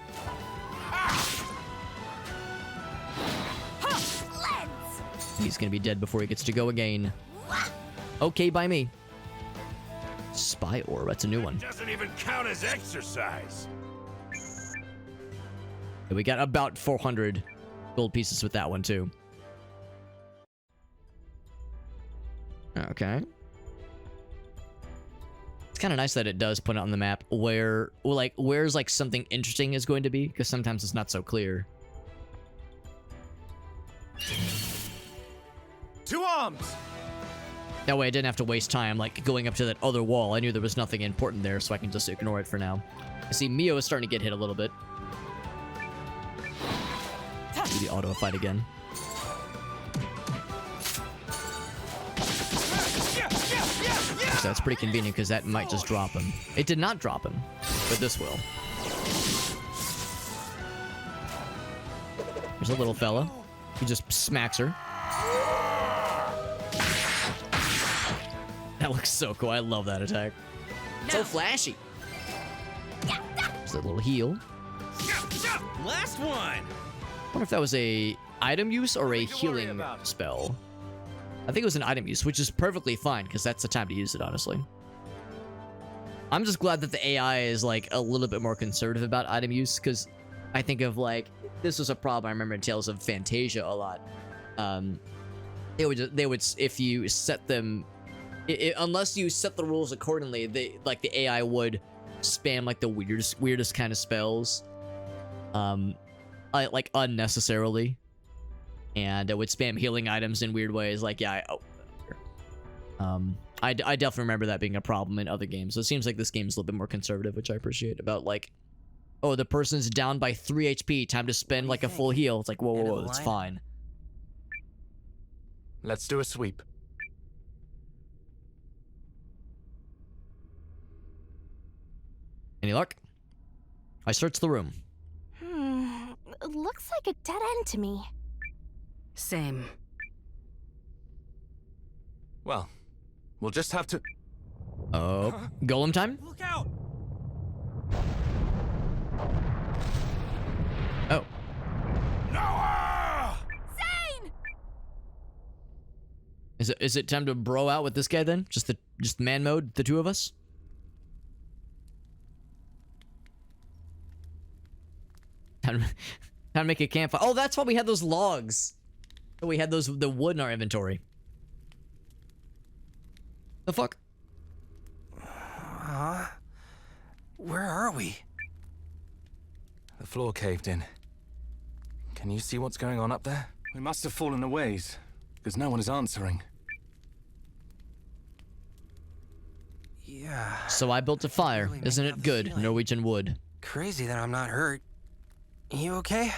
He's gonna be dead before he gets to go again. Okay, by me. Spy orb, that's a new one. Doesn't even count as exercise. We got about 400 gold pieces with that one too. Okay. It's kind of nice that it does put it on the map where, like, where's like something interesting is going to be, because sometimes it's not so clear. 2 arms! That way I didn't have to waste time, like, going up to that other wall. I knew there was nothing important there, so I can just ignore it for now. I see Mio is starting to get hit a little bit. Do the auto fight again. So that's pretty convenient, because that might just drop him. It did not drop him, but this will. There's a little fella. He just smacks her. That looks so cool. I love that attack. So flashy. There's a little heal. Last one! I wonder if that was a item use or a healing spell. I think it was an item use, which is perfectly fine, because that's the time to use it, honestly. I'm just glad that the AI is, like, a little bit more conservative about item use, because I think of, like, this was a problem I remember in Tales of Fantasia a lot. They would, if you set them... unless you set the rules accordingly, the AI would spam like the weirdest kind of spells, like unnecessarily, and it would spam healing items in weird ways. Like, yeah, I definitely remember that being a problem in other games. So it seems like this game is a little bit more conservative, which I appreciate. About like, oh, the person's down by 3 HP, time to spend like a full heal. It's like, whoa, it's fine. Let's do a sweep. Any luck? I searched the room. It looks like a dead end to me. Same. Well, we'll just have to... Oh, golem time? Look out! Oh. Noah! Zane! Is it time to bro out with this guy then? Just man mode, the two of us? Time to make a campfire. Oh, that's why we had those logs. We had the wood in our inventory. The fuck? Where are we? The floor caved in. Can you see what's going on up there? We must have fallen a ways, because no one is answering. Yeah. So I built a fire. Really Isn't making it up a good? feeling. Norwegian wood. Crazy that I'm not hurt. You okay?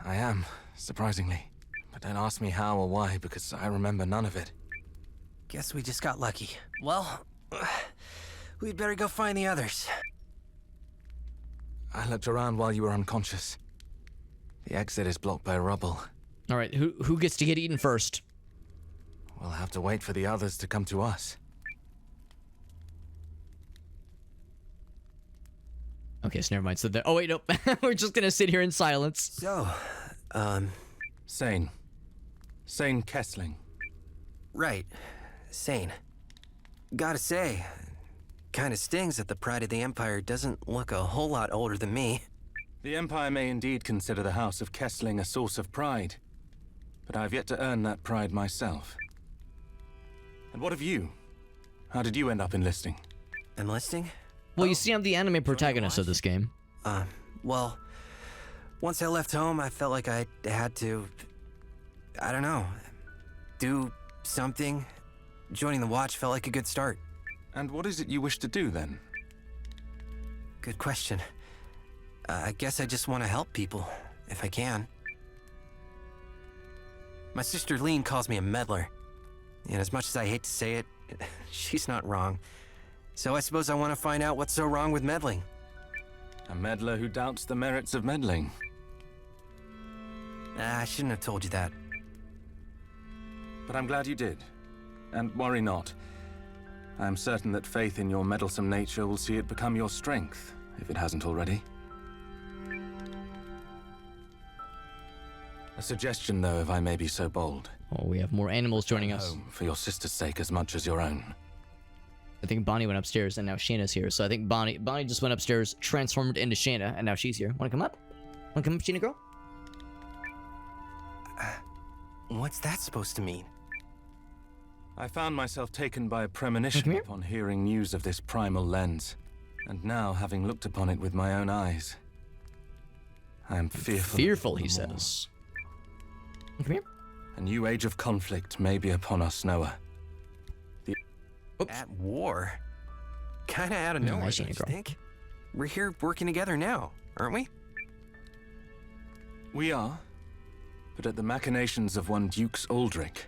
I am, surprisingly. But don't ask me how or why, because I remember none of it. Guess we just got lucky. Well, we'd better go find the others. I looked around while you were unconscious. The exit is blocked by rubble. All right, who gets to get eaten first? We'll have to wait for the others to come to us. Okay, so never mind. So oh wait, nope. We're just gonna sit here in silence. So, Sane. Sane Kessling. right. Sane. Gotta say, kinda stings that the Pride of the Empire doesn't look a whole lot older than me. The Empire may indeed consider the House of Kessling a source of pride, but I've yet to earn that pride myself. And what of you? How did you end up enlisting? Enlisting? Well, you see, I'm the anime protagonist of this game. Well, once I left home, I felt like I had to, I don't know, do something. Joining the Watch felt like a good start. And what is it you wish to do then? Good question. I guess I just want to help people, if I can. My sister Lean calls me a meddler. And as much as I hate to say it, she's not wrong. So I suppose I want to find out what's so wrong with meddling. A meddler who doubts the merits of meddling. I shouldn't have told you that. But I'm glad you did. And worry not. I am certain that faith in your meddlesome nature will see it become your strength, if it hasn't already. A suggestion, though, if I may be so bold. Oh, we have more animals joining us. Home for your sister's sake as much as your own. I think Bonnie went upstairs and now Shayna's here. So I think Bonnie just went upstairs, transformed into Shayna, and now she's here. Wanna come up? Wanna come up, Shayna girl? What's that supposed to mean? I found myself taken by a premonition upon hearing news of this primal lens. And now, having looked upon it with my own eyes, I am fearful. Fearful, he says. Come here. A new age of conflict may be upon us, Noah. At war? Kinda out of No, nowhere, I seen don't it, you girl. think? We're here working together now, aren't we? We are, but at the machinations of one Dukes Aldrich,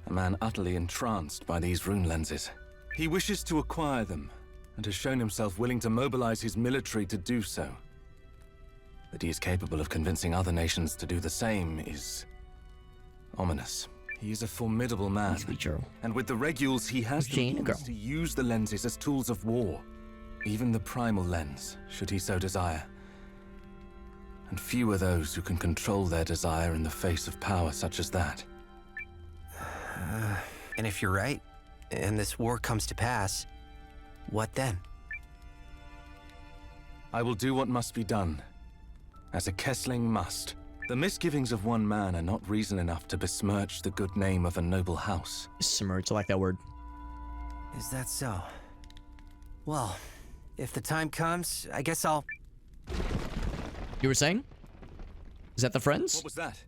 a man utterly entranced by these rune lenses. He wishes to acquire them, and has shown himself willing to mobilize his military to do so. That he is capable of convincing other nations to do the same is ominous. He is a formidable man, and with the regules he has the means to use the lenses as tools of war. Even the primal lens, should he so desire. And few are those who can control their desire in the face of power such as that. And if you're right, and this war comes to pass, what then? I will do what must be done, as a Kessling must. The misgivings of one man are not reason enough to besmirch the good name of a noble house. Besmirch, I like that word. Is that so? Well, if the time comes, I guess I'll... You were saying? Is that the friends? What was that?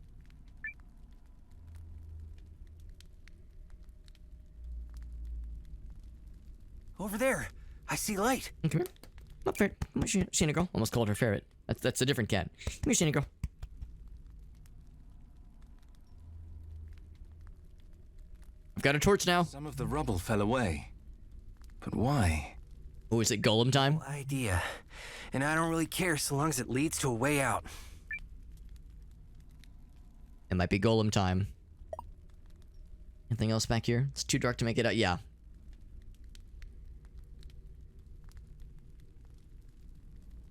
Over there! I see light! Come here. Not fair. Come here, Shayna girl. Almost called her ferret. That's a different cat. Come here, Shayna girl. I've got a torch now. Some of the rubble fell away. But why? Oh, is it golem time? No idea. And I don't really care so long as it leads to a way out. It might be golem time. Anything else back here? It's too dark to make it out. Yeah.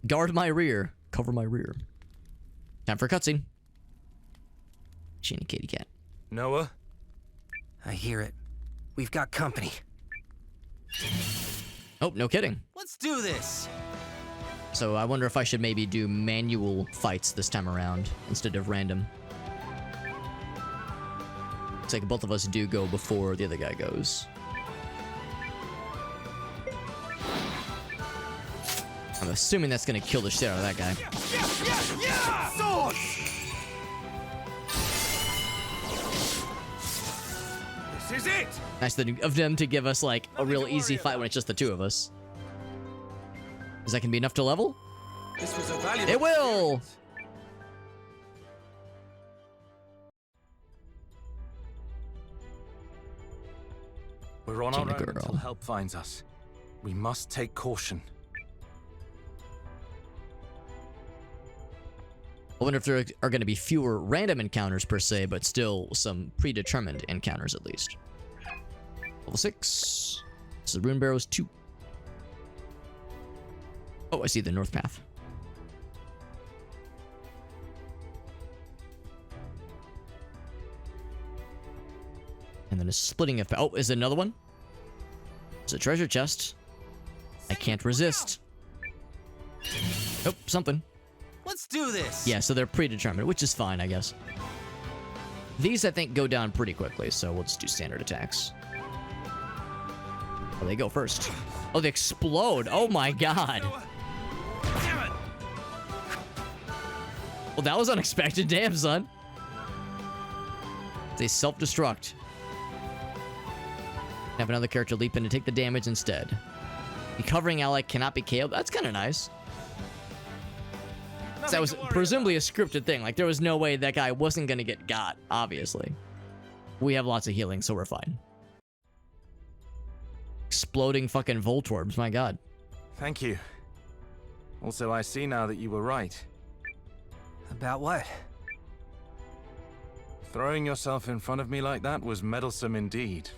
Guard my rear. Cover my rear. Time for a cutscene. Shayna kitty cat. Noah? I hear it. We've got company. Oh, no kidding. Let's do this! So I wonder if I should maybe do manual fights this time around instead of random. Looks like both of us do go before the other guy goes. I'm assuming that's gonna kill the shit out of that guy. Swords! This is it! Nice of them to give us like a real easy fight when it's just the two of us. Is that gonna be enough to level? This was a valuable It will! experience. We're on our own Girl. until help finds us. We must take caution. I wonder if there are going to be fewer random encounters per se, but still some predetermined encounters at least. Level 6. This is Rune Barrows 2. Oh, I see the north path. And then a splitting effect. Oh, is it another one? It's a treasure chest. I can't resist. Oh, something. Let's do this! Yeah, so they're predetermined, which is fine, I guess. These, I think, go down pretty quickly, so we'll just do standard attacks. Oh, they go first. Oh, they explode. Oh my god. Damn it! Well, that was unexpected. Damn, son. They self-destruct. Have another character leap in to take the damage instead. The covering ally cannot be KO'd. That's kind of nice. That was presumably a scripted thing. Like, there was no way that guy wasn't going to get got, obviously. We have lots of healing, so we're fine. Exploding fucking Voltorbs, my god. Thank you. Also, I see now that you were right. About what? Throwing yourself in front of me like that was meddlesome indeed.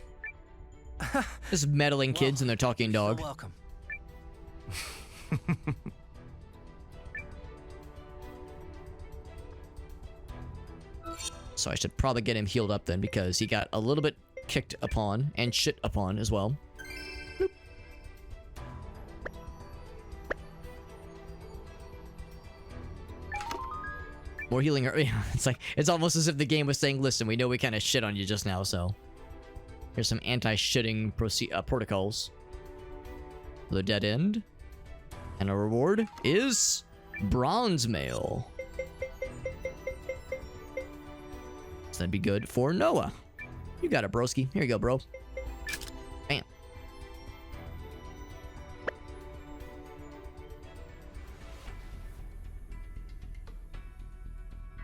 Just meddling kids and their talking dog. You're welcome. So I should probably get him healed up then, because he got a little bit kicked upon and shit upon as well. Bloop. More healing. It's like, it's almost as if the game was saying, listen, we know we kind of shit on you just now, so here's some anti-shitting protocols. The dead end. And our reward is bronze mail. So that'd be good for Noah. You got it, broski. Here you go, bro. Bam.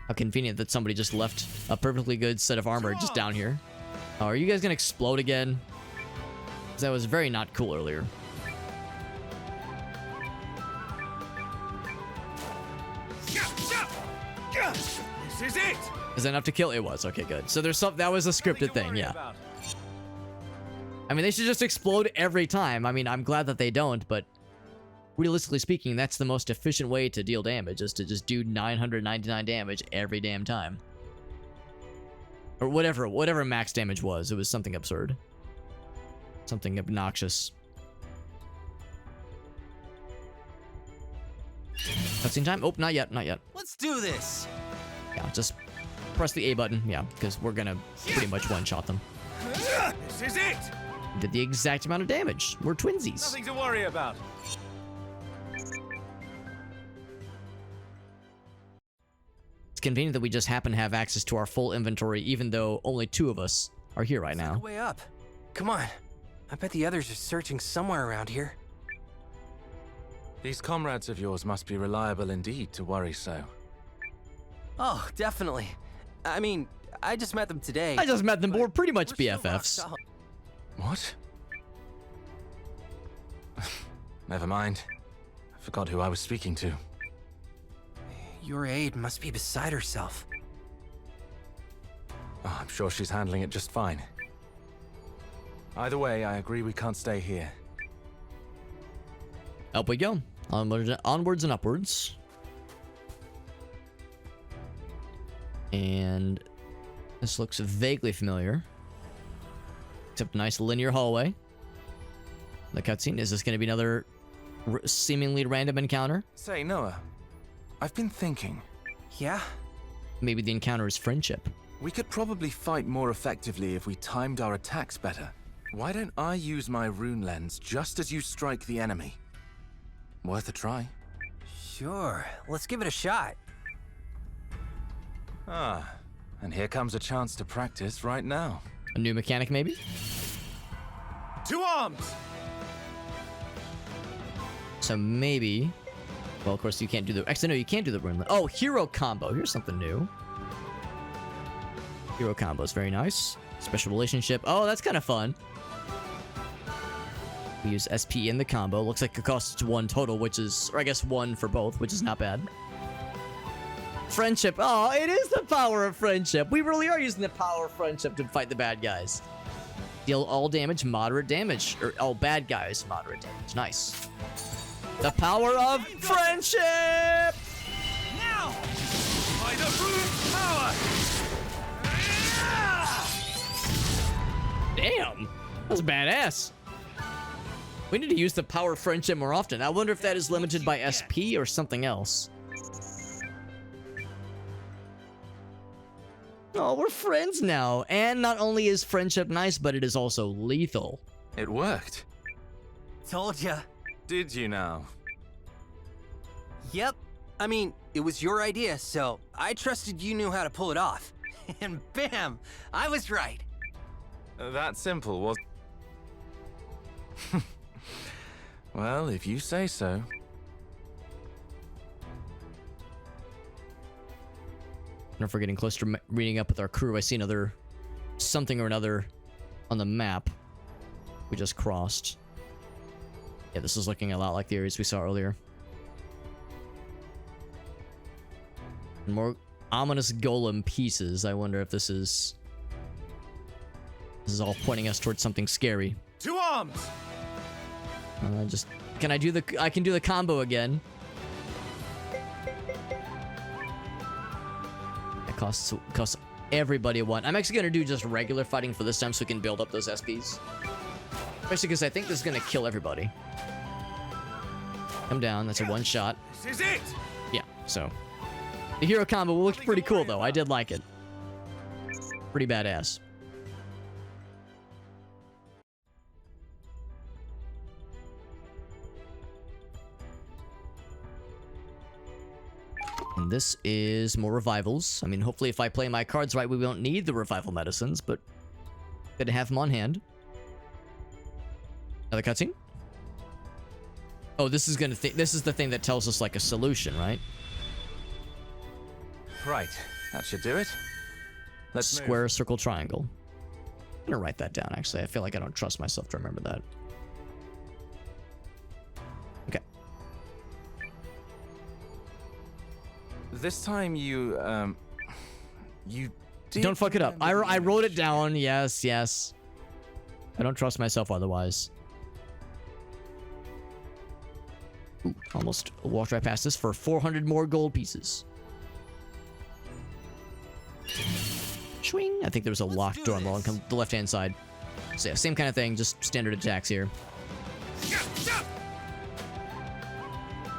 How convenient that somebody just left a perfectly good set of armor just down here. Oh, are you guys gonna explode again? 'Cause that was very not cool earlier. This is it! Is that enough to kill? It was. Okay, good. So there's some, that was a scripted thing, yeah. I mean, they should just explode every time. I mean, I'm glad that they don't, but realistically speaking, that's the most efficient way to deal damage, is to just do 999 damage every damn time. Or whatever max damage was. It was something absurd. Something obnoxious. Cutscene time? Oh, not yet, not yet. Let's do this. Yeah, just press the A button. Yeah, because we're gonna pretty much one-shot them. This is it! Did the exact amount of damage. We're twinsies. Nothing to worry about. It's convenient that we just happen to have access to our full inventory, even though only 2 of us are here right now. Way up. Come on. I bet the others are searching somewhere around here. These comrades of yours must be reliable indeed to worry so. Oh, definitely. I mean, I just met them today. I just met them, but we're pretty much We're still rock BFFs. solid. What? Never mind. I forgot who I was speaking to. Your aide must be beside herself. Oh, I'm sure she's handling it just fine. Either way, I agree we can't stay here. Up we go. Onwards and upwards. And this looks vaguely familiar. Except a nice linear hallway. The cutscene. Is this going to be another seemingly random encounter? Say, Noah, I've been thinking. Yeah? Maybe the encounter is friendship. We could probably fight more effectively if we timed our attacks better. Why don't I use my rune lens just as you strike the enemy? Worth a try. Sure. Let's give it a shot. Ah, and here comes a chance to practice right now. A new mechanic, maybe? To arms! So maybe... Well, of course, you can't do the... Actually, no, you can't do the rune. Oh, hero combo. Here's something new. Hero combo is very nice. Special relationship. Oh, that's kind of fun. We use SP in the combo. Looks like it costs 1 total, which is... Or I guess 1 for both, which is not bad. Friendship. Oh, it is the power of friendship. We really are using the power of friendship to fight the bad guys. Deal all damage, moderate damage. Or all bad guys, moderate damage. Nice. The power of friendship! Now! By the rune's power! Damn! That was badass. We need to use the power of friendship more often. I wonder if that is limited by SP or something else. Oh, we're friends now. And not only is friendship nice, but it is also lethal. It worked. Told ya. Did you now? Yep. I mean, it was your idea, so I trusted you knew how to pull it off. And bam! I was right. That simple, was... Well, if you say so. I don't know if we're getting close to reading up with our crew. I see another something or another on the map we just crossed. Yeah, this is looking a lot like the areas we saw earlier. More ominous golem pieces. I wonder if this is all pointing us towards something scary. To arms! Can I do the... I can do the combo again. It costs everybody a 1. I'm actually going to do just regular fighting for this time so we can build up those SPs. Especially because I think this is going to kill everybody. Come down. That's a 1 shot. This is it! Yeah, so... The hero combo looked pretty cool, though. I did like it. Pretty badass. And this is more revivals. I mean, hopefully if I play my cards right, we won't need the revival medicines, but good to have them on hand. Another cutscene? Oh, this is this is the thing that tells us, like, a solution, right? Right, that should do it. Let's Square, circle, triangle. I'm gonna write that down, actually. I feel like I don't trust myself to remember that. Okay. This time you did... Don't fuck it up. I wrote it down. Yes, yes. I don't trust myself otherwise. Ooh, almost walked right past this for 400 more gold pieces. Swing. I think there was a locked door on the left-hand side. So yeah, same kind of thing, just standard attacks here.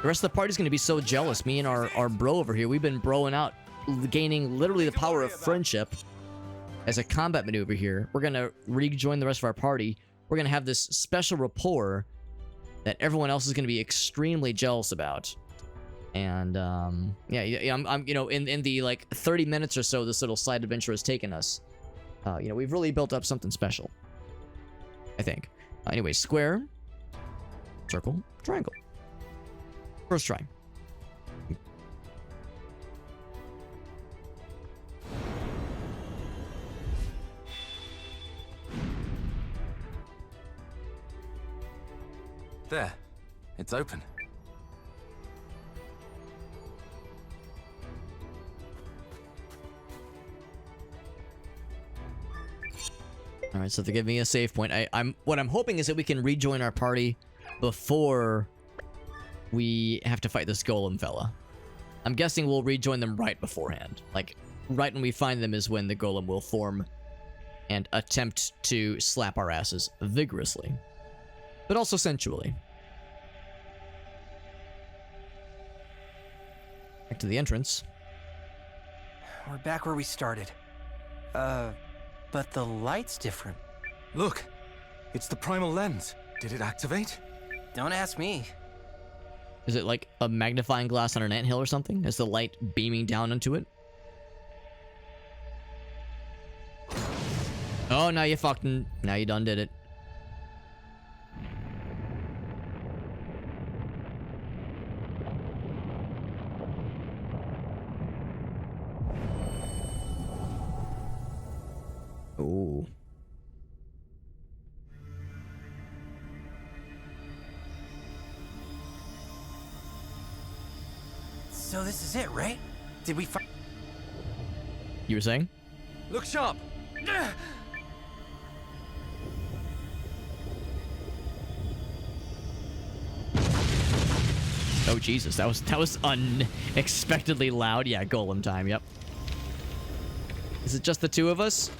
The rest of the party's gonna be so jealous. Me and our bro over here, we've been broing out, gaining literally the power of friendship as a combat maneuver here. We're gonna rejoin the rest of our party. We're gonna have this special rapport that everyone else is gonna be extremely jealous about. And yeah, I'm you know, in the like 30 minutes or so this little side adventure has taken us, you know, we've really built up something special, I think. Anyway, square, circle, triangle. First try. There. It's open. All right, so they give me a save point. What I'm hoping is that we can rejoin our party before we have to fight this golem fella. I'm guessing we'll rejoin them right beforehand. Like, right when we find them is when the golem will form and attempt to slap our asses vigorously, but also sensually. Back to the entrance. We're back where we started. But the light's different. Look, it's the primal lens. Did it activate? Don't ask me. Is it like a magnifying glass on an anthill or something? Is the light beaming down into it? Oh, now you fucking... Now you done did it. Ooh. So this is it, right? Did we find... You were saying? Look sharp! Oh Jesus, that was unexpectedly loud. Yeah, golem time. Yep. Is it just the two of us?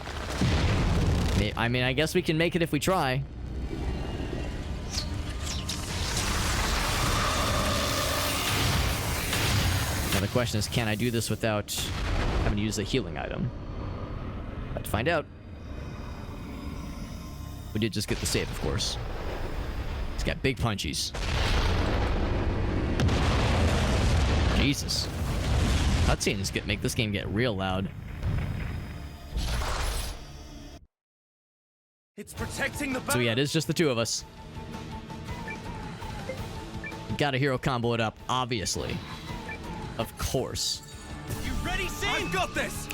I mean, I guess we can make it if we try. Now the question is, can I do this without having to use a healing item? About to find out. We did just get the save, of course. It's got big punchies. Jesus. Cutscenes make this game get real loud. It's protecting the So yeah, it is just the two of us. Gotta hero combo it up, obviously. Of course. You ready, Sin? I've got this!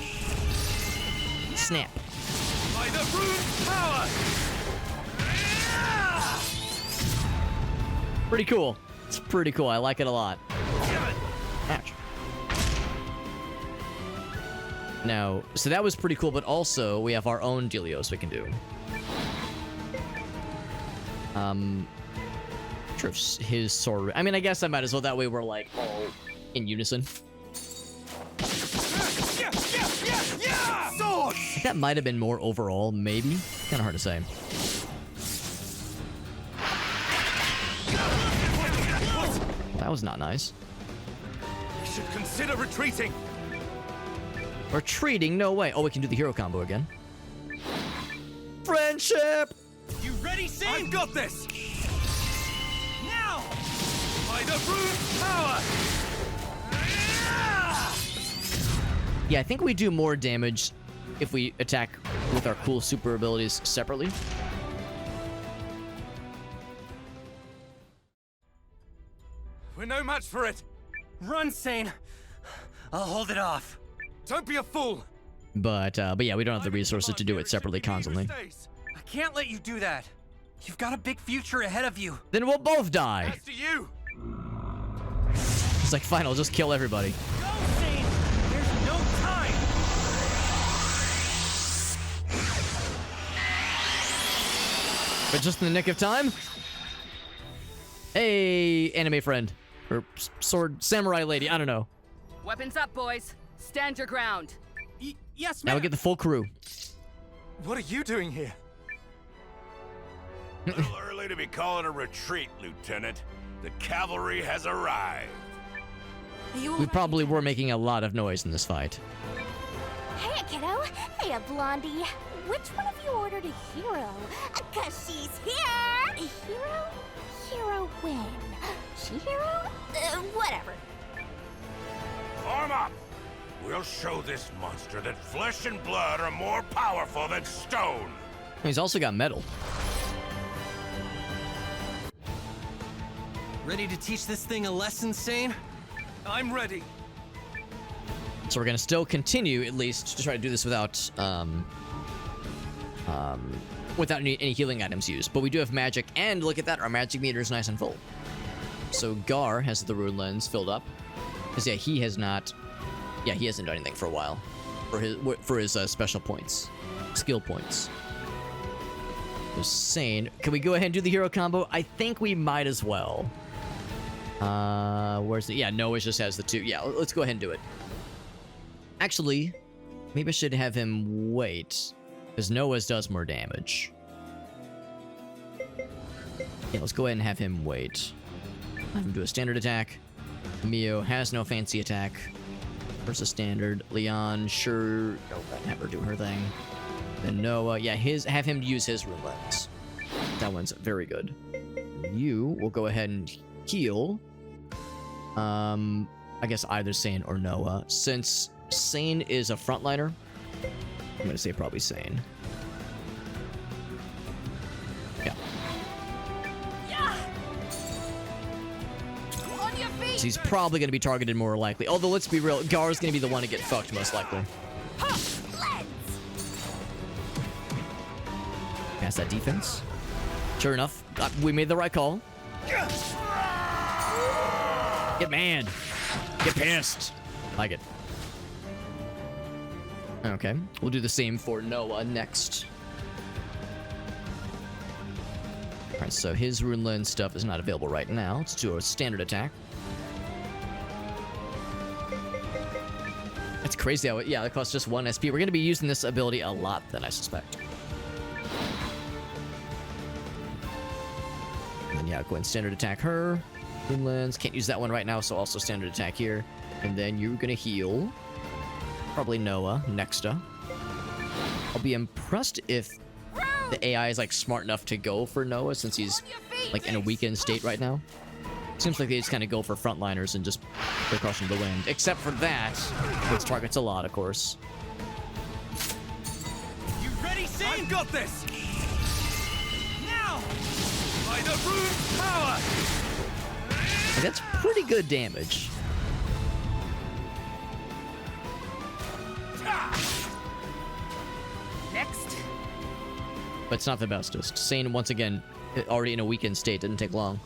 Snap. By the rune power! Pretty cool. It's pretty cool. I like it a lot. Ouch. Now, so that was pretty cool, but also we have our own dealios we can do. Sure, if his sword. I mean, I guess I might as well. That way we're like all in unison. That might have been more overall, maybe. Kind of hard to say. That was not nice. You should consider retreating. Retreating? No way. Oh, we can do the hero combo again. Friendship! You ready, Sin? I've got this! Now! By the root power! Yeah, I think we do more damage if we attack with our cool super abilities separately. We're no match for it! Run, Sane. I'll hold it off. Don't be a fool! But yeah, we don't have the resources to do it separately constantly. I can't let you do that. You've got a big future ahead of you. Then we'll both die. As to you! It's like, fine, I'll just kill everybody. Go, Sane! There's no time! But just in the nick of time. Hey, anime friend. Or sword samurai lady, I don't know. Weapons up, boys. Stand your ground. Yes, Now ma'am. we get the full crew. What are you doing here? A little early to be calling a retreat, Lieutenant. The cavalry has arrived. We probably were making a lot of noise in this fight. Hey, kiddo. Hey, Blondie. Which one of you ordered a hero? 'Cause she's here. A hero? Hero when? She hero? Whatever. Arm up! We'll show this monster that flesh and blood are more powerful than stone. He's also got metal. Ready to teach this thing a lesson, Sane? I'm ready. So we're gonna still continue, at least, to try to do this without without any healing items used. But we do have magic, and look at that, our magic meter is nice and full. So Gar has the rune lens filled up, because yeah, he has not. Yeah, he hasn't done anything for a while for his special points, skill points. So Sane, can we go ahead and do the hero combo? I think we might as well. Where's the? Yeah, Noah just has the two. Yeah, let's go ahead and do it. Actually, maybe I should have him wait, because Noah's does more damage. Yeah, let's go ahead and have him wait. Have him do a standard attack. Mio has no fancy attack. Versus standard. Leon, sure. Go ahead and have her do her thing. Then Noah, yeah, have him use his rune lens. That one's very good. You will go ahead and heal. I guess either Sane or Noah. Since Sane is a frontliner, I'm gonna say probably Sane. Yeah. On your feet. So he's probably gonna be targeted more likely. Although let's be real, Gar's gonna be the one to get fucked most likely. Pass that defense. Sure enough, we made the right call. Get mad. Get pissed. Like it. Okay, we'll do the same for Noah next. Alright, so his rune lens stuff is not available right now. Let's do a standard attack. That's crazy how it costs just 1 SP. We're going to be using this ability a lot then, I suspect. And then, yeah, go ahead and standard attack her. Rune lens. Can't use that one right now, so also standard attack here. And then you're going to heal. Probably Noah, Nexta. I'll be impressed if the AI is, like, smart enough to go for Noah, since he's, like, in a weakened state right now. Seems like they just kind of go for frontliners and just throw caution to the wind. Except for that, which targets a lot, of course. You ready, Sane? I've got this! Now! By the rune power! And that's pretty good damage. Next. But it's not the bestest. Sane, once again, already in a weakened state, didn't take long.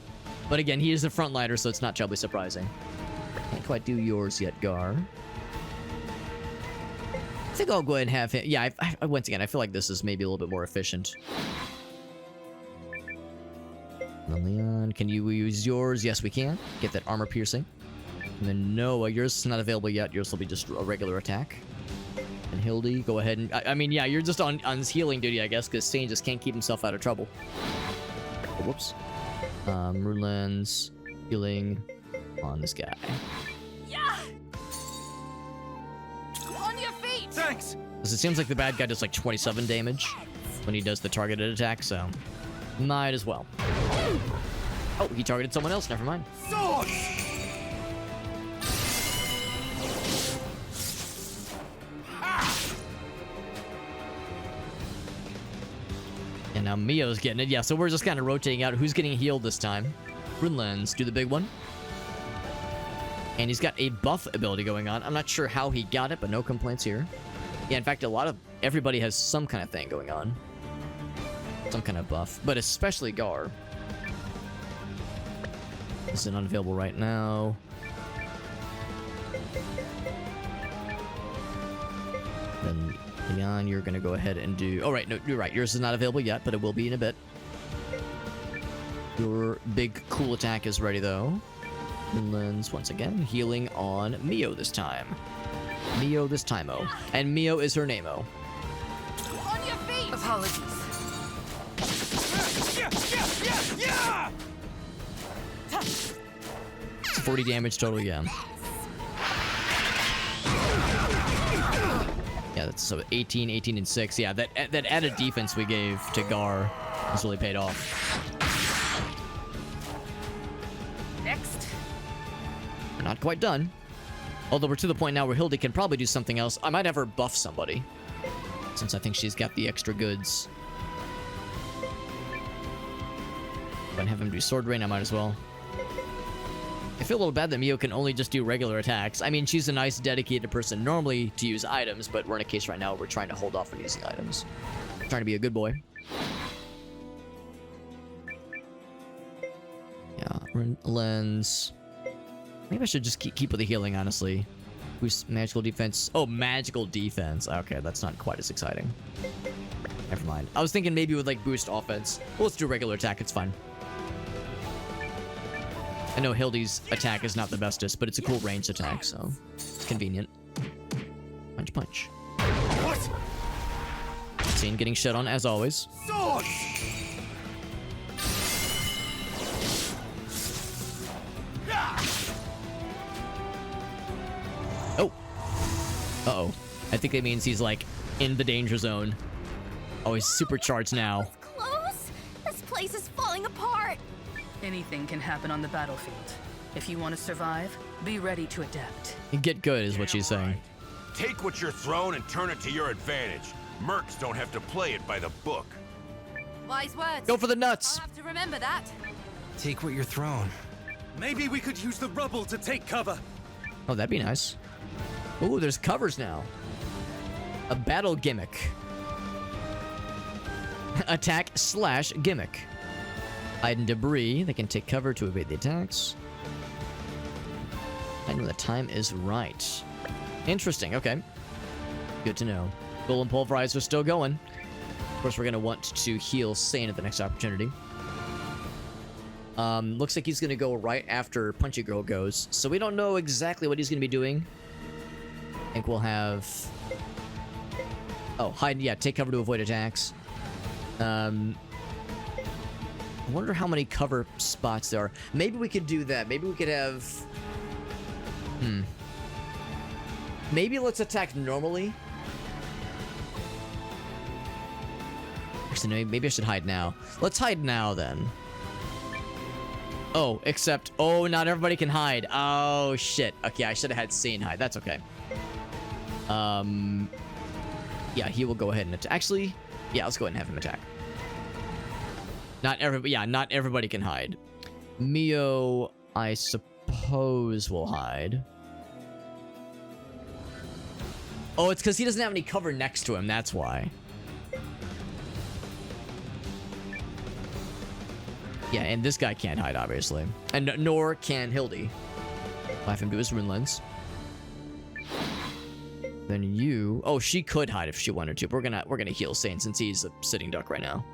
But again, he is a frontliner, so it's not terribly surprising. Can't quite do yours yet, Gar. I think I'll go ahead and have him. Yeah, once again, I feel like this is maybe a little bit more efficient. Leon, can you use yours? Yes, we can. Get that armor piercing. And then Noah, yours is not available yet. Yours will be just a regular attack. And Hildy, go ahead and... I mean, yeah, you're just on healing duty, I guess, because Sane just can't keep himself out of trouble. Oh, whoops. Rune Lens, healing on this guy. Yeah! On your feet! Thanks! Because it seems like the bad guy does like 27 damage when he does the targeted attack, so... might as well. Oh, he targeted someone else. Never mind. Swords! And now Mio's getting it. Yeah, so we're just kind of rotating out who's getting healed this time. Rune Lens, do the big one. And he's got a buff ability going on. I'm not sure how he got it, but no complaints here. Yeah, in fact, everybody has some kind of thing going on. Some kind of buff, but especially Gar. This is unavailable right now. Then Leon, you're gonna go ahead and do... oh, right, no, you're right. Yours is not available yet, but it will be in a bit. Your big cool attack is ready, though. Lens, once again, healing on Mio this time. Mio this time-o. And Mio is her name-o. On your feet! Apologies. Yeah! It's 40 damage total, yeah. Yeah, that's so 18, 18, and 6. Yeah, that added defense we gave to Gar has really paid off. Next. We're not quite done. Although we're to the point now where Hildy can probably do something else. I might have her buff somebody, since I think she's got the extra goods. If I can have him do Sword Rain, I might as well. I feel a little bad that Mio can only just do regular attacks. I mean, she's a nice, dedicated person normally to use items, but we're in a case right now where we're trying to hold off on using items. Trying to be a good boy. Yeah, Lens. Maybe I should just keep with the healing, honestly. Boost magical defense. Oh, magical defense. Okay, that's not quite as exciting. Never mind. I was thinking maybe it would, like, boost offense. Well, let's do regular attack. It's fine. I know Hildy's attack is not the bestest, but it's a cool ranged attack, so it's convenient. Punch, punch. What? Scene getting shit on, as always. Swords! Oh. Uh-oh. I think that means he's, like, in the danger zone. Oh, he's supercharged now. Close? This place is falling apart. Anything can happen on the battlefield. If you want to survive, be ready to adapt. Get good is what she's saying. Take what you're thrown and turn it to your advantage. Mercs don't have to play it by the book. Wise words. Go for the nuts. I'll have to remember that. Take what you're thrown. Maybe we could use the rubble to take cover. Oh, that'd be nice. Ooh, there's covers now. A battle gimmick. Attack / gimmick. Hide in debris. They can take cover to evade the attacks. I know the time is right. Interesting. Okay. Good to know. Golem Pulverizer still going. Of course, we're going to want to heal Sane at the next opportunity. Looks like he's going to go right after Punchy Girl goes. So we don't know exactly what he's going to be doing. I think we'll have... oh, hide. Yeah, take cover to avoid attacks. I wonder how many cover spots there are. Maybe we could do that. Maybe we could have... maybe let's attack normally. Actually, no, maybe I should hide now. Let's hide now, then. Oh, except... oh, not everybody can hide. Oh, shit. Okay, I should have had Sane hide. That's okay. Yeah, he will go ahead and attack. Actually, yeah, let's go ahead and have him attack. Not everybody can hide. Mio, I suppose, will hide. Oh, it's because he doesn't have any cover next to him. That's why. Yeah, and this guy can't hide, obviously. And nor can Hildy. I'll have him do his Rune Lens. Then you... Oh, she could hide if she wanted to. But we're gonna heal Sane since he's a sitting duck right now.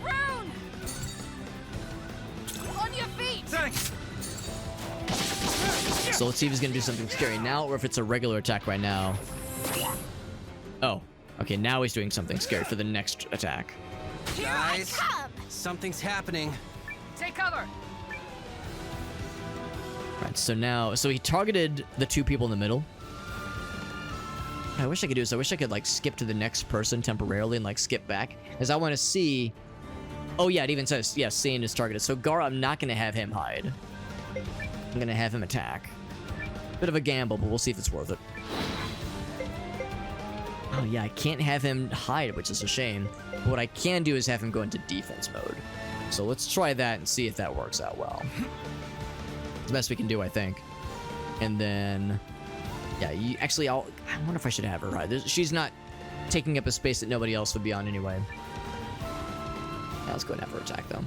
Rune! On your feet! Thanks! So let's see if he's gonna do something scary now or if it's a regular attack right now. Oh. Okay, now he's doing something scary for the next attack. Guys, something's happening. Take cover! Right, so he targeted the two people in the middle. What I wish I could do is I wish I could like skip to the next person temporarily and like skip back, as I want to see. Oh yeah, it even says yeah, Sane is targeted. So Gar, I'm not gonna have him hide. I'm gonna have him attack. Bit of a gamble, but we'll see if it's worth it. Oh yeah, I can't have him hide, which is a shame. But what I can do is have him go into defense mode. So let's try that and see if that works out well. It's the best we can do, I think. And then, yeah, actually, I wonder if I should have her hide. She's not taking up a space that nobody else would be on anyway. Yeah, let's go and have her attack, though.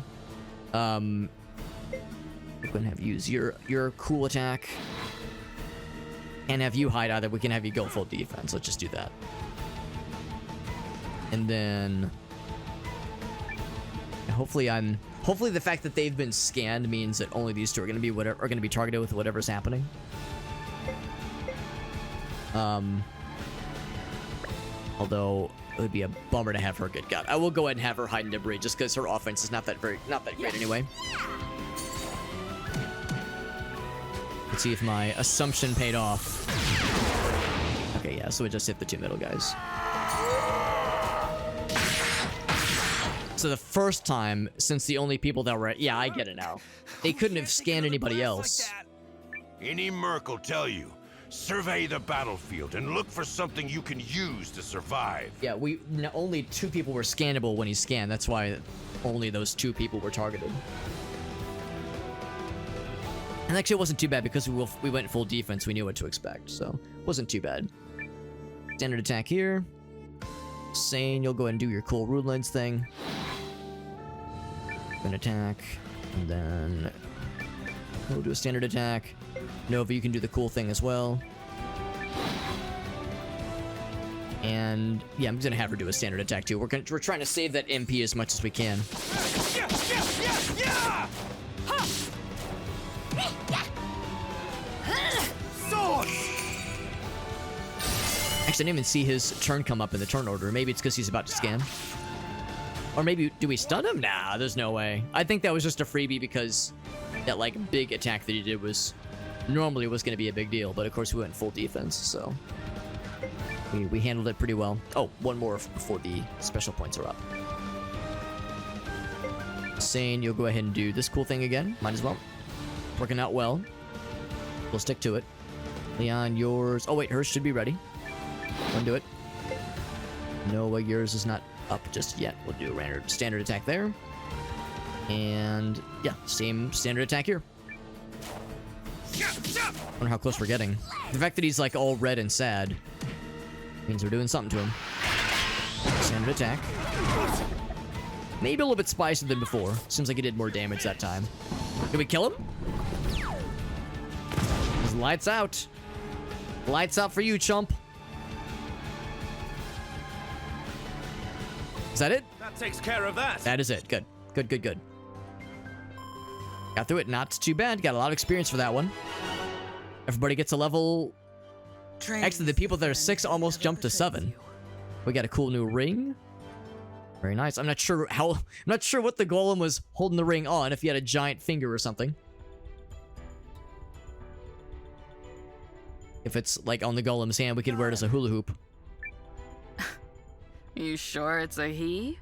We're going to have you use your cool attack. Can't have you hide either. We can have you go full defense. Let's just do that. And then, hopefully the fact that they've been scanned means that only these two are going to be targeted with whatever's happening. Although it would be a bummer to have her get got. I will go ahead and have her hide in debris just because her offense is not that great anyway. Let's see if my assumption paid off. Okay, yeah, so it just hit the two middle guys. So the first time, since the only people that were... Yeah, I get it now. They couldn't have scanned anybody else. Any merc will tell you, survey the battlefield and look for something you can use to survive. Yeah, only two people were scannable when he scanned. That's why only those two people were targeted. And actually, it wasn't too bad because we went full defense. We knew what to expect, so it wasn't too bad. Standard attack here. Sane, you'll go ahead and do your cool Rune Lens thing. An attack, and then we'll do a standard attack. Nova, you can do the cool thing as well. And yeah, I'm gonna have her do a standard attack too. We're trying to save that MP as much as we can. Actually, I didn't even see his turn come up in the turn order. Maybe it's because he's about to scan. Or maybe, do we stun him? Nah, there's no way. I think that was just a freebie because that, like, big attack that he did was... Normally was going to be a big deal, but of course we went full defense, so... We handled it pretty well. Oh, one more before the special points are up. Sane, you'll go ahead and do this cool thing again. Might as well. Working out well. We'll stick to it. Leon, yours... Oh, wait, hers should be ready. Undo it. Noah, yours is not up just yet. We'll do a standard attack there. And yeah, same standard attack here. Wonder how close we're getting. The fact that he's like all red and sad means we're doing something to him. Standard attack. Maybe a little bit spicier than before. Seems like he did more damage that time. Can we kill him? Lights out. Lights out for you, chump. Is that it? That takes care of that. That is it. Good. Good, good, good. Got through it. Not too bad. Got a lot of experience for that one. Everybody gets a level... Actually, the people that are 6 almost jumped to 7. We got a cool new ring. Very nice. I'm not sure what the golem was holding the ring on, if he had a giant finger or something. If it's like on the golem's hand, we could wear it as a hula hoop. You sure it's a he?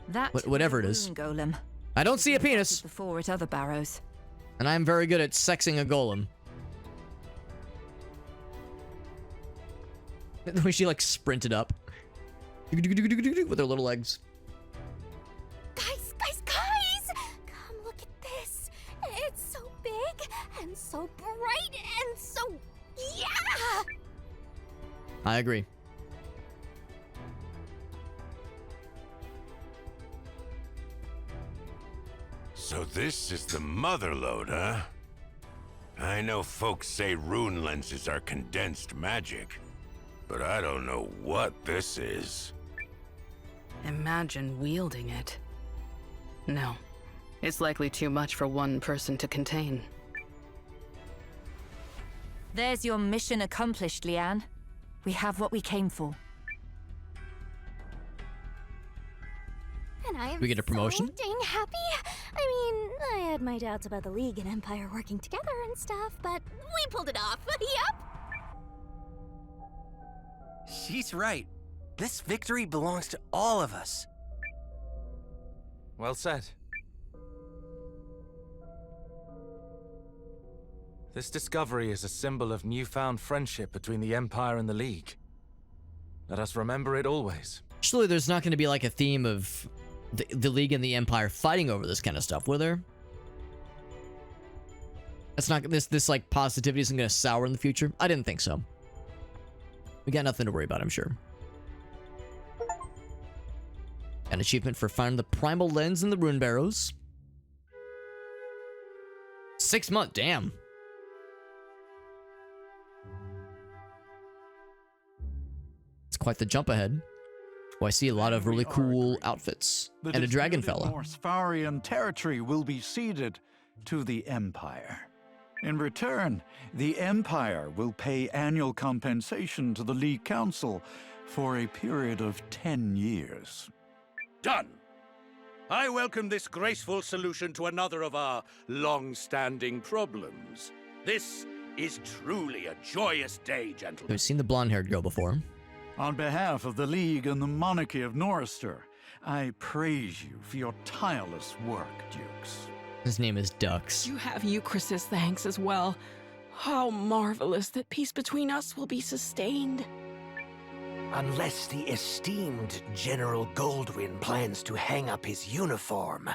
That whatever it is. Golem. I don't see a penis. Before at other barrows. And I'm very good at sexing a golem. The way she like sprinted up. With her little legs. Guys, guys, guys! Come look at this. It's so big and so bright and so... Yeah! I agree. So this is the mother lode, huh? I know folks say rune lenses are condensed magic, but I don't know what this is. Imagine wielding it. No, it's likely too much for one person to contain. There's your mission accomplished, Leanne. We have what we came for. And I am We get a promotion? so dang happy. I mean, I had my doubts about the League and Empire working together and stuff, but we pulled it off. Yep. She's right. This victory belongs to all of us. Well said. This discovery is a symbol of newfound friendship between the Empire and the League. Let us remember it always. Surely there's not going to be like a theme of the League and the Empire fighting over this kind of stuff, will there? That's not this like positivity isn't going to sour in the future. I didn't think so. We got nothing to worry about, I'm sure. An achievement for finding the primal lens in the rune barrows. 6 months, damn. It's quite the jump ahead. Oh, I see a lot of really cool outfits. And a dragon fella. Northfarian territory will be ceded to the Empire. In return, the Empire will pay annual compensation to the League Council for a period of 10 years. Done. I welcome this graceful solution to another of our long-standing problems. This is truly a joyous day, gentlemen. I've seen the blonde-haired girl before. On behalf of the League and the monarchy of Norrister, I praise you for your tireless work, Dukes. His name is Dux. You have Euchris's thanks as well. How marvelous that peace between us will be sustained. Unless the esteemed General Goldwyn plans to hang up his uniform,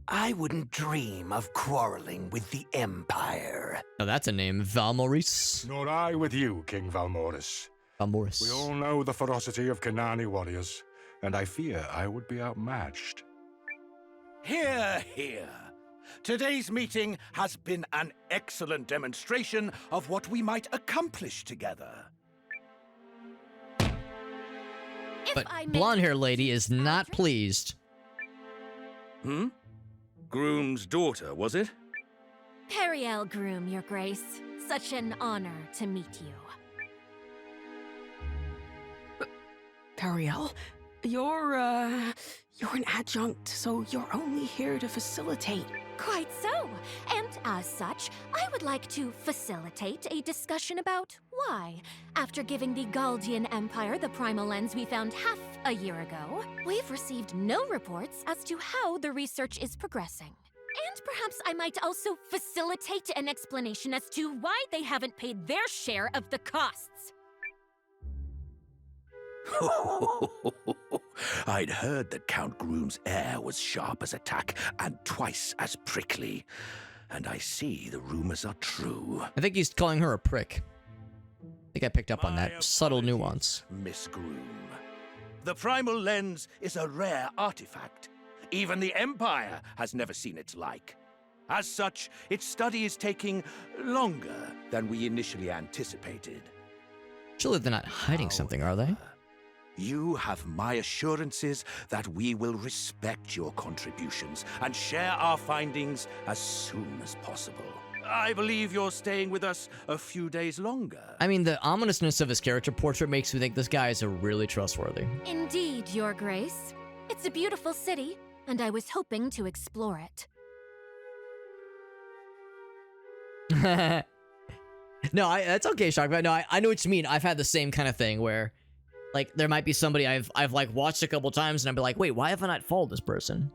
I wouldn't dream of quarreling with the Empire. Oh, that's a name. Valmorice. Nor I with you, King Valmorice. Valmorice. We all know the ferocity of Kanani warriors, and I fear I would be outmatched. Hear, hear. Today's meeting has been an excellent demonstration of what we might accomplish together. But blonde-haired lady is not pleased. Hmm? Groom's daughter, was it? Periel Groom, Your Grace. Such an honor to meet you. Periel, you're an adjunct, so you're only here to facilitate. Quite so. And as such, I would like to facilitate a discussion about why, after giving the Galdian Empire the primal lens we found half a year ago, we've received no reports as to how the research is progressing. And perhaps I might also facilitate an explanation as to why they haven't paid their share of the costs. I'd heard that Count Groom's air was sharp as a tack and twice as prickly. And I see the rumors are true. I think he's calling her a prick. I think I picked up on that subtle nuance. Miss Groom. The primal lens is a rare artifact. Even the Empire has never seen its like. As such, its study is taking longer than we initially anticipated. Surely they're not hiding something, are they? You have my assurances that we will respect your contributions and share our findings as soon as possible. I believe you're staying with us a few days longer. I mean, the ominousness of his character portrait makes me think this guy is really trustworthy. Indeed, Your Grace. It's a beautiful city, and I was hoping to explore it. No, that's okay, Shock. But no, I know what you mean. I've had the same kind of thing where, like, there might be somebody I've like watched a couple times, and I'd be like, wait, why have I not followed this person?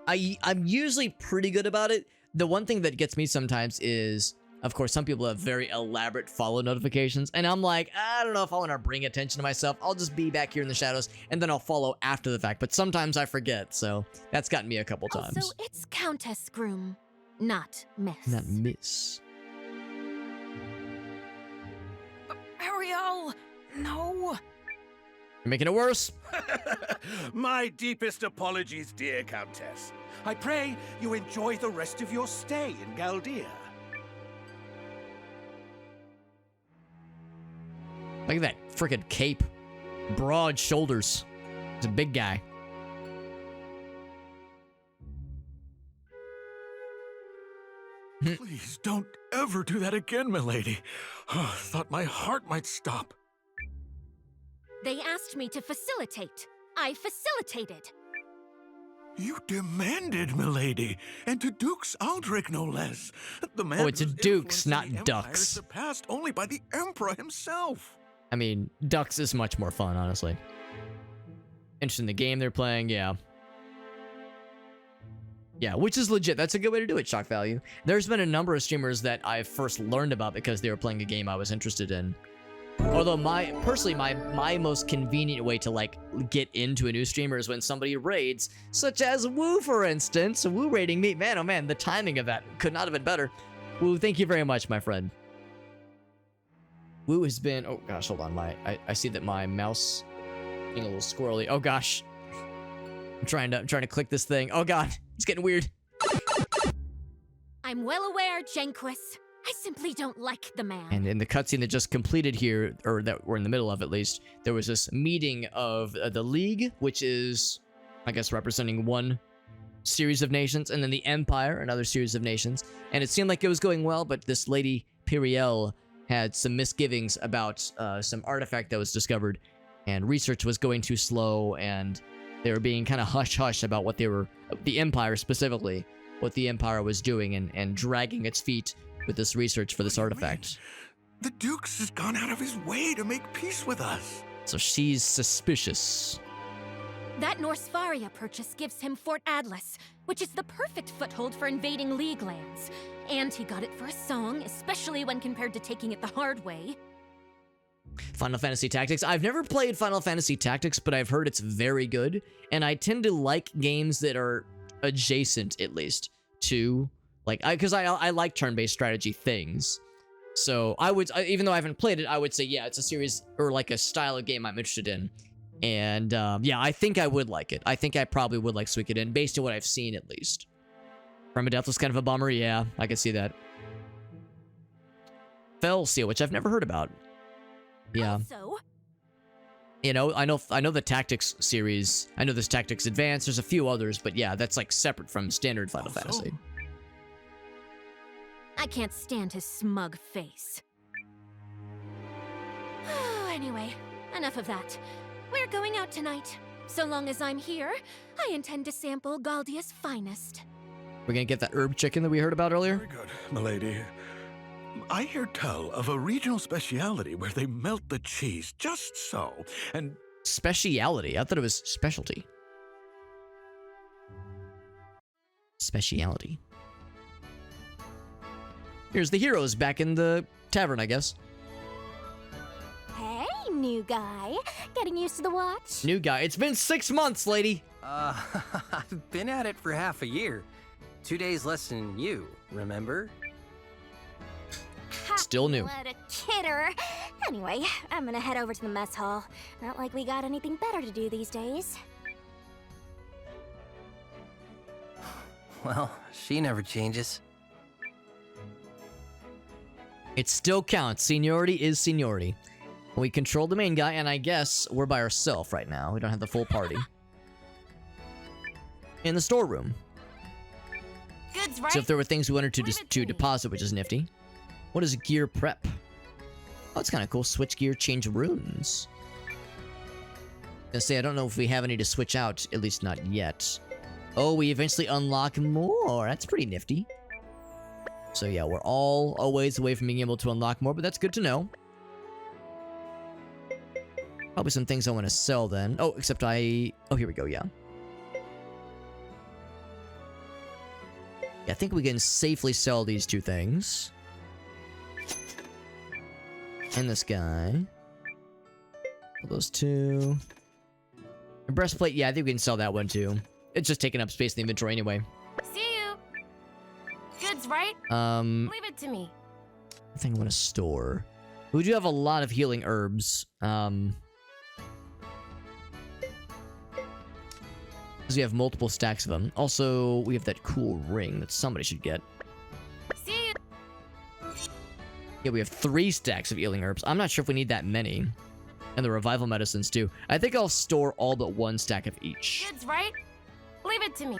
I'm usually pretty good about it. The one thing that gets me sometimes is, of course, some people have very elaborate follow notifications, and I'm like, I don't know if I want to bring attention to myself. I'll just be back here in the shadows, and then I'll follow after the fact. But sometimes I forget, so that's gotten me a couple times. Also, it's Countess Groom, not Miss. Not Miss. Ariel, no. You're making it worse. My deepest apologies, dear Countess. I pray you enjoy the rest of your stay in Galdea. Look at that freaking cape. Broad shoulders. He's a big guy. Please don't ever do that again, milady. Oh, thought my heart might stop. They asked me to facilitate. I facilitated. You demanded, milady, and to Dukes Aldrich, no less. The man Oh, it's a whose Dukes, influence in not the Empire Ducks. surpassed only by the Emperor himself. I mean, Ducks is much more fun, honestly. Interesting, the game they're playing, yeah. Yeah, which is legit. That's a good way to do it, shock value. There's been a number of streamers that I first learned about because they were playing a game I was interested in. Although personally, my most convenient way to like get into a new streamer is when somebody raids, such as Woo, for instance. Woo raiding me, man, oh man, the timing of that could not have been better. Woo, thank you very much, my friend. Woo has been, oh gosh, hold on, I see that my mouse being a little squirrely. Oh gosh, I'm trying to click this thing. Oh god, it's getting weird. I'm well aware, Janquis. I simply don't like the man. And in the cutscene that just completed here, or that we're in the middle of at least, there was this meeting of the League, which is, I guess, representing one series of nations, and then the Empire, another series of nations. And it seemed like it was going well, but this lady, Piriel, had some misgivings about some artifact that was discovered, and research was going too slow, and they were being kind of hush-hush about what they were, the Empire specifically, what the Empire was doing, and dragging its feet with this research for this artifact. The Dukes has gone out of his way to make peace with us. So she's suspicious. That Norsfaria purchase gives him Fort Atlas, which is the perfect foothold for invading League lands. And he got it for a song, especially when compared to taking it the hard way. Final Fantasy Tactics. I've never played Final Fantasy Tactics, but I've heard it's very good. And I tend to like games that are adjacent, at least, to... like, because I like turn-based strategy things. So I would, even though I haven't played it, I would say, yeah, it's a series, or like a style of game I'm interested in. And yeah, I think I would like it. I think I probably would like Suikoden, based on what I've seen, at least. Permadeath was kind of a bummer, yeah, I can see that. Fell Seal, which I've never heard about. Yeah. Also, You know, I know the Tactics series. I know there's Tactics Advanced, there's a few others, but yeah, that's like separate from standard Final Fantasy. I can't stand his smug face. Anyway, enough of that. We're going out tonight. So long as I'm here, I intend to sample Galdia's finest. We're gonna get that herb chicken that we heard about earlier? Very good, milady. I hear tell of a regional speciality where they melt the cheese just so, and... Speciality? I thought it was specialty. Speciality. Here's the heroes back in the tavern, I guess. Hey, new guy. Getting used to the watch? New guy. It's been 6 months, lady. I've been at it for half a year. 2 days less than you, remember? Still new. What a kidder. Anyway, I'm gonna head over to the mess hall. Not like we got anything better to do these days. Well, she never changes. It still counts. Seniority is seniority. We control the main guy, and I guess we're by ourselves right now. We don't have the full party. In the storeroom. Goods, right? So if there were things we wanted to deposit, which is nifty. What is gear prep? Oh, it's kind of cool. Switch gear, change runes. Gonna say, I don't know if we have any to switch out, at least not yet. Oh, we eventually unlock more. That's pretty nifty. So yeah, we're all a ways away from being able to unlock more, but that's good to know. Probably some things I want to sell then. Oh, except oh, here we go, yeah. Yeah, I think we can safely sell these two things. And this guy. Those two. The breastplate, yeah, I think we can sell that one too. It's just taking up space in the inventory anyway. See you. Goods, right? Leave it to me. I think I want to store. We do have a lot of healing herbs. Because we have multiple stacks of them. Also, we have that cool ring that somebody should get. See you. Yeah, we have 3 stacks of healing herbs. I'm not sure if we need that many. And the revival medicines too. I think I'll store all but 1 stack of each. Kids, right? Leave it to me.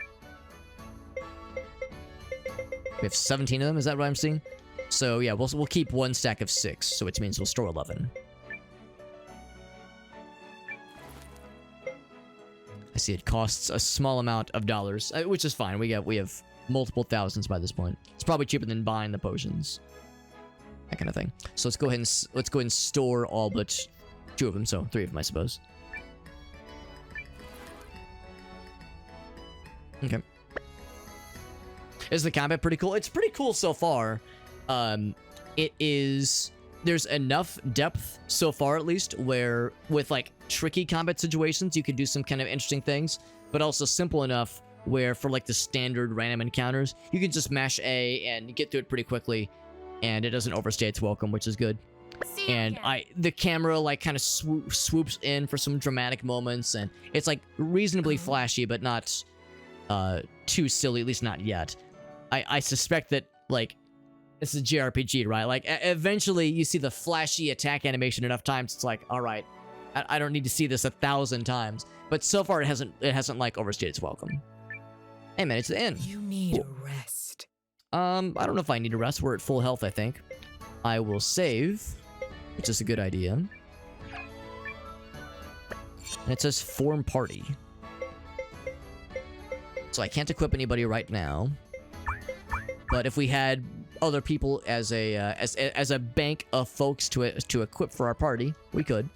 We have 17 of them, is that what I'm seeing? So yeah, we'll keep 1 stack of 6, so which means we'll store 11. I see it costs a small amount of dollars, which is fine. We have multiple thousands by this point. It's probably cheaper than buying the potions. That kind of thing. So let's go ahead and store all but 2 of them, so 3 of them, I suppose. Okay. Is the combat pretty cool? It's pretty cool so far. There's enough depth so far, at least, where with like tricky combat situations, you can do some kind of interesting things, but also simple enough where for like the standard random encounters, you can just mash A and get through it pretty quickly, and it doesn't overstay its welcome, which is good. And the camera like kind of swoops in for some dramatic moments, and it's like reasonably flashy, but not too silly, at least not yet. I suspect that like it's a JRPG, right? Like eventually you see the flashy attack animation enough times, it's like, all right, I don't need to see this 1,000 times. But so far it hasn't like overstayed its welcome. Hey man, it's the end. You need a rest. I don't know if I need a rest. We're at full health, I think. I will save, which is a good idea. And it says form party. So I can't equip anybody right now. But if we had other people as a bank of folks to equip for our party, we could.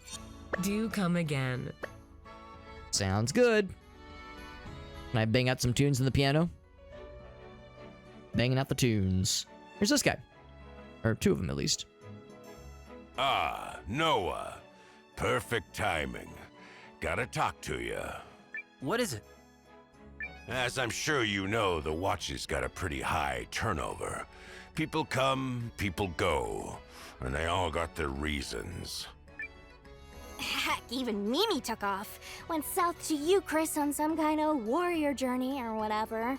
Do come again. Sounds good. Can I bang out some tunes in the piano? Banging out the tunes. Here's this guy. Or 2 of them, at least. Ah, Noah. Perfect timing. Gotta talk to you. What is it? As I'm sure you know, the Watch's got a pretty high turnover. People come, people go, and they all got their reasons. Heck, even Mimi took off. Went south to Euchris on some kind of warrior journey or whatever.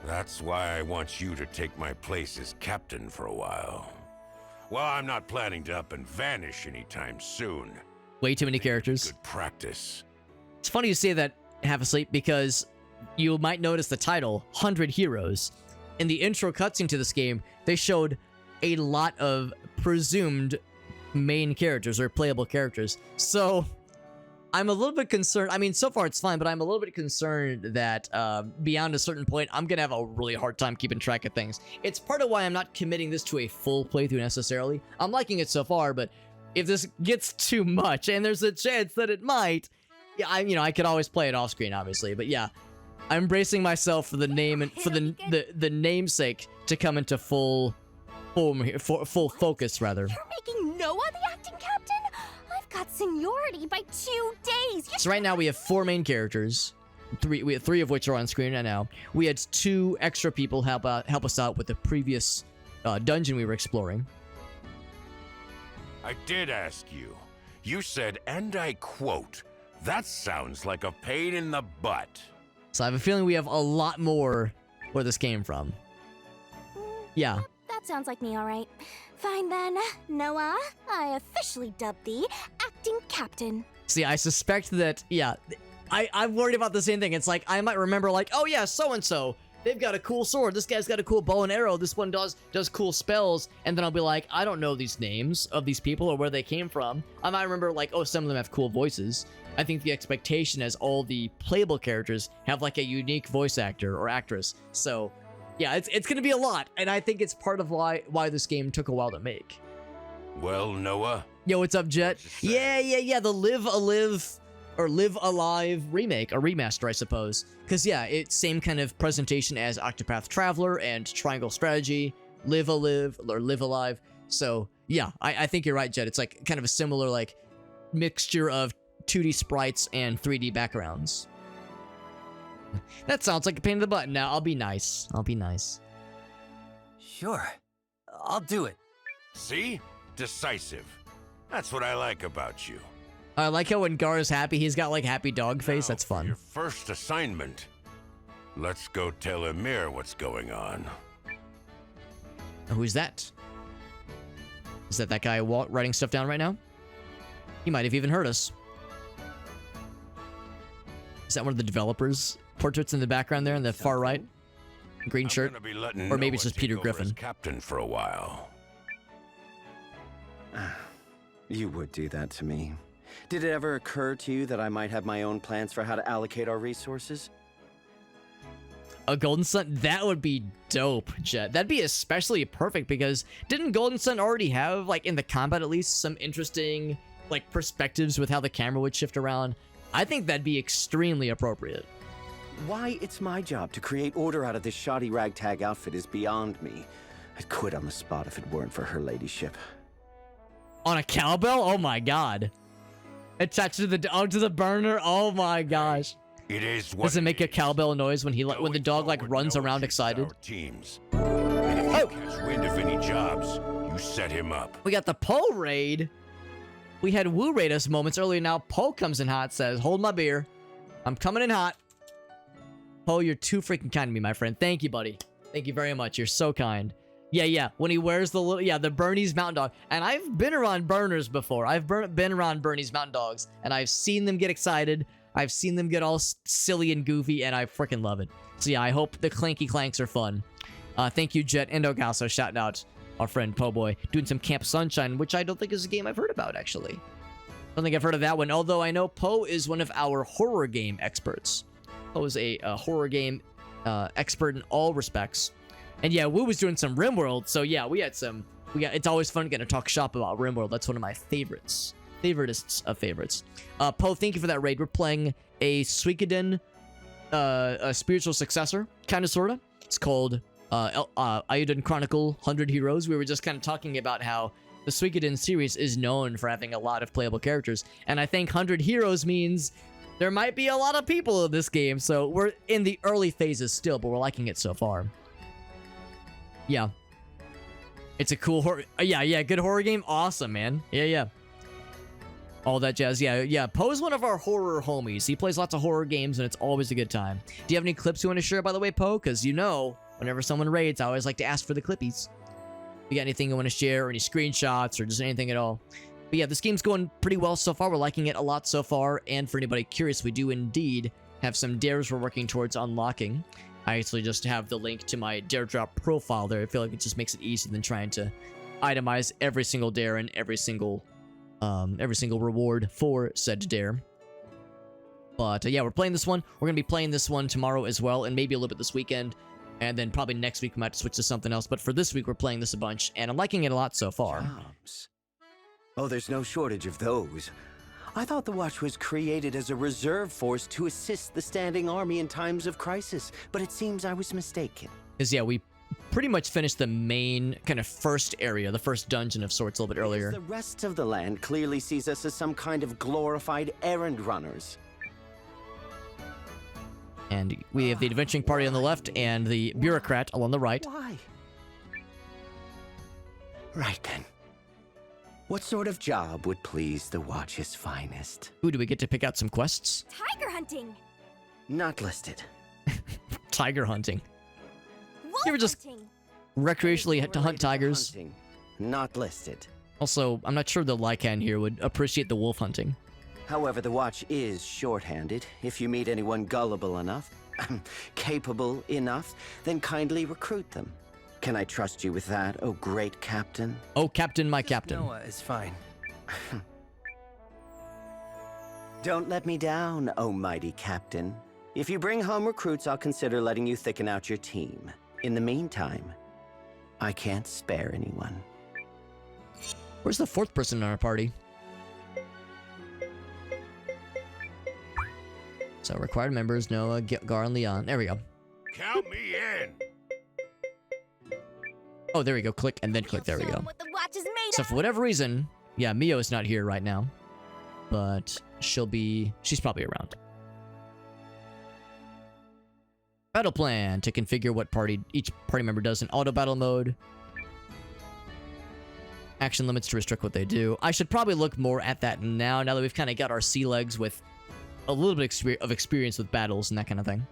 That's why I want you to take my place as captain for a while. Well, I'm not planning to up and vanish anytime soon. Way too many characters. Good practice. It's funny you say that, Half Asleep, because you might notice the title, 100 Heroes. In the intro cutscene to this game, they showed a lot of presumed main characters or playable characters. So I'm a little bit concerned. I mean, so far it's fine, but I'm a little bit concerned that beyond a certain point, I'm going to have a really hard time keeping track of things. It's part of why I'm not committing this to a full playthrough necessarily. I'm liking it so far, but if this gets too much, and there's a chance that it might, yeah, I could always play it off screen, obviously, but yeah. I'm bracing myself for the name and for the namesake to come into full focus, rather. You're making Noah the acting captain? I've got seniority by 2 days. So right now we have 4 main characters. We have 3 of which are on screen right now. We had 2 extra people help us out with the previous dungeon we were exploring. I did ask you. You said, and I quote, "That sounds like a pain in the butt." So I have a feeling we have a lot more where this came from. Yeah. That sounds like me, all right. Fine then, Noah. I officially dub thee acting captain. See, I suspect that, yeah, I'm worried about the same thing. It's like, I might remember like, oh yeah, so-and-so, they've got a cool sword. This guy's got a cool bow and arrow. This one does cool spells. And then I'll be like, I don't know these names of these people or where they came from. I might remember like, oh, some of them have cool voices. I think the expectation is all the playable characters have like a unique voice actor or actress. So yeah, it's gonna be a lot, and I think it's part of why this game took a while to make. Well, Noah. Yo, what's up, Jet? Yeah. The Live Alive remake, or remaster, I suppose. Because yeah, it's same kind of presentation as Octopath Traveler and Triangle Strategy, Live Alive. So yeah, I think you're right, Jet. It's like kind of a similar like mixture of 2D sprites and 3D backgrounds. That sounds like a pain in the butt. Now, I'll be nice. Sure. I'll do it. See? Decisive. That's what I like about you. I like how when Gar is happy, he's got like happy dog face. That's fun. Your first assignment. Let's go tell Emir what's going on. Who's that? Is that guy writing stuff down right now? He might have even heard us. Is that one of the developers' portraits in the background there in the far right? Green shirt? Or maybe it's just Peter Griffin. Captain for a while. You would do that to me. Did it ever occur to you that I might have my own plans for how to allocate our resources? A Golden Sun? That would be dope, Jet. That'd be especially perfect because didn't Golden Sun already have, like, in the combat at least, some interesting, like, perspectives with how the camera would shift around? I think that'd be extremely appropriate. Why it's my job to create order out of this shoddy ragtag outfit is beyond me. I'd quit on the spot if it weren't for her ladyship. On a cowbell? Oh my god. Attached to the dog to the burner? Oh my gosh. It is what Does it make a cowbell noise when when the dog like runs around excited? Teams. And if you catch wind of any jobs, you set him up. We got the Poe raid. We had Wu raid us moments earlier. Now Poe comes in hot, says, "Hold my beer. I'm coming in hot." Poe, you're too freaking kind to me, my friend. Thank you, buddy. Thank you very much. You're so kind. Yeah. When he wears the little, the Bernese Mountain Dog. And I've been around burners before. I've been around Bernese Mountain Dogs, and I've seen them get excited. I've seen them get all silly and goofy, and I freaking love it. So yeah, I hope the clanky clanks are fun. Thank you, Jet and Ogasso, shouting out our friend Po Boy, doing some Camp Sunshine, which I don't think is a game I've heard about, actually. I don't think I've heard of that one, although I know Poe is one of our horror game experts. Poe is a horror game expert in all respects. And yeah, Wu was doing some RimWorld, so yeah, it's always fun getting to talk shop about RimWorld. That's one of my favorites. Favoritists of favorites. Poe, thank you for that raid. We're playing a Suikoden, a spiritual successor, kind of, sort of. It's called Iugo Chronicle 100 Heroes. We were just kind of talking about how the Suikoden series is known for having a lot of playable characters, and I think 100 Heroes means there might be a lot of people in this game, so we're in the early phases still, but we're liking it so far. Yeah. It's a cool horror... Yeah, good horror game. Awesome, man. Yeah. All that jazz. Yeah. Poe's one of our horror homies. He plays lots of horror games, and it's always a good time. Do you have any clips you want to share, by the way, Poe? Because whenever someone raids, I always like to ask for the clippies. If you got anything you want to share, or any screenshots, or just anything at all. But yeah, this game's going pretty well so far. We're liking it a lot so far. And for anybody curious, we do indeed have some dares we're working towards unlocking. I actually just have the link to my dare drop profile there. I feel like it just makes it easier than trying to itemize every single dare and every single reward for said dare. But yeah, we're playing this one. We're gonna be playing this one tomorrow as well, and maybe a little bit this weekend. And then probably next week we might switch to something else. But for this week, we're playing this a bunch, and I'm liking it a lot so far. Jobs. Oh, there's no shortage of those. I thought the Watch was created as a reserve force to assist the standing army in times of crisis, but it seems I was mistaken. Because yeah, we pretty much finished the main kind of first area, the first dungeon of sorts a little bit earlier. The rest of the land clearly sees us as some kind of glorified errand runners. And we have the adventuring party on the left and the bureaucrat along the right. Why? Right then. What sort of job would please the Watch's finest? Ooh, do we get to pick out some quests? Tiger hunting. Not listed. Tiger hunting. Wolf You ever just hunting. recreationally to hunt tigers? Hunting. Not listed. Also, I'm not sure the Lycan here would appreciate the wolf hunting. However, the Watch is short-handed. If you meet anyone gullible enough, capable enough, then kindly recruit them. Can I trust you with that, oh great captain? Oh, captain, my captain. Noah is fine. Don't let me down, oh mighty captain. If you bring home recruits, I'll consider letting you thicken out your team. In the meantime, I can't spare anyone. Where's the fourth person in our party? So, required members, Noah, Gar, and Leon. There we go. Count me in. Oh, there we go. Click, and then click. There we go. What the watch is made So, for whatever reason, yeah, Mio is not here right now. But she's probably around. Battle plan to configure what each party member does in auto battle mode. Action limits to restrict what they do. I should probably look more at that now that we've kind of got our sea legs with a little bit of experience with battles and that kind of thing.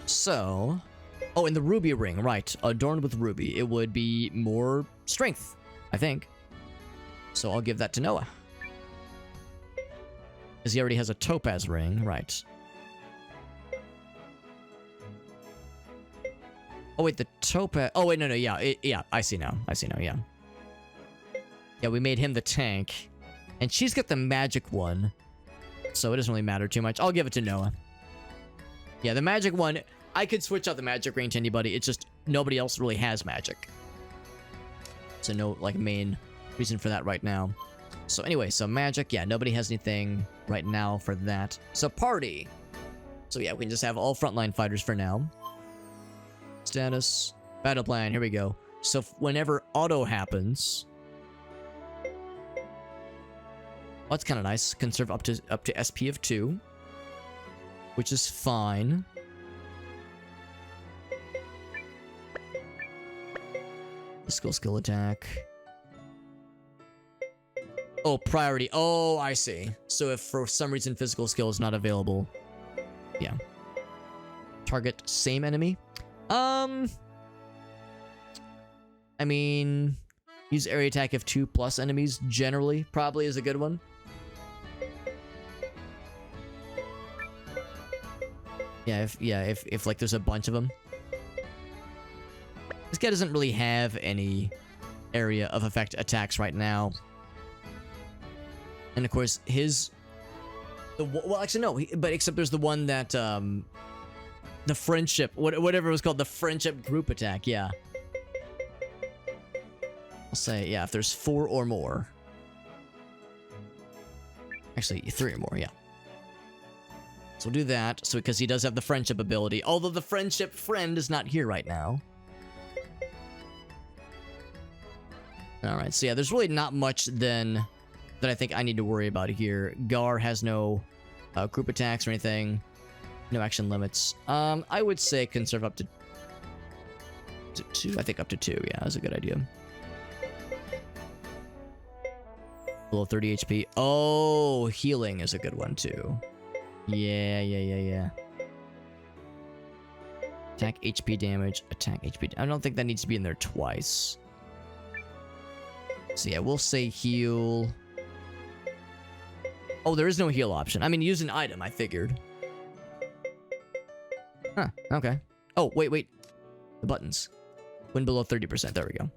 So, Oh, and the ruby ring, right. Adorned with ruby. It would be more strength, I think. So I'll give that to Noah. Because he already has a topaz ring, right. Oh, wait, the topaz... Oh, wait, no, yeah. Yeah, I see now, yeah. Yeah, we made him the tank. And she's got the magic one. So it doesn't really matter too much. I'll give it to Noah. Yeah, the magic one... I could switch out the magic ring to anybody. It's just nobody else really has magic. So no, like, main reason for that right now. So anyway, so magic. Yeah, nobody has anything right now for that. So party. So yeah, we can just have all frontline fighters for now. Status. Battle plan. Here we go. So whenever auto happens... Well, that's kind of nice. Conserve up to SP of 2. Which is fine. Skill attack. Oh, priority. Oh, I see. So if for some reason physical skill is not available. Yeah. Target same enemy. I mean, use area attack if 2 plus enemies generally probably is a good one. Yeah, if like there's a bunch of them. This guy doesn't really have any area of effect attacks right now. And of course, well, actually, no. But except there's the one that, the friendship, whatever it was called, the friendship group attack, yeah. I'll say, yeah, if there's 4 or more. Actually, 3 or more, yeah. So we'll do that, so because he does have the friendship ability. Although the friendship friend is not here right now. Alright, so yeah, there's really not much then that I think I need to worry about here. Gar has no group attacks or anything. No action limits. I would say conserve up to 2. I think up to 2, yeah, that's a good idea. Below 30 HP. Oh, healing is a good one too. Yeah. Attack HP damage, attack HP. I don't think that needs to be in there twice. So yeah, we'll say heal. Oh, there is no heal option. I mean, use an item, I figured. Huh, okay. Oh, wait. The buttons. When below 30%, there we go.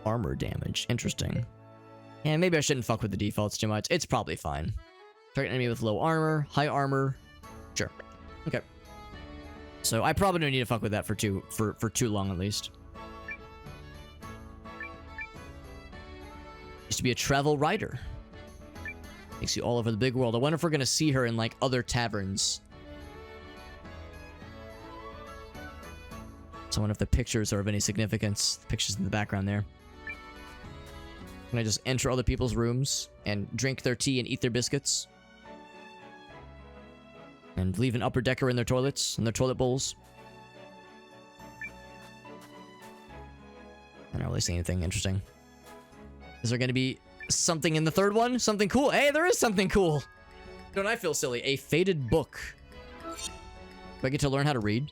Armor damage, interesting. Yeah, maybe I shouldn't fuck with the defaults too much. It's probably fine. Target enemy with low armor, high armor. Sure. Okay. So I probably don't need to fuck with that for too long at least. Used to be a travel writer. Takes you all over the big world. I wonder if we're gonna see her in like other taverns. So I wonder if the pictures are of any significance. The pictures in the background there. Can I just enter other people's rooms and drink their tea and eat their biscuits? And leave an upper decker in their toilets, in their toilet bowls. I don't really see anything interesting. Is there going to be something in the third one? Something cool? Hey, there is something cool! Don't I feel silly? A faded book. Do I get to learn how to read?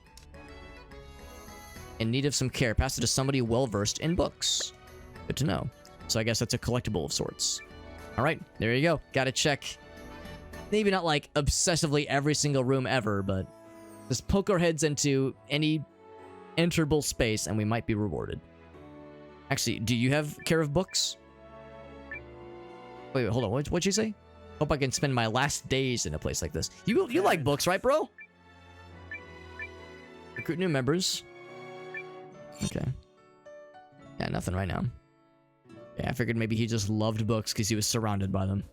In need of some care. Pass it to somebody well-versed in books. Good to know. So I guess that's a collectible of sorts. Alright, there you go. Gotta check. Maybe not like obsessively every single room ever, but just poke our heads into any enterable space and we might be rewarded. Actually, do you have care of books? Wait, hold on. What'd you say? Hope I can spend my last days in a place like this. You like books, right, bro? Recruit new members. Okay. Yeah, nothing right now. Yeah, I figured maybe he just loved books because he was surrounded by them.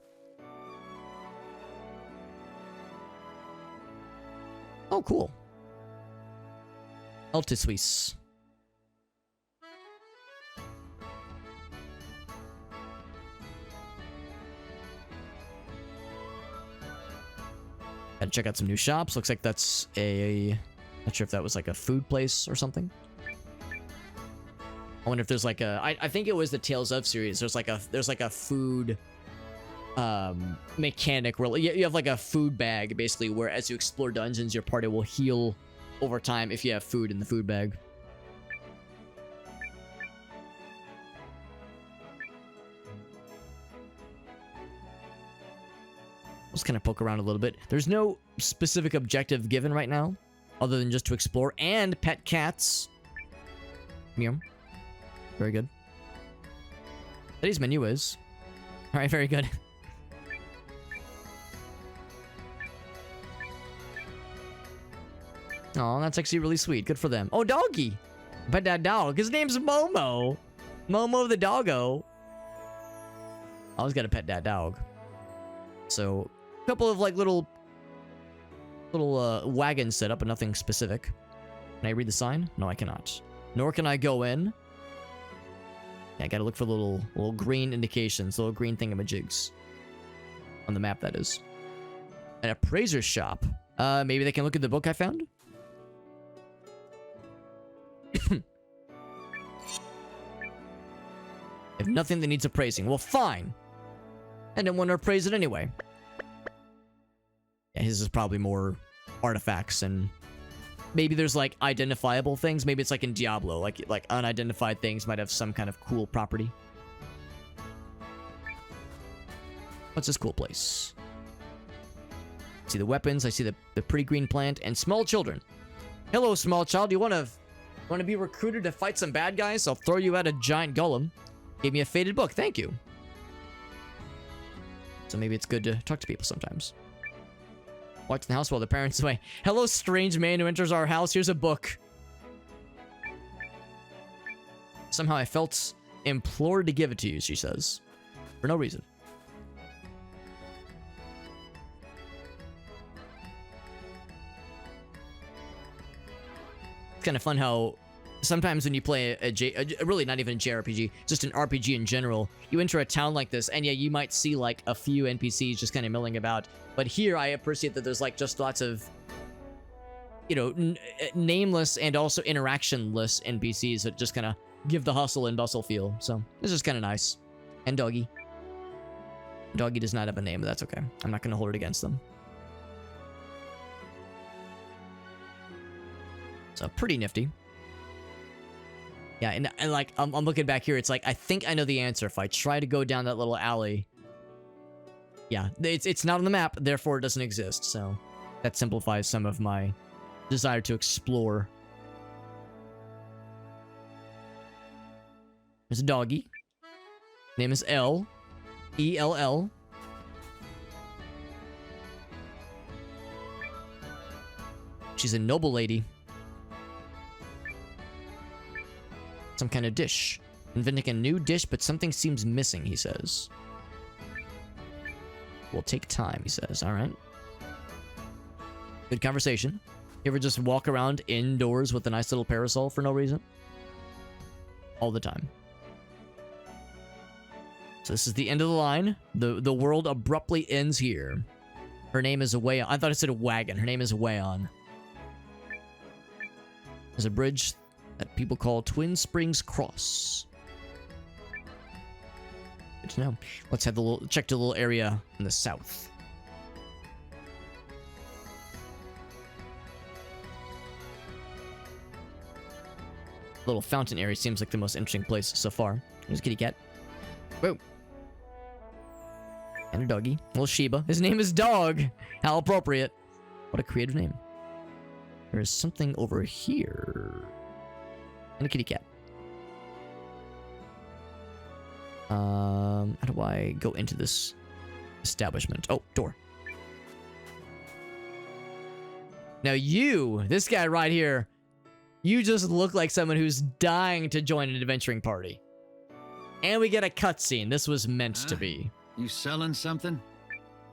Oh, cool. Alta Suisse. Gotta check out some new shops. Looks like that's a... Not sure if that was like a food place or something. I wonder if there's like a... I think it was the Tales of series. There's like a food mechanic where you have like a food bag basically, where as you explore dungeons, your party will heal over time if you have food in the food bag. Just kind of poke around a little bit. There's no specific objective given right now, other than just to explore and pet cats. Meow. Very good. Today's menu is. All right, very good. Oh, that's actually really sweet. Good for them. Oh, doggy. Pet that dog. His name's Momo. Momo the doggo. I always gotta pet that dog. So, a couple of like little wagons set up, but nothing specific. Can I read the sign? No, I cannot. Nor can I go in. Yeah, I gotta look for little green indications, little green thingamajigs. On the map, that is. An appraiser's shop. Maybe they can look at the book I found? If nothing that needs appraising. Well, fine. I didn't want to appraise it anyway. Yeah, his is probably more artifacts and maybe there's like identifiable things. Maybe it's like in Diablo, like unidentified things might have some kind of cool property. What's this cool place? I see the weapons. I see the pretty green plant and small children. Hello, small child. You want to be recruited to fight some bad guys? I'll throw you at a giant golem. Gave me a faded book. Thank you. So maybe it's good to talk to people sometimes. Watch the house while the parents away. Hello, strange man who enters our house. Here's a book. Somehow I felt implored to give it to you, she says. For no reason. It's kind of fun how sometimes when you play really not even a JRPG, just an RPG in general, you enter a town like this, and yeah, you might see like a few NPCs just kind of milling about. But here, I appreciate that there's like just lots of, you know, nameless and also interactionless NPCs that just kind of give the hustle and bustle feel. So this is kind of nice. And Doggy. Doggy does not have a name, but that's okay. I'm not going to hold it against them. So pretty nifty. Yeah, and like, I'm looking back here, it's like, I think I know the answer. If I try to go down that little alley, yeah, it's not on the map, therefore it doesn't exist, so that simplifies some of my desire to explore. There's a doggy. Name is Elle. E-L-L. She's a noble lady. Some kind of dish. Inventing a new dish, but something seems missing, he says. Will take time, he says. All right. Good conversation. You ever just walk around indoors with a nice little parasol for no reason? All the time. So this is the end of the line. The world abruptly ends here. Her name is Wayon. I thought it said a wagon. Her name is Wayon. There's a bridge that people call Twin Springs Cross. Good to know. Let's have check the little area in the south. Little fountain area seems like the most interesting place so far. There's a kitty cat. Whoa. And a doggy. Little Sheba. His name is Dog. How appropriate. What a creative name. There's something over here. And a kitty cat. How do I go into this establishment? Oh, door. Now this guy right here, you just look like someone who's dying to join an adventuring party. And we get a cutscene. This was meant to be. You selling something?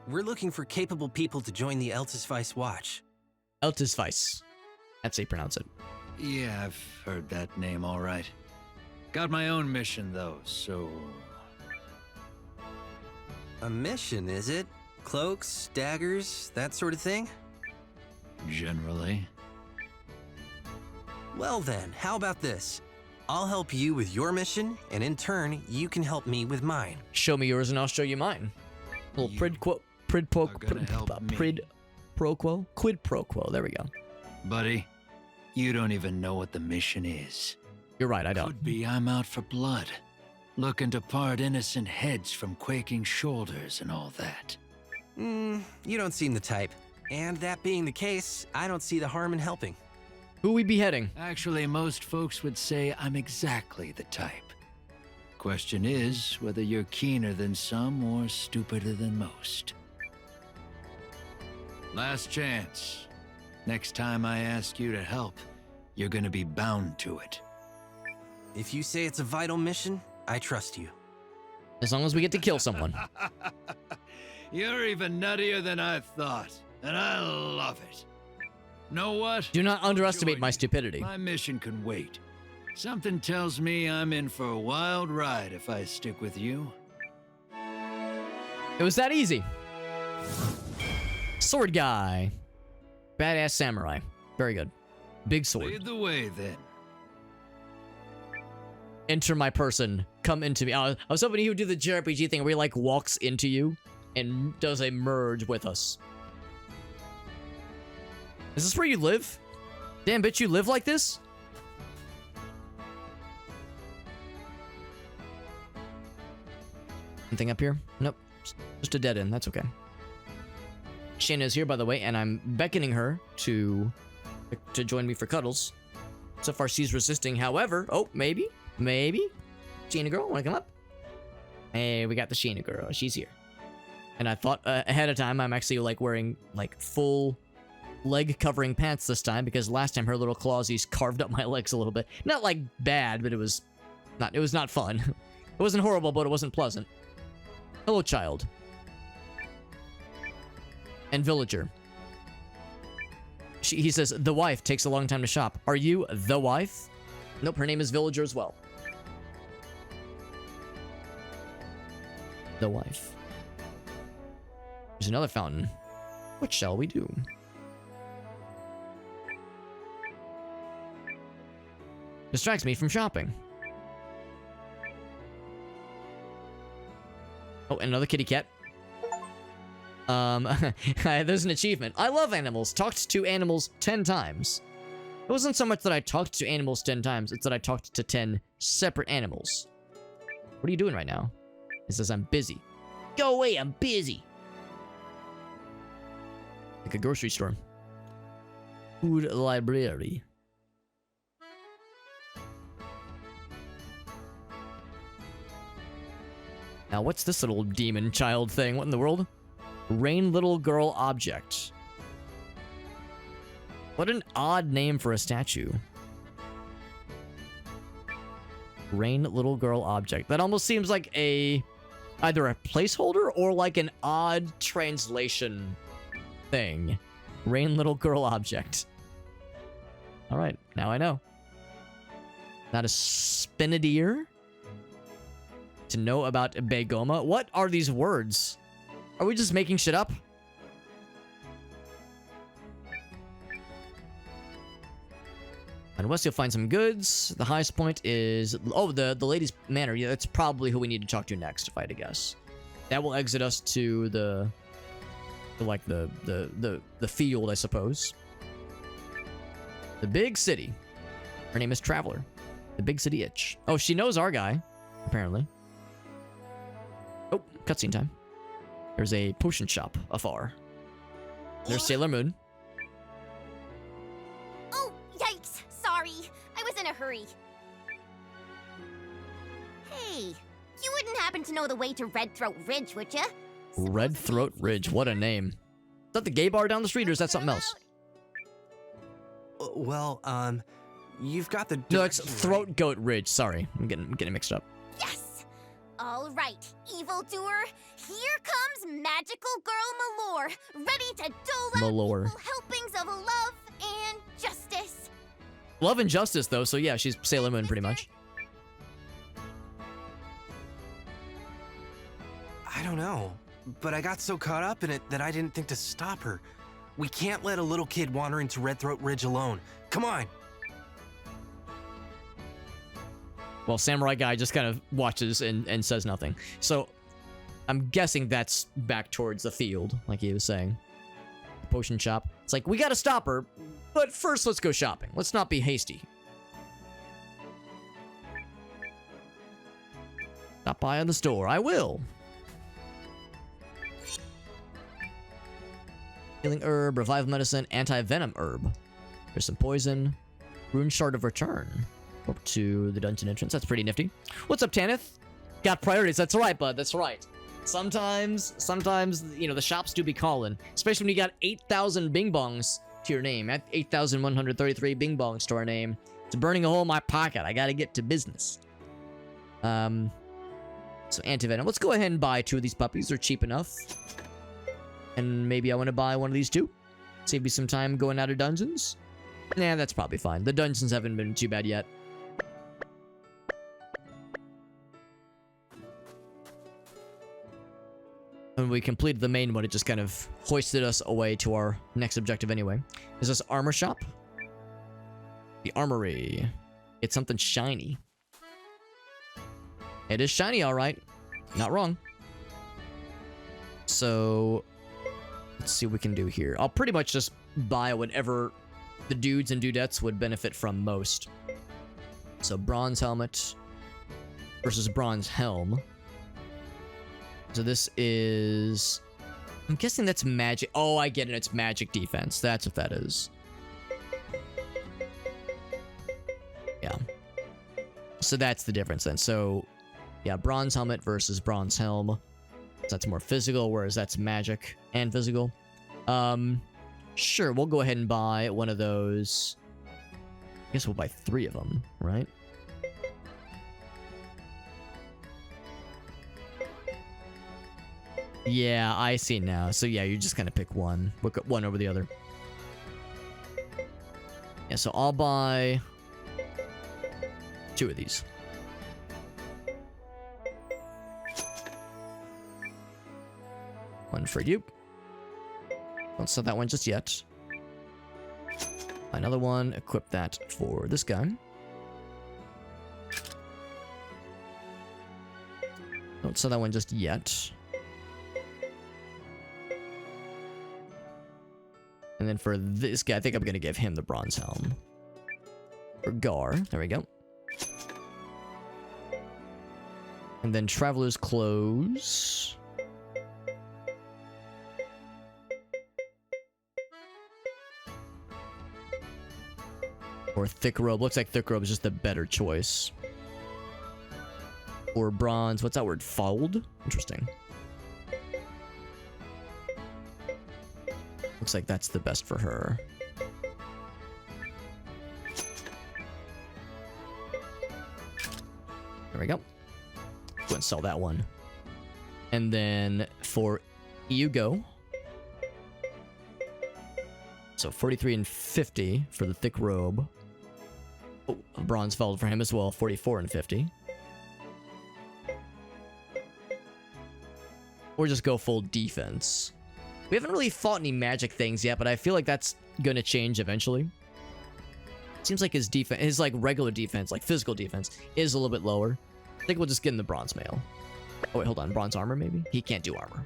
We're looking for capable people to join the Eltisvice Watch. Eltisvice. That's how you pronounce it. Yeah, I've heard that name all right. Got my own mission, though, so... A mission, is it? Cloaks, daggers, that sort of thing? Generally. Well then, how about this? I'll help you with your mission, and in turn, you can help me with mine. Show me yours and I'll show you mine. Little quid pro quo. There we go. Buddy, you don't even know what the mission is. You're right, I don't. Could be I'm out for blood, looking to part innocent heads from quaking shoulders and all that. You don't seem the type. And that being the case, I don't see the harm in helping. Who we beheading? Actually, most folks would say I'm exactly the type. Question is whether you're keener than some or stupider than most. Last chance. Next time I ask you to help, you're gonna be bound to it. If you say it's a vital mission, I trust you. As long as we get to kill someone. You're even nuttier than I thought, and I love it. Know what? Do not underestimate my stupidity. My mission can wait. Something tells me I'm in for a wild ride if I stick with you. It was that easy. Sword guy. Badass samurai. Very good. Big sword. Lead the way, then. Enter my person. Come into me. I was hoping he would do the JRPG thing where he like walks into you and does a merge with us. Is this where you live? Damn, bitch, you live like this? Anything up here? Nope. Just a dead end. That's okay. Shayna is here, by the way, and I'm beckoning her to join me for cuddles. So far, she's resisting. However, oh, maybe. Shayna girl, wanna come up? Hey, we got the Shayna girl. She's here. And I thought ahead of time, I'm actually like wearing like full leg covering pants this time because last time her little clawsies carved up my legs a little bit. Not like bad, but it was not fun. It wasn't horrible, but it wasn't pleasant. Hello, child. And villager. He says, the wife takes a long time to shop. Are you the wife? Nope, her name is Villager as well. The wife. There's another fountain. What shall we do? Distracts me from shopping. Oh, another kitty cat. There's an achievement. I love animals. Talked to animals 10 times. It wasn't so much that I talked to animals 10 times, it's that I talked to 10 separate animals. What are you doing right now? It says I'm busy. Go away, I'm busy. Like a grocery store. Food library. Now, what's this little demon child thing? What in the world? Rain little girl object. What an odd name for a statue. Rain little girl object. That almost seems like either a placeholder or like an odd translation thing. Rain little girl object. All right, now I know. Not a spinadier. To know about Begoma. What are these words? Are we just making shit up? Unless you'll find some goods. The highest point is... Oh, the lady's manor. Yeah, that's probably who we need to talk to next, if I had to guess. That will exit us to the field, I suppose. The big city. Her name is Traveler. The big city itch. Oh, she knows our guy, apparently. Oh, cutscene time. There's a potion shop afar. There's Sailor Moon. Oh, yikes! Sorry, I was in a hurry. Hey, you wouldn't happen to know the way to Red Throat Ridge, would ya? Red Throat Ridge, what a name. Is that the gay bar down the street, or is that something else? Well, you've got the... No, it's Throat Goat Ridge. Sorry, I'm getting mixed up. Yes! All right, evildoer. Here comes Magical Girl Mellore, ready to dole out equal helpings of love and justice. Love and justice, though, so yeah, she's Sailor Moon pretty much. I don't know, but I got so caught up in it that I didn't think to stop her. We can't let a little kid wander into Red Throat Ridge alone. Come on! Well, Samurai Guy just kind of watches and says nothing. So, I'm guessing that's back towards the field, like he was saying. The potion shop. It's like, we gotta stop her, but first let's go shopping. Let's not be hasty. Stop by in the store. I will. Healing herb, revive medicine, anti-venom herb. There's some poison. Rune shard of return. Up to the dungeon entrance. That's pretty nifty. What's up, Tanith? Got priorities. That's right, bud. That's right. Sometimes, you know, the shops do be calling. Especially when you got 8,000 bing bongs to your name. 8,133 bing bongs to our name. It's burning a hole in my pocket. I gotta get to business. So anti-venom. Let's go ahead and buy 2 of these puppies. They're cheap enough. And maybe I want to buy one of these 2. Save me some time going out of dungeons. Nah, that's probably fine. The dungeons haven't been too bad yet. When we completed the main one, it just kind of hoisted us away to our next objective anyway. Is this armor shop? The armory. It's something shiny. It is shiny, alright. Not wrong. So, let's see what we can do here. I'll pretty much just buy whatever the dudes and dudettes would benefit from most. So, bronze helmet versus bronze helm. So this is... I'm guessing that's magic. Oh, I get it. It's magic defense. That's what that is. Yeah. So that's the difference then. So, yeah, bronze helmet versus bronze helm. So that's more physical, whereas that's magic and physical. Sure, we'll go ahead and buy one of those. I guess we'll buy 3 of them, right? Yeah, I see now. So yeah, you just kind of pick one. Look at one over the other. Yeah, so I'll buy 2 of these. One for you. Don't sell that one just yet. Another one. Equip that for this guy. Don't sell that one just yet. And then for this guy, I think I'm going to give him the bronze helm. For Gar. There we go. And then Traveler's Clothes. Or Thick Robe. Looks like Thick Robe is just the better choice. Or bronze. What's that word? Fold? Interesting. Looks like that's the best for her. There we go. Go and sell that one. And then for Iugo. So 43 and 50 for the thick robe. Oh, a bronze fold for him as well. 44 and 50. Or just go full defense. We haven't really fought any magic things yet, but I feel like that's gonna change eventually. Seems like his defense, his like regular defense, like physical defense, is a little bit lower. I think we'll just get in the bronze mail. Oh wait, hold on, bronze armor maybe? He can't do armor.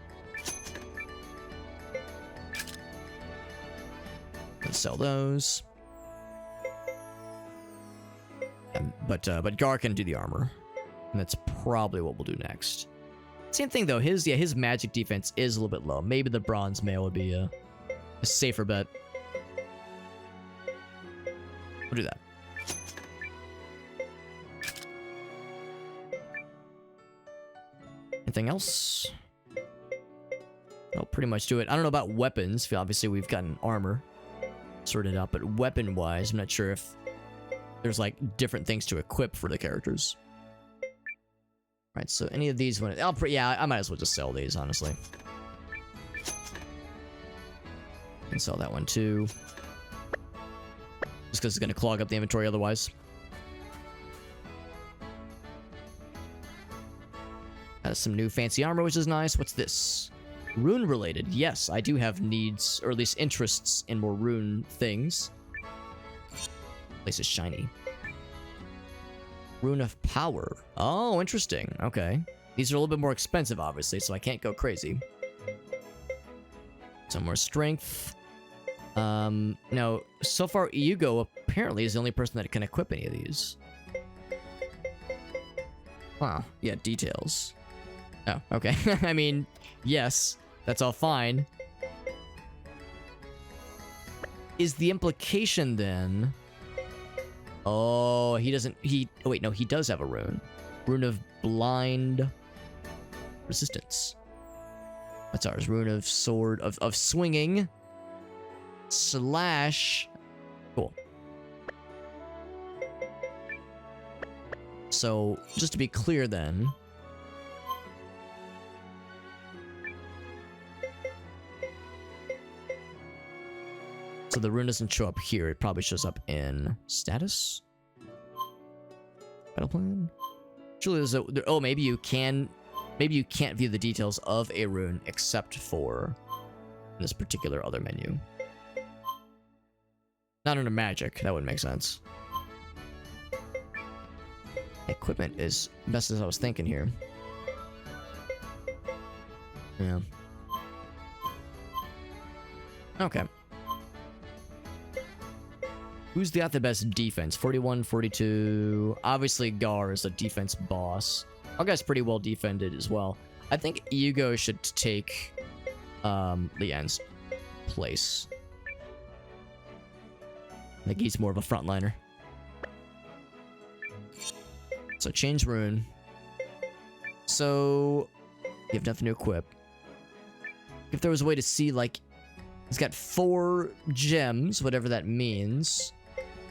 Let's sell those. But Gar can do the armor, and that's probably what we'll do next. Same thing though. His magic defense is a little bit low. Maybe the bronze mail would be a safer bet. We'll do that. Anything else? I'll pretty much do it. I don't know about weapons. Obviously, we've gotten armor sorted out, but weapon-wise, I'm not sure if there's like different things to equip for the characters. Right, so any of these, yeah, I might as well just sell these, honestly. And sell that one too. Just because it's going to clog up the inventory otherwise. Has some new fancy armor, which is nice. What's this? Rune related. Yes, I do have needs, or at least interests in more rune things. Place is shiny. Rune of Power. Oh, interesting. Okay. These are a little bit more expensive, obviously, so I can't go crazy. Some more strength. Now, so far, Iugo apparently is the only person that can equip any of these. Huh. Yeah, details. Oh, okay. I mean, yes, that's all fine. Is the implication then... Oh, he doesn't... Oh, wait, no, he does have a rune. Rune of blind resistance. What's ours? Rune of sword... Of swinging. Slash... Cool. So, just to be clear then... So the rune doesn't show up here. It probably shows up in status? Battle plan? Surely there's a... Oh, maybe you can... Maybe you can't view the details of a rune except for this particular other menu. Not under magic. That wouldn't make sense. Equipment is best as I was thinking here. Yeah. Okay. Who's got the best defense? 41, 42. Obviously, Gar is a defense boss. Our guy's pretty well defended as well. I think Iugo should take Leanne's place. I think he's more of a frontliner. So change rune. So you have nothing to equip. If there was a way to see, like, he's got 4 gems, whatever that means.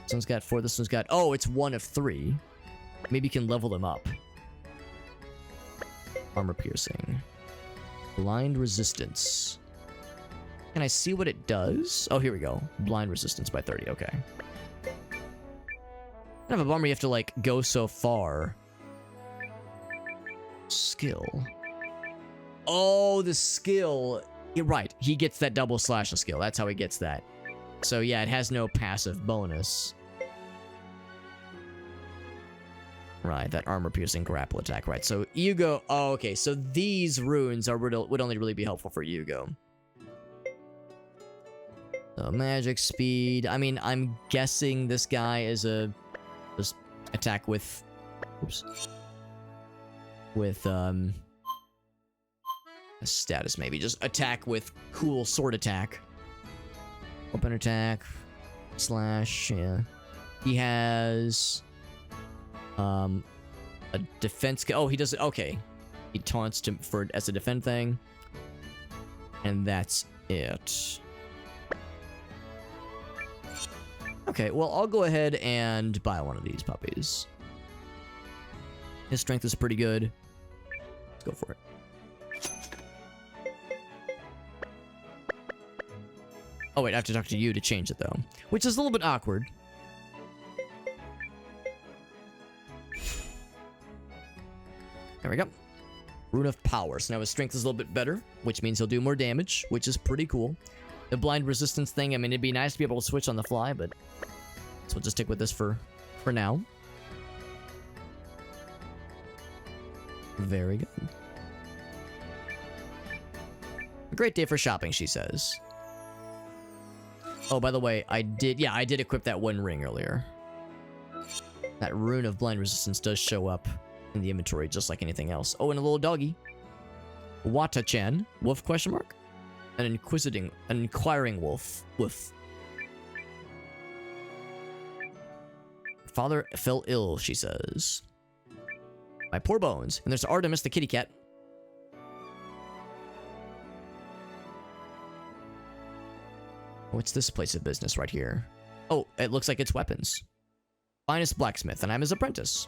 This one's got 4, this one's got... Oh, it's 1 of 3. Maybe you can level them up. Armor piercing. Blind resistance. Can I see what it does? Oh, here we go. Blind resistance by 30, okay. Kind of a bummer you have to, like, go so far. Skill. Oh, the skill. You're right. He gets that double slash of skill. That's how he gets that. So, yeah, it has no passive bonus. Right, that armor-piercing grapple attack, right. So, Iugo... Oh, okay, so these runes would only really be helpful for Iugo. So, magic speed... I mean, I'm guessing this guy is a... Just attack with... Oops. With, a status, maybe. Just attack with cool sword attack. Open attack. Slash, yeah. He has... a defense... Oh, he does it... Okay. He taunts as a defend thing. And that's it. Okay, well, I'll go ahead and buy one of these puppies. His strength is pretty good. Let's go for it. Oh, wait, I have to talk to you to change it, though. Which is a little bit awkward. There we go. Rune of Power. So now his strength is a little bit better, which means he'll do more damage, which is pretty cool. The blind resistance thing, I mean, it'd be nice to be able to switch on the fly, but... So we'll just stick with this for now. Very good. A great day for shopping, she says. Oh, by the way, I did equip that one ring earlier. That rune of blind resistance does show up in the inventory, just like anything else. Oh, and a little doggy. Wata-chan. Wolf question mark? An inquiring wolf. Woof. Father fell ill, she says. My poor bones. And there's Artemis, the kitty cat. What's this place of business right here? Oh, it looks like it's weapons. Finest blacksmith, and I'm his apprentice.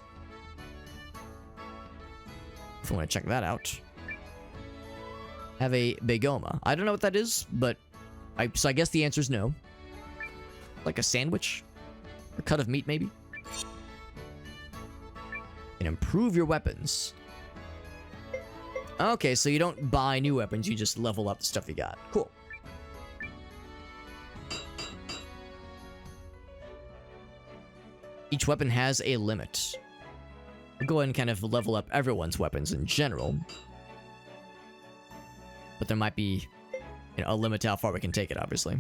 If you want to check that out. Have a begoma. I don't know what that is, but so I guess the answer is no. Like a sandwich? A cut of meat, maybe? And improve your weapons. Okay, so you don't buy new weapons, you just level up the stuff you got. Cool. Each weapon has a limit. We'll go ahead and kind of level up everyone's weapons in general. But there might be, you know, a limit to how far we can take it, obviously.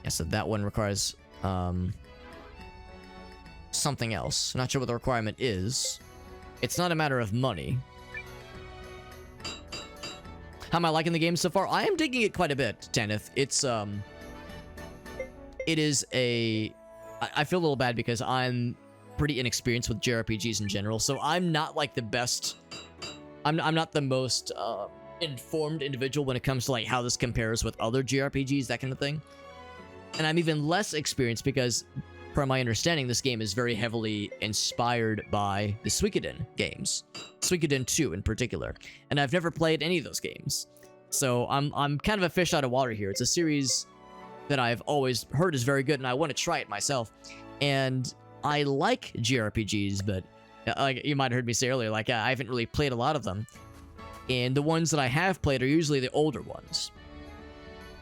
Yeah, so that one requires something else. Not sure what the requirement is. It's not a matter of money. How am I liking the game so far? I am digging it quite a bit, Tanith. It's, it is a... I feel a little bad because I'm pretty inexperienced with JRPGs in general, so I'm not, like, the best... I'm not the most, informed individual when it comes to, like, how this compares with other JRPGs, that kind of thing. And I'm even less experienced because, from my understanding, this game is very heavily inspired by the Suikoden games. Suikoden 2 in particular. And I've never played any of those games. So I'm kind of a fish out of water here. It's a series that I've always heard is very good, and I want to try it myself. And I like JRPGs, but like you might have heard me say earlier, like I haven't really played a lot of them. And the ones that I have played are usually the older ones.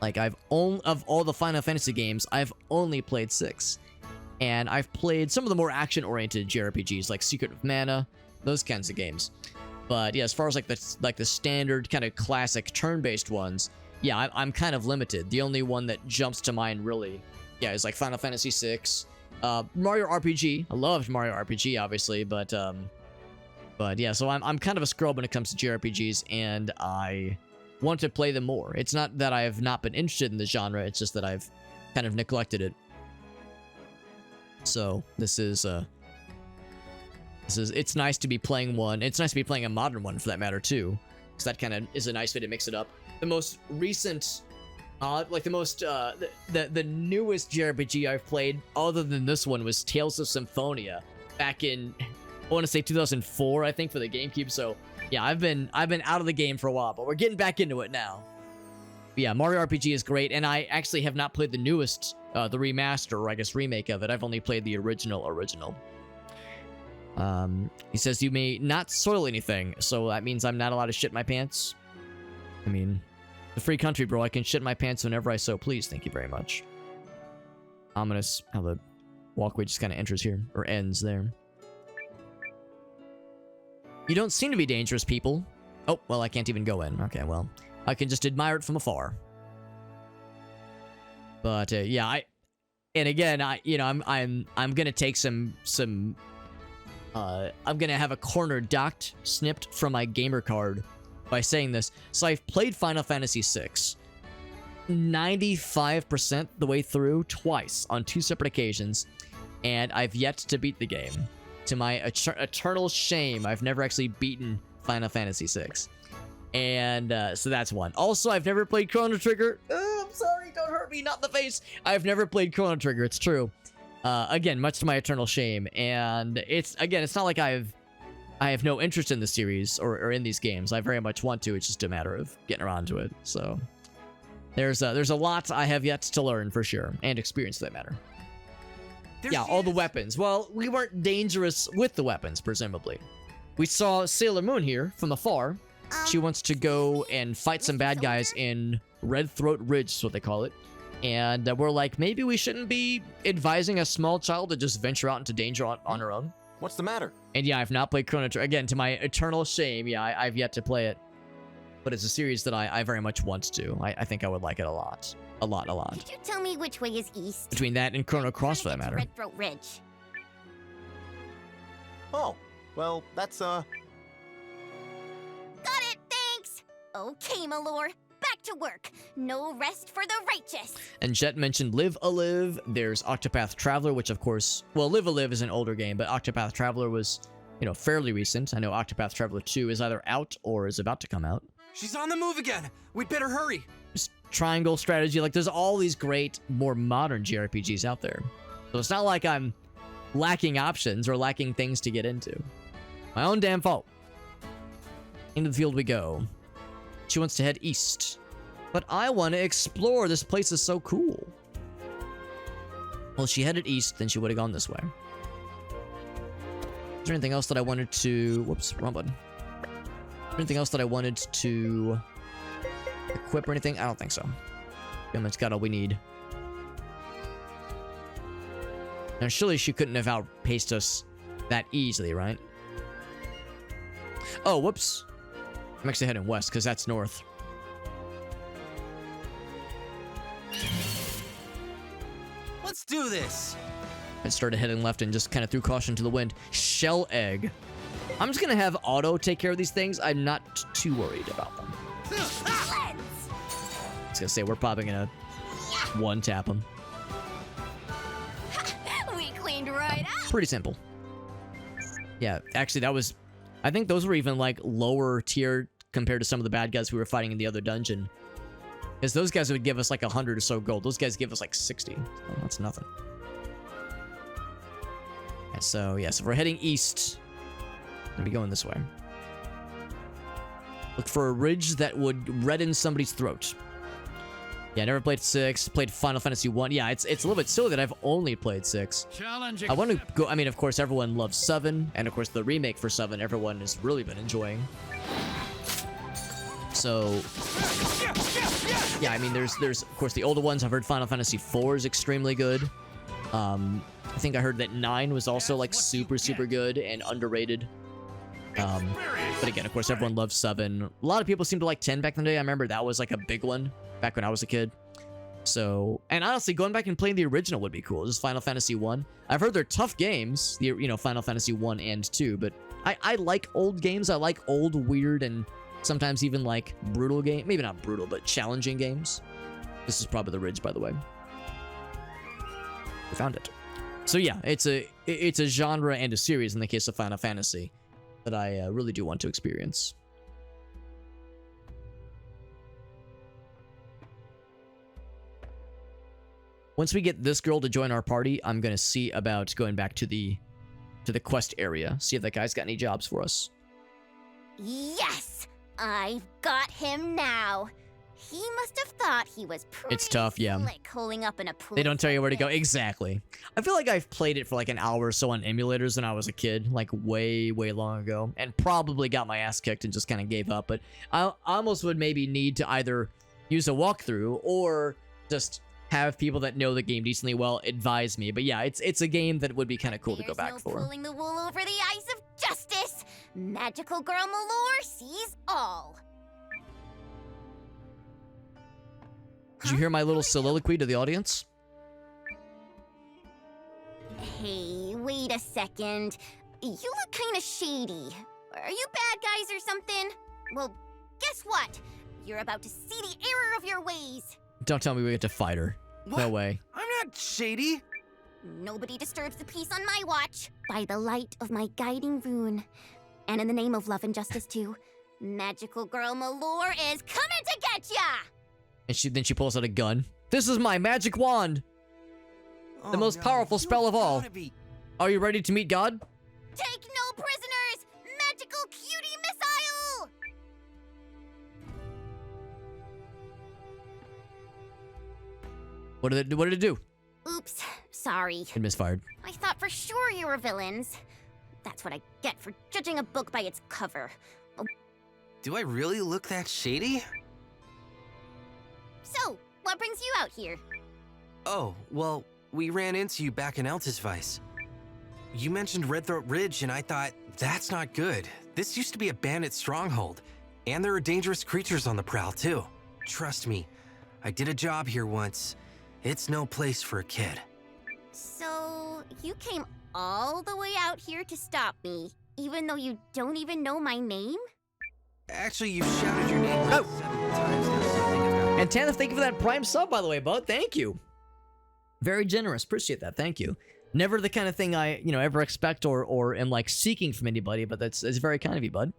Like of all the Final Fantasy games, I've only played 6. And I've played some of the more action-oriented JRPGs, like Secret of Mana, those kinds of games. But yeah, as far as like the standard kind of classic turn-based ones, yeah, I'm kind of limited. The only one that jumps to mind really, yeah, is like Final Fantasy VI, Mario RPG. I loved Mario RPG, obviously, but yeah, so I'm kind of a scrub when it comes to JRPGs, and I want to play them more. It's not that I have not been interested in the genre, it's just that I've kind of neglected it. So it's nice to be playing one. It's nice to be playing a modern one for that matter too, because that kind of is a nice way to mix it up. The most recent, like the newest JRPG I've played, other than this one, was Tales of Symphonia back in, I want to say 2004, I think, for the GameCube. So yeah, I've been out of the game for a while, but we're getting back into it now. But yeah, Mario RPG is great, and I actually have not played the newest, the remaster, or I guess remake of it. I've only played the original. He says you may not soil anything, so that means I'm not allowed to shit my pants. I mean, the free country, bro. I can shit my pants whenever I so please. Thank you very much. Ominous how the walkway just kind of enters here, or ends there. You don't seem to be dangerous, people. Oh, well, I can't even go in. Okay, well, I can just admire it from afar. But yeah, I'm gonna take I'm gonna have a corner docked, snipped from my gamer card by saying this. So I've played Final Fantasy VI 95% the way through twice on 2 separate occasions, and I've yet to beat the game. To my eternal shame, I've never actually beaten Final Fantasy VI. And so that's one. Also, I've never played Chrono Trigger. I'm sorry, don't hurt me, not in the face. I've never played Chrono Trigger, it's true. Again, much to my eternal shame. And it's not like I have no interest in the series or in these games. I very much want to. It's just a matter of getting around to it. So there's a lot I have yet to learn for sure, and experience for that matter. Yeah, all the weapons. Well, we weren't dangerous with the weapons, presumably. We saw Sailor Moon here from afar. She wants to go and fight some bad guys in Red Throat Ridge, is what they call it. And we're like, maybe we shouldn't be advising a small child to just venture out into danger on her own. What's the matter? And yeah, I've not played Chrono Trigger. Again, to my eternal shame, yeah, I've yet to play it. But it's a series that I very much want to. I think I would like it a lot. A lot. Could you tell me which way is east? Between that and Chrono Cross, for that matter. Red Throat Ridge. Oh, well, that's, Got it, thanks! Okay, Mellore, back to work. No rest for the righteous. And Jet mentioned Live a Live. There's Octopath Traveler, which of course, well, Live a Live is an older game, but Octopath Traveler was, fairly recent. I know Octopath Traveler 2 is either out or is about to come out. She's on the move again. We'd better hurry. Just triangle strategy. Like, there's all these great, more modern JRPGs out there. So it's not like I'm lacking options or lacking things to get into. My own damn fault. Into the field we go. She wants to head east. But I want to explore. This place is so cool. Well, if she headed east, then she would have gone this way. Is there anything else that I wanted to... Whoops, wrong button. Anything else that I wanted to equip or anything? I don't think so. It's got all we need. Now, surely she couldn't have outpaced us that easily, right? Oh, whoops. I'm actually heading west, because that's north. Let's do this. I started heading left and just kind of threw caution to the wind. Shell egg. I'm just going to have Auto take care of these things. I'm not too worried about them. I was going to say, we're probably going to one-tap them. We cleaned right up. Pretty simple. Yeah, actually, that was... I think those were even, like, lower tier compared to some of the bad guys we were fighting in the other dungeon. Because those guys would give us, like, 100 or so gold. Those guys give us, like, 60. So that's nothing. And so, yeah, so we're heading east. We'll be going this way. Look for a ridge that would redden somebody's throat. Yeah, I never played 6. Played Final Fantasy 1. Yeah, it's a little bit silly that I've only played 6. I want to go... I mean, of course, everyone loves 7. And, of course, the remake for 7, everyone has really been enjoying. So... yeah, I mean, there's of course, the older ones. I've heard Final Fantasy 4 is extremely good. I think I heard that 9 was also, like, super good and underrated. But again, of course, everyone loves 7. A lot of people seem to like 10 back in the day. I remember that was, like, a big one back when I was a kid. So, and honestly, going back and playing the original would be cool. Just Final Fantasy 1. I've heard they're tough games, you know, Final Fantasy 1 and 2, but I like old games. I like old, weird, and sometimes even, like, brutal game. Maybe not brutal, but challenging games. This is probably the ridge, by the way. We found it. So yeah, it's a genre and a series in the case of Final Fantasy that I really do want to experience. Once we get this girl to join our party, I'm gonna see about going back to the quest area. See if that guy's got any jobs for us. Yes! I've got him now. He must have thought he was pretty It's tough, yeah. slick holding up in a place They don't tell you where to go. like this. Exactly. I feel like I've played it for like an hour or so on emulators when I was a kid, like way long ago, and probably got my ass kicked and just kind of gave up. But I almost would maybe need to either use a walkthrough or just have people that know the game decently well advise me. But yeah, it's a game that would be kind of cool to go back for. Pulling the wool over the eyes of justice. Magical girl Mellore sees all. Did you hear my little soliloquy to the audience? Hey, wait a second. You look kind of shady. Are you bad guys or something? Well, guess what? You're about to see the error of your ways. Don't tell me we get to fight her. What? No way. I'm not shady. Nobody disturbs the peace on my watch. By the light of my guiding rune. And in the name of love and justice too, Magical girl Mellore is coming to get ya! And then she pulls out a gun. This is my magic wand! The most powerful spell of all. Are you ready to meet God? Take no prisoners! Magical cutie missile! What did it do? Oops, sorry. It misfired. I thought for sure you were villains. That's what I get for judging a book by its cover. Oh. Do I really look that shady? So, what brings you out here? Oh, well, we ran into you back in Altusvice. You mentioned Redthroat Ridge, and I thought, that's not good. This used to be a bandit stronghold, and there are dangerous creatures on the prowl, too. Trust me, I did a job here once. It's no place for a kid. So, you came all the way out here to stop me, even though you don't even know my name? Actually, you've shouted your name like 7 times now. And Tanith, thank you for that prime sub, by the way, bud. Thank you. Very generous. Appreciate that. Thank you. Never the kind of thing I, ever expect or am like seeking from anybody, but it's very kind of you, bud.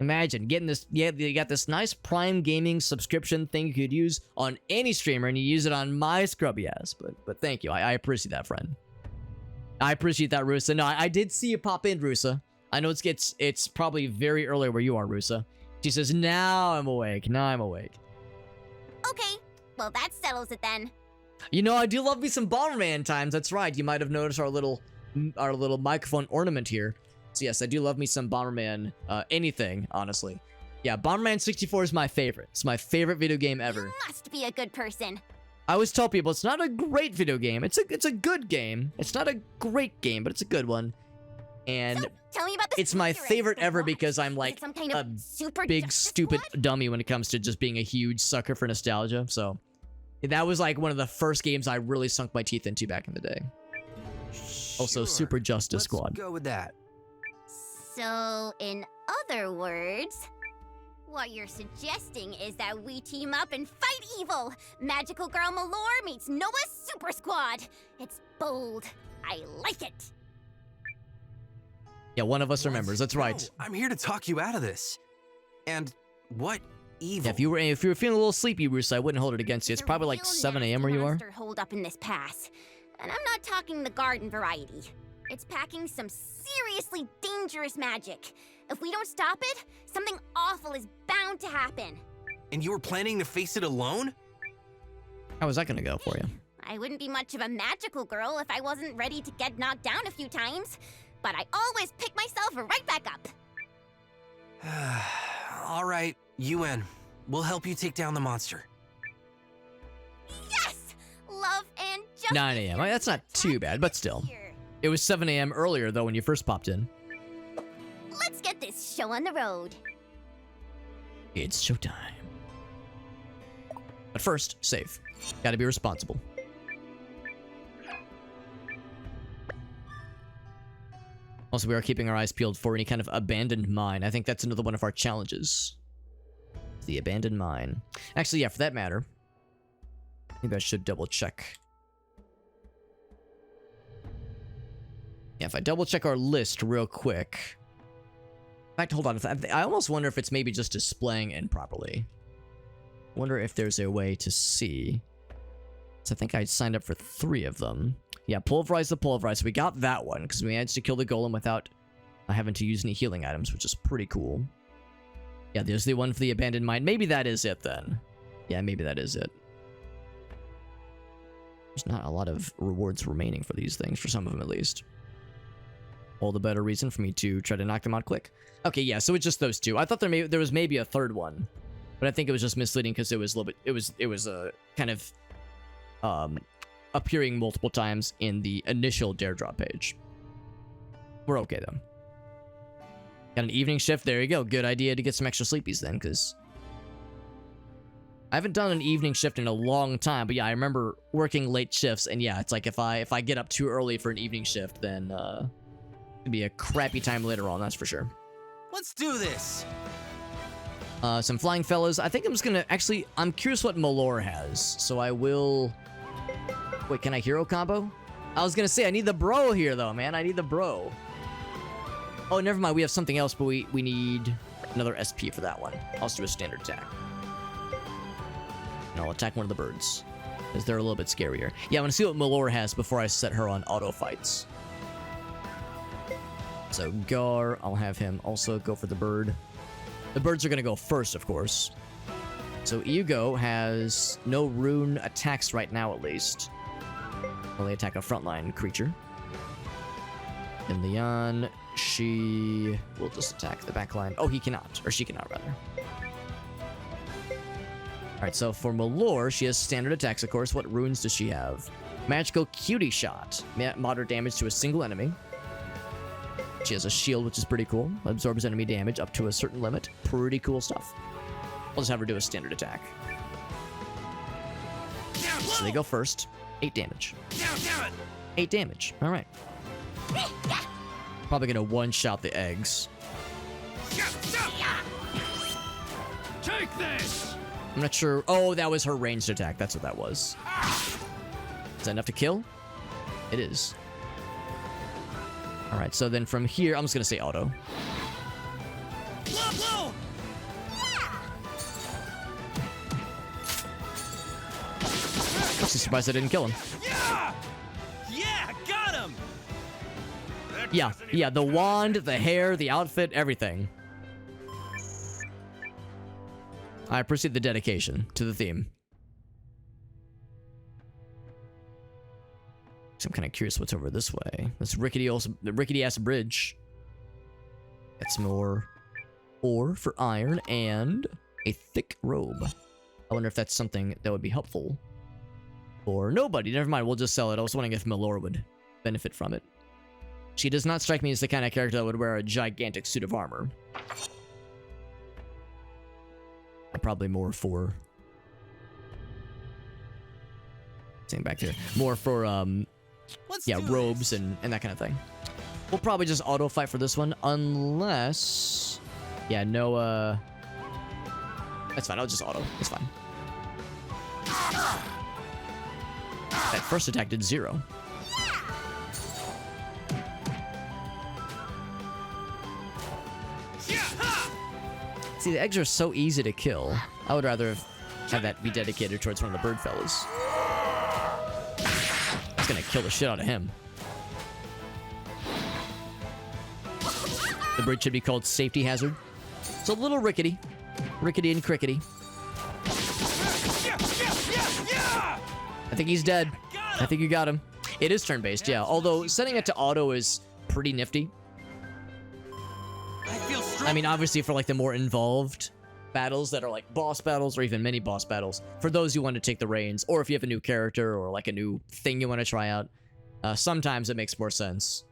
Imagine getting this, you got this nice Prime Gaming subscription thing you could use on any streamer, and you use it on my scrubby ass. But thank you. I appreciate that, friend. I appreciate that, Rusa. No, I did see you pop in, Rusa. I know it's probably very early where you are, Rusa. She says, now I'm awake. Now I'm awake. Okay, well that settles it then. I do love me some Bomberman times. That's right. You might have noticed our little microphone ornament here. So yes, I do love me some Bomberman anything, honestly. Yeah, Bomberman 64 is my favorite. It's my favorite video game ever. You must be a good person. I always tell people it's not a great video game. It's a good game. It's not a great game, but it's a good one. And So, tell me about the it's my secret. favorite ever because I'm Is like it some kind a of super big justice stupid blood? dummy when it comes to just being a huge sucker for nostalgia. So that was like one of the first games I really sunk my teeth into back in the day. Also, Sure. Super Justice Let's Squad. go with that. So, in other words, what you're suggesting is that we team up and fight evil. Magical Girl Mellore meets Noah's Super Squad. It's bold. I like it. Yeah, one of us remembers. That's right. No, I'm here to talk you out of this. And what evil? Yeah, if you were feeling a little sleepy, Bruce, I wouldn't hold it against you. It's probably like 7 a.m. where you are. Monster hold up in this pass. And I'm not talking the garden variety. It's packing some seriously dangerous magic. If we don't stop it, something awful is bound to happen. And you were planning to face it alone? How was that gonna go for you? I wouldn't be much of a magical girl if I wasn't ready to get knocked down a few times. But I always pick myself right back up. All right, UN. We'll help you take down the monster. Yes! Love and justice. 9 a.m. That's not too bad, but still. It was 7 a.m. earlier, though, when you first popped in. Let's get this show on the road. It's showtime. But first, save. Gotta be responsible. Also, we are keeping our eyes peeled for any kind of abandoned mine. I think that's another one of our challenges. The abandoned mine. Actually, yeah, for that matter. Maybe I should double check. Yeah, if I double check our list real quick. In fact, hold on. I almost wonder if it's maybe just displaying improperly. Wonder if there's a way to see. So I think I signed up for 3 of them. Yeah, Pulverize the Pulverizer. We got that one because we managed to kill the golem without having to use any healing items, which is pretty cool. Yeah, there's the one for the abandoned mine. Maybe that is it then. Yeah, maybe that is it. There's not a lot of rewards remaining for these things, for some of them at least. All the better reason for me to try to knock them out quick. Okay, yeah, so it's just those 2. I thought there was maybe a 3rd one, but I think it was just misleading because it was a little bit. It was a kind of appearing multiple times in the initial dare drop page. We're okay though. Got an evening shift. There you go. Good idea to get some extra sleepies then, because I haven't done an evening shift in a long time. But yeah, I remember working late shifts, and yeah, it's like if I get up too early for an evening shift, then it'd be a crappy time later on. That's for sure. Let's do this. Some flying fellas. I think I'm just gonna actually. I'm curious what Mellore has, so I will. Wait, can I hero combo? I was gonna say I need the bro here though, man. I need the bro. Oh, never mind. We have something else, but we need another SP for that one. I'll just do a standard attack. And I'll attack one of the birds, because they're a little bit scarier. Yeah, I want to see what Mellore has before I set her on auto fights. So Gar, I'll have him also go for the bird. The birds are gonna go first, of course. So Iugo has no rune attacks right now, at least. Only attack a frontline creature. And Leon, she will just attack the backline. Oh, he cannot. Or she cannot, rather. Alright, so for Mellore, she has standard attacks, of course. What runes does she have? Magical Cutie Shot. Moderate damage to a single enemy. She has a shield, which is pretty cool. Absorbs enemy damage up to a certain limit. Pretty cool stuff. I'll just have her do a standard attack. So they go first. 8 damage. 8 damage. Alright. Probably gonna one-shot the eggs. Take this! I'm not sure. Oh, that was her ranged attack. That's what that was. Is that enough to kill? It is. Alright, so then from here, I'm just gonna say auto. I'm actually surprised I didn't kill him. Yeah, got him. Yeah, the wand, the hair, the outfit, everything. I appreciate the dedication to the theme. So I'm kind of curious what's over this way. This rickety-ass bridge. Got some more ore for iron and a thick robe. I wonder if that's something that would be helpful Or nobody. Never mind, we'll just sell it. I was wondering if Mellore would benefit from it. She does not strike me as the kind of character that would wear a gigantic suit of armor. Probably more for... Same back here. More for, yeah, robes and that kind of thing. We'll probably just auto fight for this one, unless... Yeah, no, that's fine, I'll just auto. It's fine. That first attack did 0. See, the eggs are so easy to kill. I would rather have that be dedicated towards one of the bird fellas. It's gonna kill the shit out of him. The bird should be called Safety Hazard. It's a little rickety. Rickety and crickety. I think he's dead. I think you got him. It is turn-based, yeah. Although, setting it to auto is pretty nifty. I mean, obviously for like the more involved battles that are like boss battles or even mini boss battles, for those who want to take the reins, or if you have a new character or like a new thing you want to try out, sometimes it makes more sense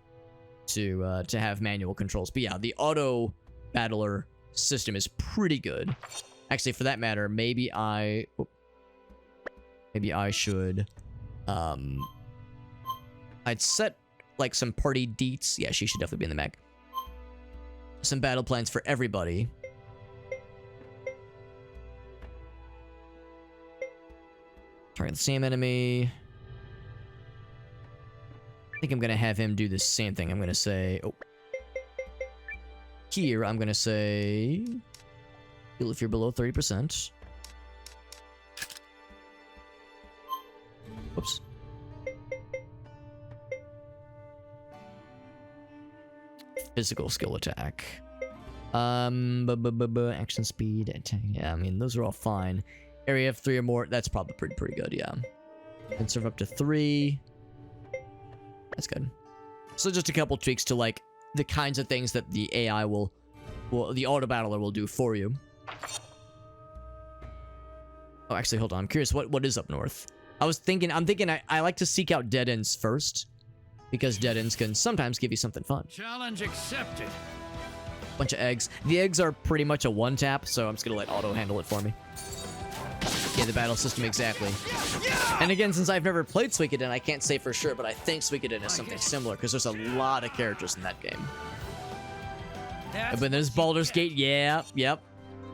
to have manual controls. But yeah, the auto battler system is pretty good. Actually, for that matter, maybe I should I'd set like some party deets. Yeah, she should definitely be in the mech. Some battle plans for everybody. Target the same enemy. I think I'm gonna have him do the same thing. I'm gonna say, oh. Here, I'm gonna say, heal if you're below 30%. Whoops. Physical skill attack. Action speed, attack. Yeah, I mean, those are all fine. Area of 3 or more, that's probably pretty good, yeah. Can serve up to 3. That's good. So just a couple tweaks to, like, the kinds of things that the AI will the auto battler will do for you. Oh, actually, hold on. I'm curious, what is up north? I'm thinking I like to seek out dead ends first, because dead ends can sometimes give you something fun. Challenge accepted. Bunch of eggs. The eggs are pretty much a one-tap, so I'm just gonna let auto handle it for me. Yeah, the battle system, exactly. And again, since I've never played Suikoden, I can't say for sure, but I think Suikoden is something similar, because there's a lot of characters in that game. But there's Baldur's Gate, yeah, yep.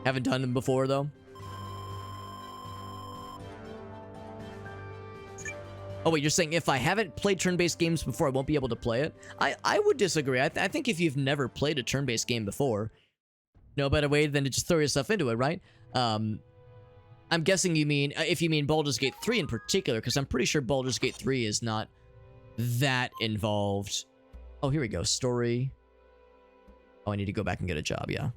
Haven't done them before, though. Oh, wait, you're saying if I haven't played turn-based games before, I won't be able to play it? I would disagree. I think if you've never played a turn-based game before, no better way than to just throw yourself into it, right? I'm guessing you mean, if you mean Baldur's Gate 3 in particular, because I'm pretty sure Baldur's Gate 3 is not that involved. Oh, here we go. Story. Oh, I need to go back and get a job, yeah.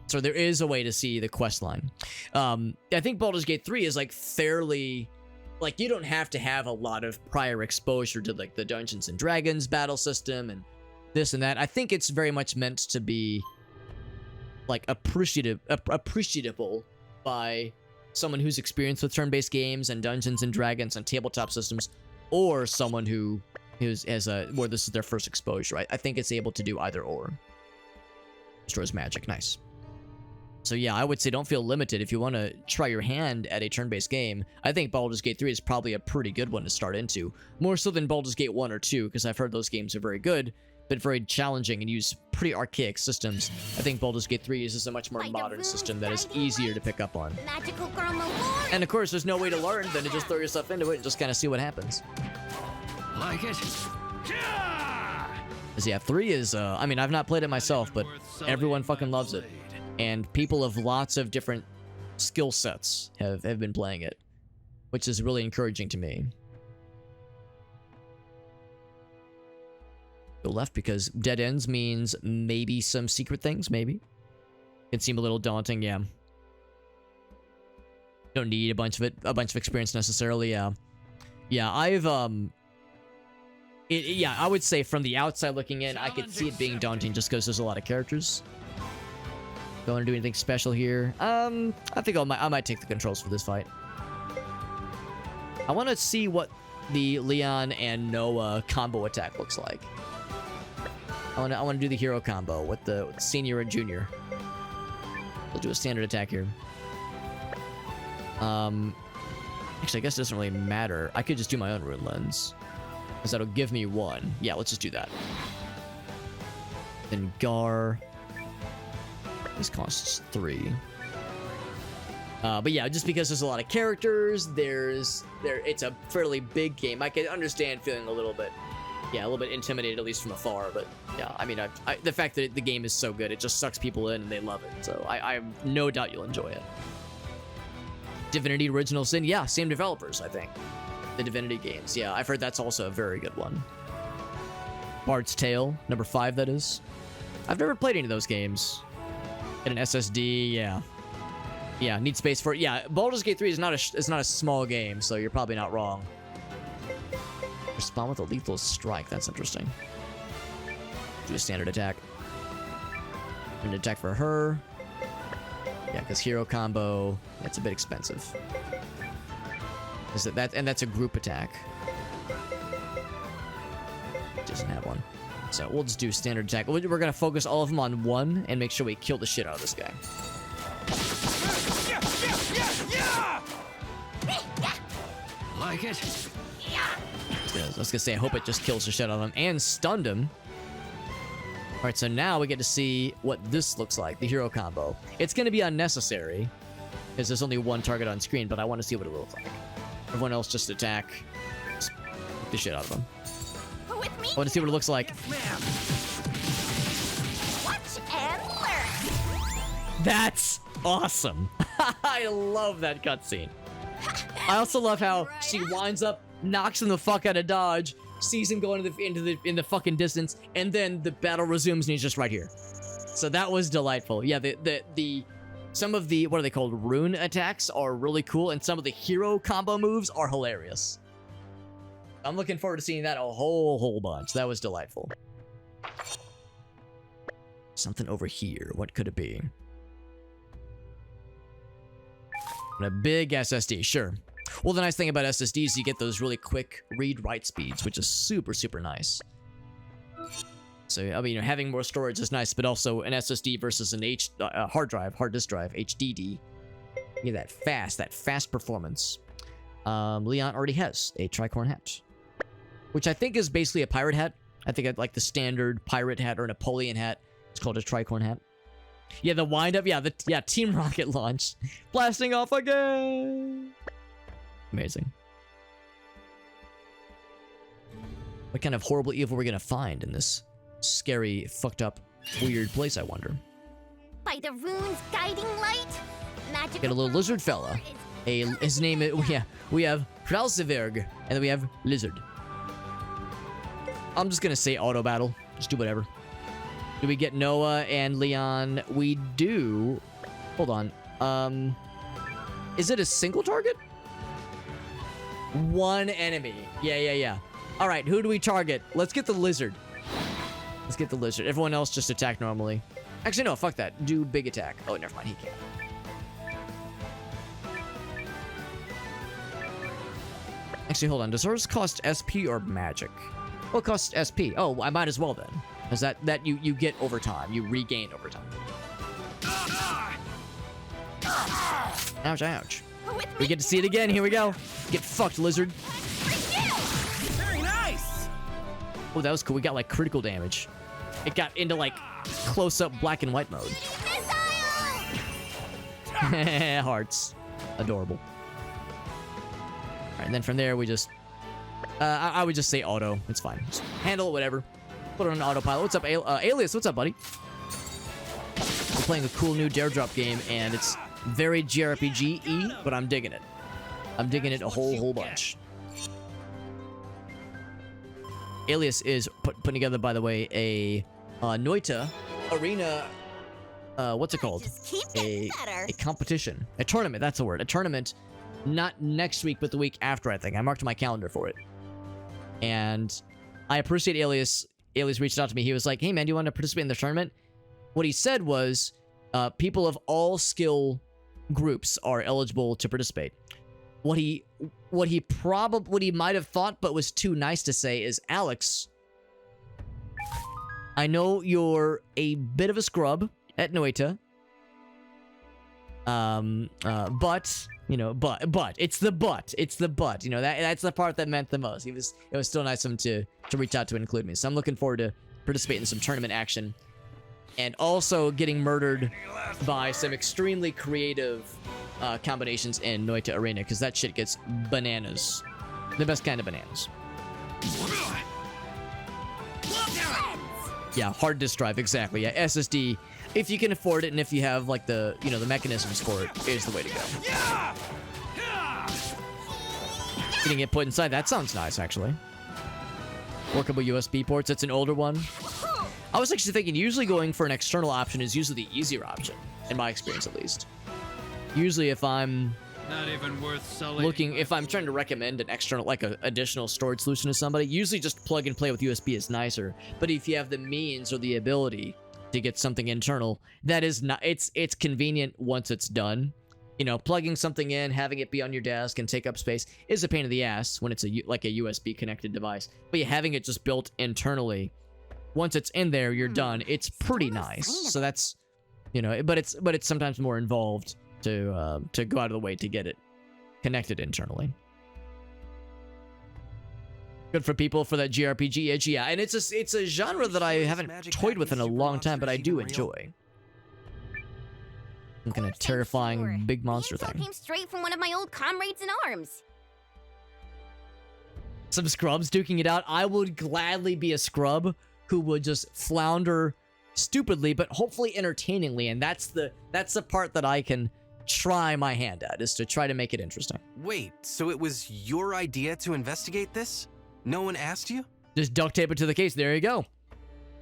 So there is a way to see the quest line. I think Baldur's Gate 3 is, like, fairly... Like, you don't have to have a lot of prior exposure to, like, the Dungeons and Dragons battle system and this and that. I think it's very much meant to be, like, appreciable by someone who's experienced with turn-based games and Dungeons and Dragons and tabletop systems, or someone where this is their first exposure. I think it's able to do either or. Restores magic, nice. So yeah, I would say don't feel limited if you want to try your hand at a turn-based game. I think Baldur's Gate 3 is probably a pretty good one to start into. More so than Baldur's Gate 1 or 2, because I've heard those games are very good, but very challenging and use pretty archaic systems. I think Baldur's Gate 3 uses a much more modern system that is easier to pick up on. Magical girl Mellore. And of course, there's no way to learn than to just throw yourself into it and just kind of see what happens. Like it? Because yeah, 3 is, I mean, I've not played it myself, but everyone fucking loves it. And people of lots of different skill sets have been playing it, which is really encouraging to me. Go left because dead ends means maybe some secret things, maybe. Can seem a little daunting, yeah. Don't need a bunch of experience necessarily, yeah. Yeah, yeah, I would say from the outside looking in, I could see it being daunting just because there's a lot of characters. Don't want to do anything special here. I think I might take the controls for this fight. I I want to see what the Leon and Noah combo attack looks like. I want to do the hero combo with the senior and junior. We'll do a standard attack here. Actually, I guess it doesn't really matter. I could just do my own rune lens, because that'll give me 1. Yeah, let's just do that. Then Gar. This costs 3. But yeah, just because there's a lot of characters, it's a fairly big game. I can understand feeling a little bit intimidated, at least from afar. But yeah, I mean, the fact that the game is so good, it just sucks people in and they love it. So I have no doubt you'll enjoy it. Divinity Original Sin, yeah, same developers, I think. The Divinity games, yeah, I've heard that's also a very good one. Bard's Tale, number 5, that is. I've never played any of those games. Get an SSD, yeah. Yeah, need space for it. Yeah, Baldur's Gate 3 is not a small game, so you're probably not wrong. Respond with a lethal strike. That's interesting. Do a standard attack. An attack for her. Yeah, because hero combo, that's a bit expensive. And that's a group attack. Doesn't have one. So we'll just do standard attack. We're gonna focus all of them on 1 and make sure we kill the shit out of this guy. Like it? I was gonna say, I hope it just kills the shit out of him and stunned him. Alright, so now we get to see what this looks like, the hero combo. It's gonna be unnecessary, because there's only 1 target on screen, but I want to see what it looks like. Everyone else just attack. Just kick the shit out of him. I want to see what it looks like. Watch and learn. That's awesome. I love that cutscene. I also love how she winds up, knocks him the fuck out of dodge, sees him go in the fucking distance, and then the battle resumes and he's just right here. So that was delightful. Yeah, some of the, what are they called, rune attacks are really cool, and some of the hero combo moves are hilarious. I'm looking forward to seeing that a whole bunch. That was delightful. Something over here. What could it be? And a big SSD, sure. Well, the nice thing about SSDs is you get those really quick read-write speeds, which is super, super nice. So, I mean, having more storage is nice, but also an SSD versus an hard disk drive, HDD. You get that fast performance. Leon already has a tricorn hat, which I think is basically a pirate hat. I think I'd like the standard pirate hat or Napoleon hat. It's called a tricorn hat. Yeah, the wind-up, yeah, Team Rocket launch. Blasting off again! Amazing. What kind of horrible evil are we gonna find in this scary, fucked up, weird place, I wonder? By the rune's guiding light, magic. Get a little lizard fella. His name is, we have Kralseverg, and then we have Lizard. I'm just gonna say auto battle. Just do whatever. Do we get Noah and Leon? We do. Hold on. Is it a single target? 1 enemy. Yeah. All right, who do we target? Let's get the lizard. Let's get the lizard. Everyone else just attack normally. Actually, no, fuck that. Do big attack. Oh, never mind. He can't. Actually, hold on. Does ours cost SP or magic? Well, it costs SP. Oh, I might as well then. Because that you get over time. You regain over time. Ouch. We get to see it again. Here we go. Get fucked, lizard. Very nice. Oh, that was cool. We got like critical damage. It got into like close-up black and white mode. Hearts. Adorable. All right, and then from there we just... I would just say auto. It's fine. Just handle it, whatever. Put it on autopilot. What's up, Alias? What's up, buddy? We're playing a cool new Dare Drop game, and it's very JRPG-y, but I'm digging it. I'm digging it a whole bunch. Alias is putting together, by the way, a Noita Arena... what's it called? A competition. A tournament, that's the word. A tournament, not next week, but the week after, I think. I marked my calendar for it. And I appreciate Alias. Alias reached out to me. He was like, hey, man, do you want to participate in the tournament? What he said was, people of all skill groups are eligible to participate. What he what he might have thought but was too nice to say is, Alex, I know you're a bit of a scrub at Noita. But, you know, but, it's the but, you know, that's the part that meant the most. It was still nice of him to reach out to include me. So I'm looking forward to participating in some tournament action. And also getting murdered by some extremely creative combinations in Noita Arena, because that shit gets bananas. The best kind of bananas. Yeah, hard disk drive, exactly. Yeah, SSD, if you can afford it and if you have, like, the, you know, the mechanisms for it, is the way to go. Getting it put inside, that sounds nice, actually. Workable USB ports, it's an older one. I was actually thinking usually going for an external option is usually the easier option, in my experience at least. Usually if I'm not even worth selling. if I'm trying to recommend an external, like an additional storage solution to somebody, usually just plug and play with USB is nicer. But if you have the means or the ability to get something internal, that is not, it's convenient once it's done. You know, plugging something in, having it be on your desk and take up space is a pain in the ass when it's like a USB connected device. But having it just built internally, once it's in there, you're done. It's pretty nice. So that's, you know, but it's sometimes more involved to go out of the way to get it connected internally. Good for people for that JRPG edge, yeah. And it's a genre that I haven't toyed with in a long time, but I do enjoy. Some kind of terrifying big monster thing. Came straight from one of my old comrades in arms. Some scrubs duking it out. I would gladly be a scrub who would just flounder stupidly, but hopefully entertainingly, and that's the part that I can try my hand at, is to try to make it interesting. Wait, so it was your idea to investigate this? No one asked you? Just duct tape it to the case. There you go.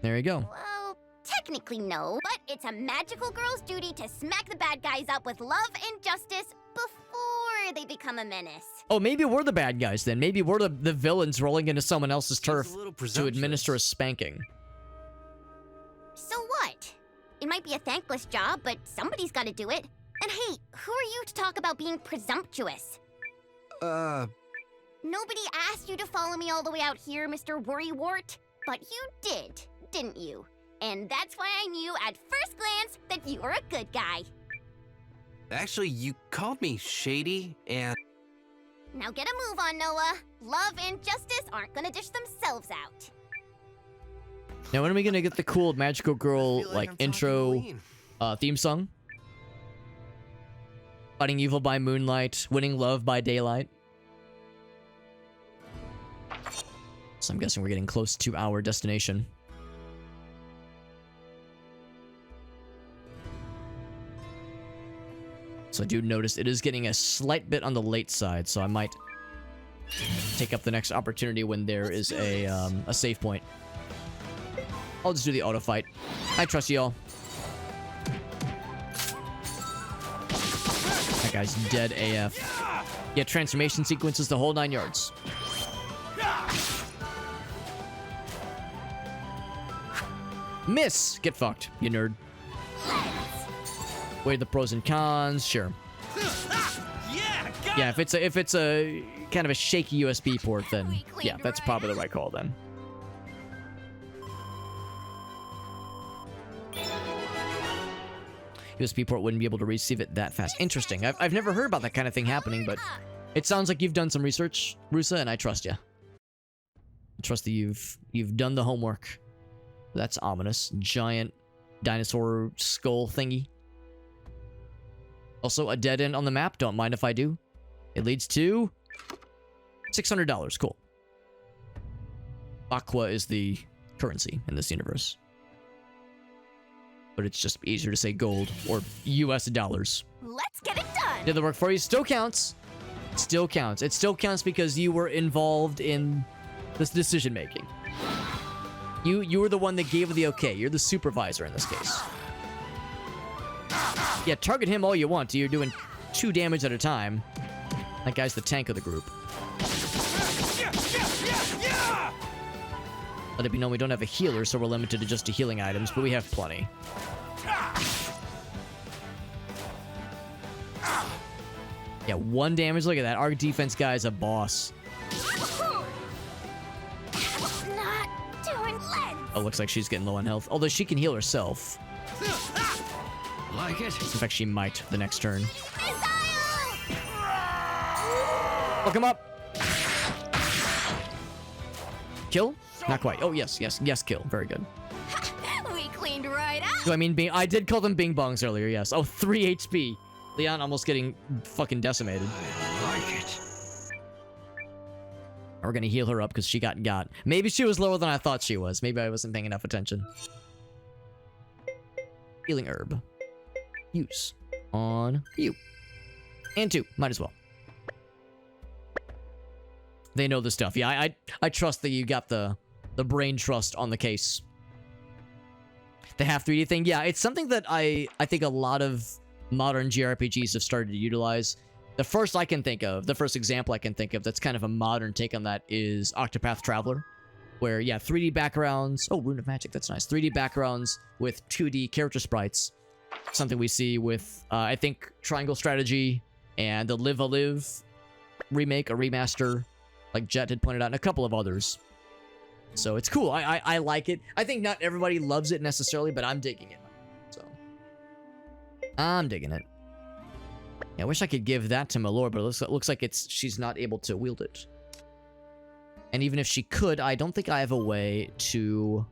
There you go. Well, technically no, but it's a magical girl's duty to smack the bad guys up with love and justice before they become a menace. Oh, maybe we're the bad guys then. Maybe we're the villains rolling into someone else's turf to administer a spanking. So what? It might be a thankless job, but somebody's got to do it. And hey, who are you to talk about being presumptuous? Nobody asked you to follow me all the way out here, Mr. Worrywart. But you did, didn't you? And that's why I knew at first glance that you were a good guy. Actually, you called me shady, and... Now get a move on, Noah. Love and justice aren't gonna dish themselves out. Now, when are we gonna get the cool magical girl, like intro theme song? Fighting evil by moonlight, winning love by daylight. So I'm guessing we're getting close to our destination. So I do notice it is getting a slight bit on the late side, so I might take up the next opportunity when there is a save point. I'll just do the auto fight. I trust y'all. That guy's dead AF. Yeah, transformation sequences, the whole 9 yards. Miss! Get fucked, you nerd. Weigh the pros and cons, sure. Yeah, if it's a kind of a shaky USB port, then yeah, that's probably the right call then. USB port wouldn't be able to receive it that fast. Interesting. I've never heard about that kind of thing happening, but it sounds like you've done some research, Rusa, and I trust you. I trust that you've done the homework. That's ominous. Giant dinosaur skull thingy. Also, a dead end on the map. Don't mind if I do. It leads to $600. Cool. Aqua is the currency in this universe. But it's just easier to say gold or US dollars. Let's get it done. Did the work for you. Still counts. Still counts. It still counts because you were involved in this decision making. You were the one that gave the okay. You're the supervisor in this case. Yeah, target him all you want. You're doing 2 damage at a time. That guy's the tank of the group. Let it be known we don't have a healer, so we're limited to just to healing items, but we have plenty. Yeah, 1 damage. Look at that. Our defense guy is a boss. Not doing lead. Oh, looks like she's getting low on health. Although she can heal herself. Like it? In fact, she might the next turn. Fuck him up. Kill? Not quite. Oh, yes, kill. Very good. We cleaned right out. So, I mean, I did call them bing bongs earlier, yes. Oh, 3 HP. Leon almost getting fucking decimated. I like it. We're gonna heal her up because she got. Maybe she was lower than I thought she was. Maybe I wasn't paying enough attention. Healing herb. Use. On you. And 2. Might as well. They know the stuff. Yeah, I trust that you got the brain trust on the case. The half 3D thing. Yeah, it's something that I think a lot of modern JRPGs have started to utilize. The first example I can think of that's kind of a modern take on that is Octopath Traveler, where, yeah, 3D backgrounds. Oh, Rune of Magic, that's nice. 3D backgrounds with 2D character sprites. Something we see with, I think, Triangle Strategy and the Live a Live remake, a remaster, like Jet had pointed out, and a couple of others. So it's cool. I like it. I think not everybody loves it necessarily, but I'm digging it. So I'm digging it. Yeah, I wish I could give that to Mellore, but it looks like she's not able to wield it. And even if she could, I don't think I have a way to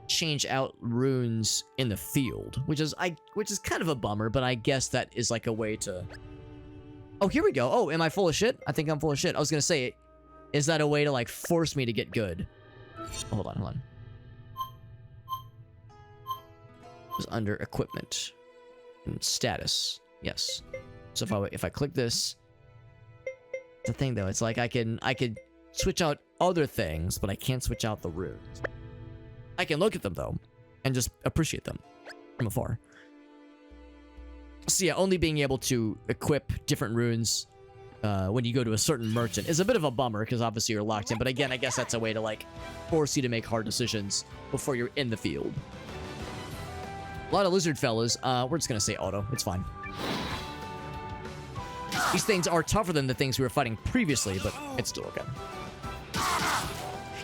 change out runes in the field, which is kind of a bummer, but I guess that is like a way to... Oh, here we go. Oh, am I full of shit? I think I'm full of shit. I was gonna say, is that a way to like force me to get good? Oh, hold on. It was under equipment and status. Yes. So if I click this, the thing though, it's like I could switch out other things, but I can't switch out the runes. I can look at them though, and just appreciate them from afar. So yeah, only being able to equip different runes when you go to a certain merchant is a bit of a bummer, because obviously you're locked in. But again, I guess that's a way to like force you to make hard decisions before you're in the field. A lot of lizard fellas. We're just gonna say auto. It's fine. These things are tougher than the things we were fighting previously, but it's still okay.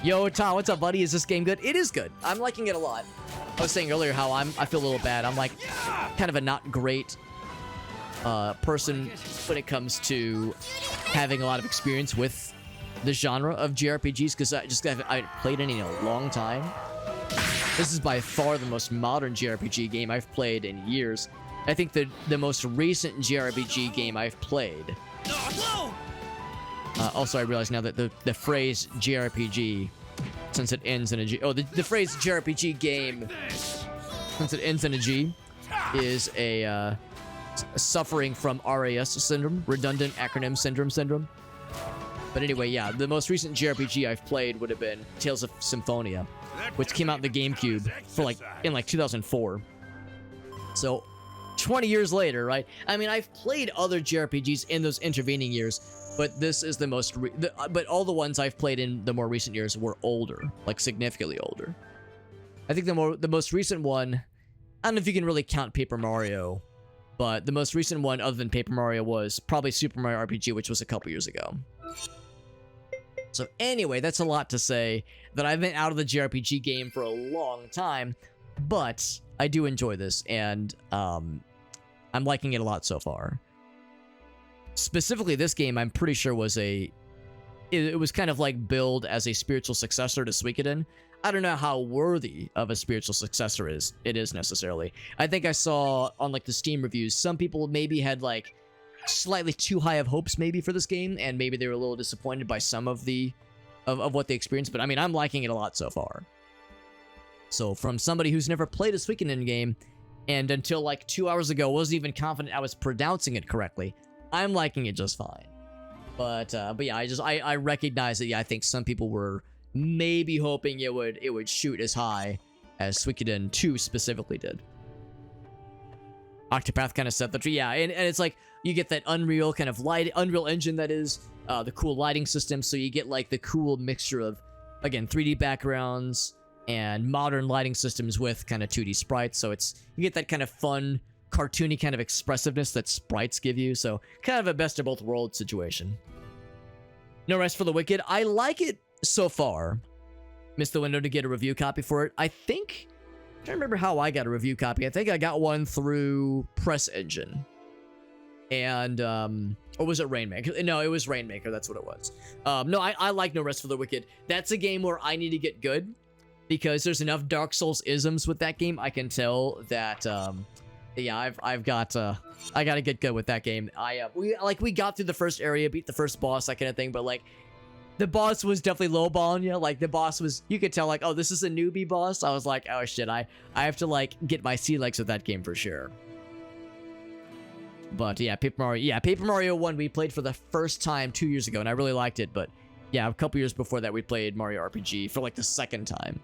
Yo, Tom, what's up, buddy? Is this game good? It is good. I'm liking it a lot. I was saying earlier how I feel a little bad. I'm like kind of a not great person when it comes to having a lot of experience with the genre of JRPGs, because I haven't played any in a long time. This is by far the most modern JRPG game I've played in years. I think the most recent JRPG game I've played. Also, I realize now that the phrase JRPG, since it ends in a G... Oh, the phrase JRPG game, since it ends in a G, is a suffering from RAS syndrome, redundant acronym syndrome. But anyway, yeah, the most recent JRPG I've played would have been Tales of Symphonia, which came out in the GameCube in 2004. So 20 years later, right? I mean, I've played other JRPGs in those intervening years, but this is the most... but all the ones I've played in the more recent years were older, like significantly older. I think the most recent one, I don't know if you can really count Paper Mario, but the most recent one other than Paper Mario was probably Super Mario RPG, which was a couple years ago. So anyway, that's a lot to say that I've been out of the JRPG game for a long time, but I do enjoy this, and I'm liking it a lot so far. Specifically, this game, I'm pretty sure it was kind of like billed as a spiritual successor to Suikoden. I don't know how worthy of a spiritual successor it is necessarily. I think I saw on like the Steam reviews, some people maybe had like slightly too high of hopes maybe for this game, and maybe they were a little disappointed by some of what they experienced. But I mean, I'm liking it a lot so far. So from somebody who's never played a Suikoden game, and until like 2 hours ago wasn't even confident I was pronouncing it correctly, I'm liking it just fine. But yeah, I recognize that, yeah, I think some people were maybe hoping it would shoot as high as Suikoden 2 specifically did. Octopath kind of set the tree, yeah, and it's like you get that Unreal kind of Unreal Engine, that is, the cool lighting system, so you get like the cool mixture of, again, 3D backgrounds and modern lighting systems with kind of 2D sprites, so you get that kind of fun cartoony kind of expressiveness that sprites give you. So kind of a best of both worlds situation. No Rest for the Wicked. I like it so far. Missed the window to get a review copy for it. I think, I'm trying to remember how I got a review copy. I think I got one through Press Engine. And, or was it Rainmaker? No, it was Rainmaker. That's what it was. No, I like No Rest for the Wicked. That's a game where I need to get good because there's enough Dark Souls isms with that game. I can tell that, yeah, I gotta get good with that game. We got through the first area, beat the first boss, that kind of thing, but like, the boss was definitely lowballing you. Like, the boss was, you could tell, like, oh, this is a newbie boss. I was like, oh shit, I have to, like, get my sea legs with that game for sure. But yeah, Paper Mario 1 we played for the first time 2 years ago, and I really liked it, but yeah, a couple years before that we played Mario RPG for like the second time.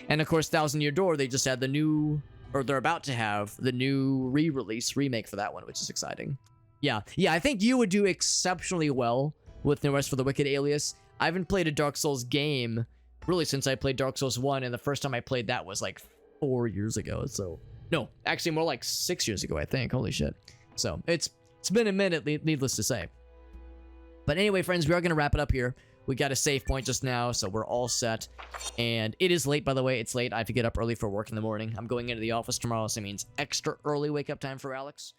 And of course, Thousand Year Door, they just had the new, or they're about to have the new remake for that one, which is exciting. Yeah, I think you would do exceptionally well with No Rest for the Wicked, Alias. I haven't played a Dark Souls game really since I played Dark Souls 1, and the first time I played that was like 4 years ago, so... No, actually more like 6 years ago, I think. Holy shit. So, it's been a minute, needless to say. But anyway, friends, we are going to wrap it up here. We got a save point just now, so we're all set. And it is late, by the way. It's late. I have to get up early for work in the morning. I'm going into the office tomorrow, so it means extra early wake-up time for Alex.